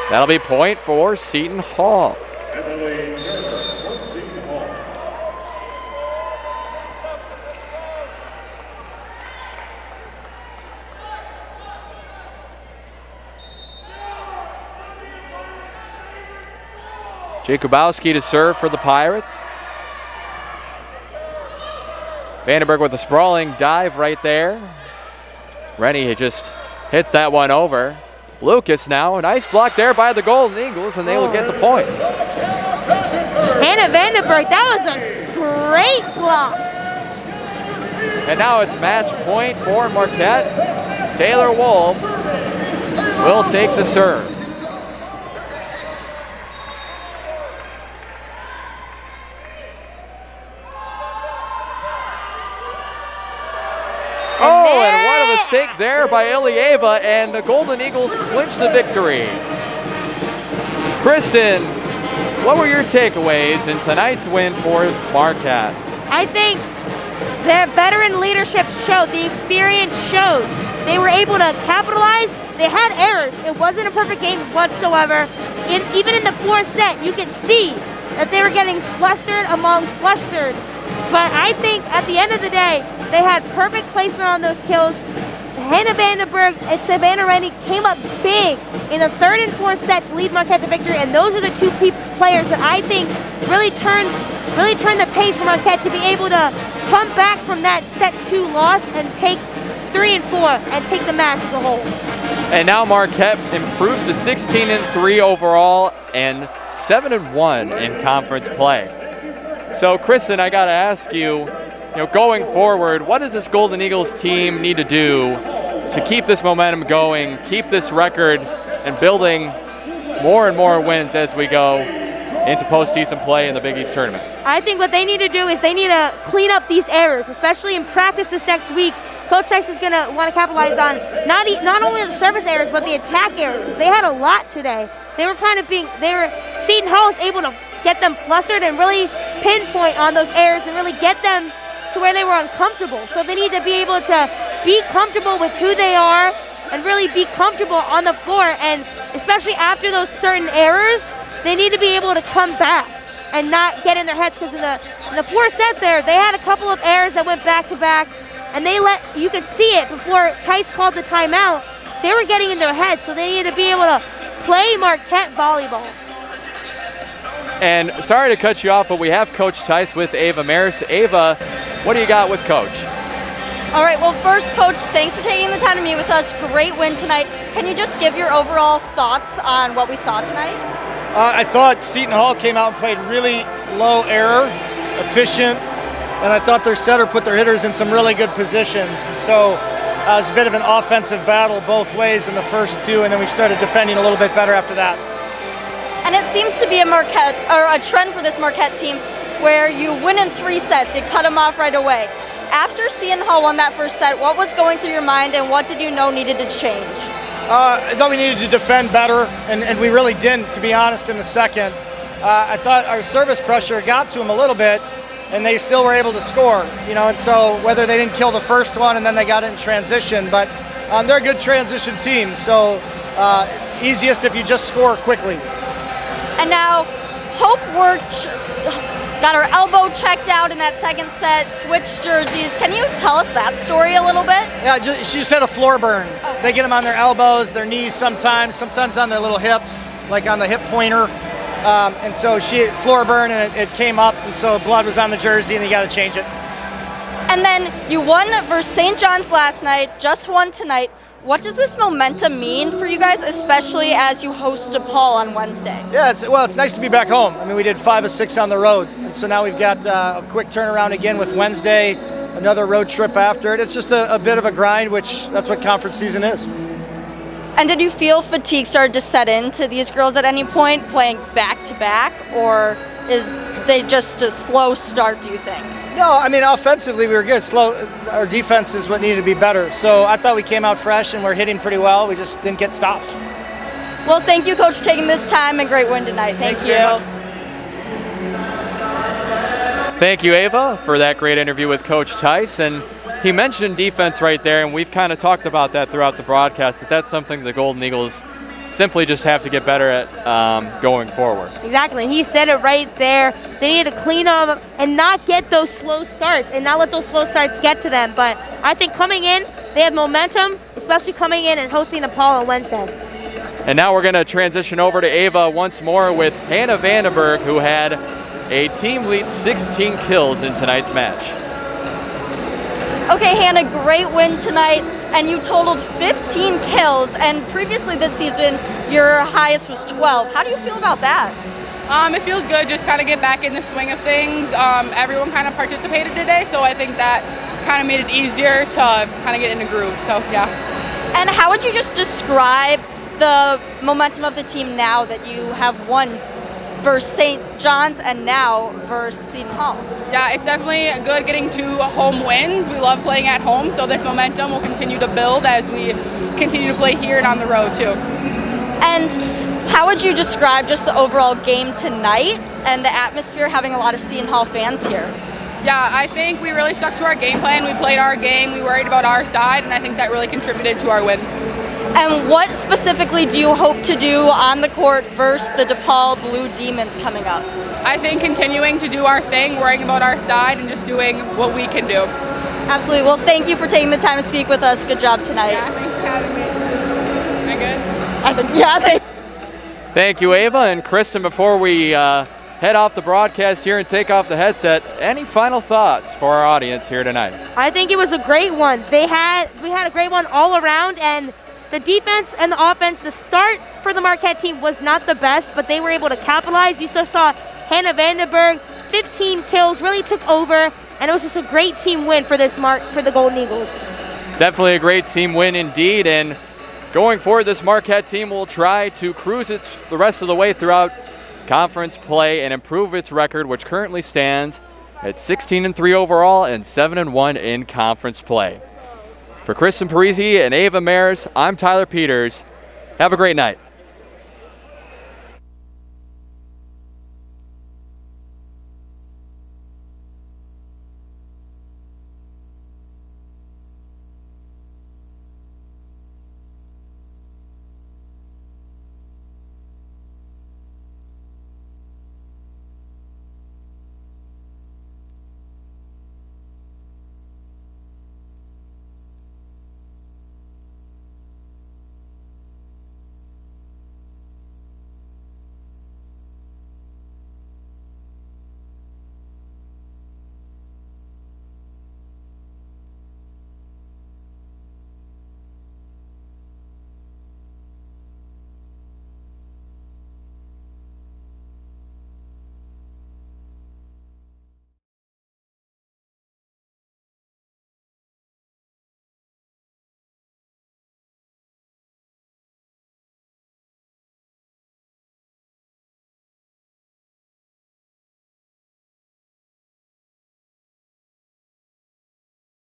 That'll be point for Seton Hall. Jacobowski to serve for the Pirates. Vandenberg with a sprawling dive right there. Rennie just hits that one over. Lucas now, a nice block there by the Golden Eagles, and they will get the point. Hannah Vandenberg, that was a great block. And now it's match point for Marquette. Taylor Wolf will take the serve. And what a mistake there by Ilieva, and the Golden Eagles clinch the victory. Kristen, what were your takeaways in tonight's win for Marquette? I think their veteran leadership showed, the experience showed. They were able to capitalize. They had errors. It wasn't a perfect game whatsoever. Even in the fourth set, you could see that they were getting flustered among flustered. But I think at the end of the day, they had perfect placement on those kills. Hannah Vandenberg and Savannah Rennie came up big in the third and fourth set to lead Marquette to victory, and those are the two players that I think really turned the pace for Marquette to be able to come back from that set 2 loss and take 3 and 4 and take the match as a whole. And now Marquette improves to 16-3 overall and 7-1 in conference play. So, Kristen, I got to ask you, going forward, what does this Golden Eagles team need to do to keep this momentum going, keep this record, and building more and more wins as we go into postseason play in the Big East tournament? I think what they need to do is they need to clean up these errors, especially in practice this next week. Coach Tice is going to want to capitalize on not only the service errors, but the attack errors, because they had a lot today. Seton Hall was able to get them flustered and really pinpoint on those errors and really get them to where they were uncomfortable. So they need to be able to be comfortable with who they are and really be comfortable on the floor. And especially after those certain errors, they need to be able to come back and not get in their heads, because in the fourth set there, they had a couple of errors that went back to back, and you could see it before Tice called the timeout. They were getting in their heads, so they need to be able to play Marquette volleyball. And sorry to cut you off, but we have Coach Tice with Ava Maris. Ava, what do you got with Coach? All right, well, first, Coach, thanks for taking the time to meet with us. Great win tonight. Can you just give your overall thoughts on what we saw tonight? I thought Seton Hall came out and played really low error, efficient, and I thought their setter put their hitters in some really good positions. And so it was a bit of an offensive battle both ways in the first 2, and then we started defending a little bit better after that. And it seems to be a trend for this Marquette team where you win in 3 sets, you cut them off right away. After Seton Hall won that first set, what was going through your mind and what did you know needed to change? I thought we needed to defend better, and we really didn't, to be honest, in the second. I thought our service pressure got to them a little bit, and they still were able to score. And so whether they didn't kill the first one and then they got it in transition, but they're a good transition team, so easiest if you just score quickly. And now, Hope got her elbow checked out in that second set, switched jerseys. Can you tell us that story a little bit? Yeah, she just had a floor burn. Okay. They get them on their elbows, their knees sometimes on their little hips, like on the hip pointer. And so she floor burn and it came up, and so blood was on the jersey and you got to change it. And then you won versus St. John's last night, just won tonight. What does this momentum mean for you guys, especially as you host DePaul on Wednesday? Yeah, it's nice to be back home. I mean, we did 5 of 6 on the road, and so now we've got a quick turnaround again with Wednesday, another road trip after it. It's just a bit of a grind, which that's what conference season is. And did you feel fatigue started to set into these girls at any point, playing back-to-back, or is they just a slow start, do you think? No, I mean, offensively we were good. Our defense is what needed to be better. So I thought we came out fresh and we're hitting pretty well. We just didn't get stops. Well, thank you, Coach, for taking this time, and great win tonight. Thank you. Thank you, Ava, for that great interview with Coach Tice. And he mentioned defense right there, and we've kind of talked about that throughout the broadcast, that's something the Golden Eagles simply just have to get better at going forward. Exactly. He said it right there. They need to clean up and not get those slow starts and not let those slow starts get to them. But I think coming in, they have momentum, especially coming in and hosting DePaul on Wednesday. And now we're going to transition over to Ava once more with Hannah Vandenberg, who had a team lead 16 kills in tonight's match. Okay, Hannah, great win tonight, and you totaled 15 kills, and previously this season, your highest was 12. How do you feel about that? It feels good, just kind of get back in the swing of things. Everyone kind of participated today, so I think that kind of made it easier to kind of get in the groove, so yeah. And how would you just describe the momentum of the team now that you have won versus St. John's and now versus Seton Hall? Yeah, it's definitely good getting 2 home wins. We love playing at home, so this momentum will continue to build as we continue to play here and on the road too. And how would you describe just the overall game tonight and the atmosphere, having a lot of Seton Hall fans here? Yeah, I think we really stuck to our game plan. We played our game, we worried about our side, and I think that really contributed to our win. And what specifically do you hope to do on the court versus the DePaul Blue Demons coming up? I think continuing to do our thing, worrying about our side, and just doing what we can do. Absolutely. Well, thank you for taking the time to speak with us. Good job tonight. Yeah, thanks for having me. Am I good? I think, yeah, thanks. Thank you, Ava. And Kristen, before we head off the broadcast here and take off the headset, any final thoughts for our audience here tonight? I think it was a great one. We had a great one all around, and the defense and the offense, the start for the Marquette team was not the best, but they were able to capitalize. You saw Hannah Vandenberg, 15 kills, really took over, and it was just a great team win for for the Golden Eagles. Definitely a great team win indeed, and going forward, this Marquette team will try to cruise the rest of the way throughout conference play and improve its record, which currently stands at 16-3 overall and 7-1 in conference play. For Kristen Parisi and Ava Maris, I'm Tyler Peters. Have a great night.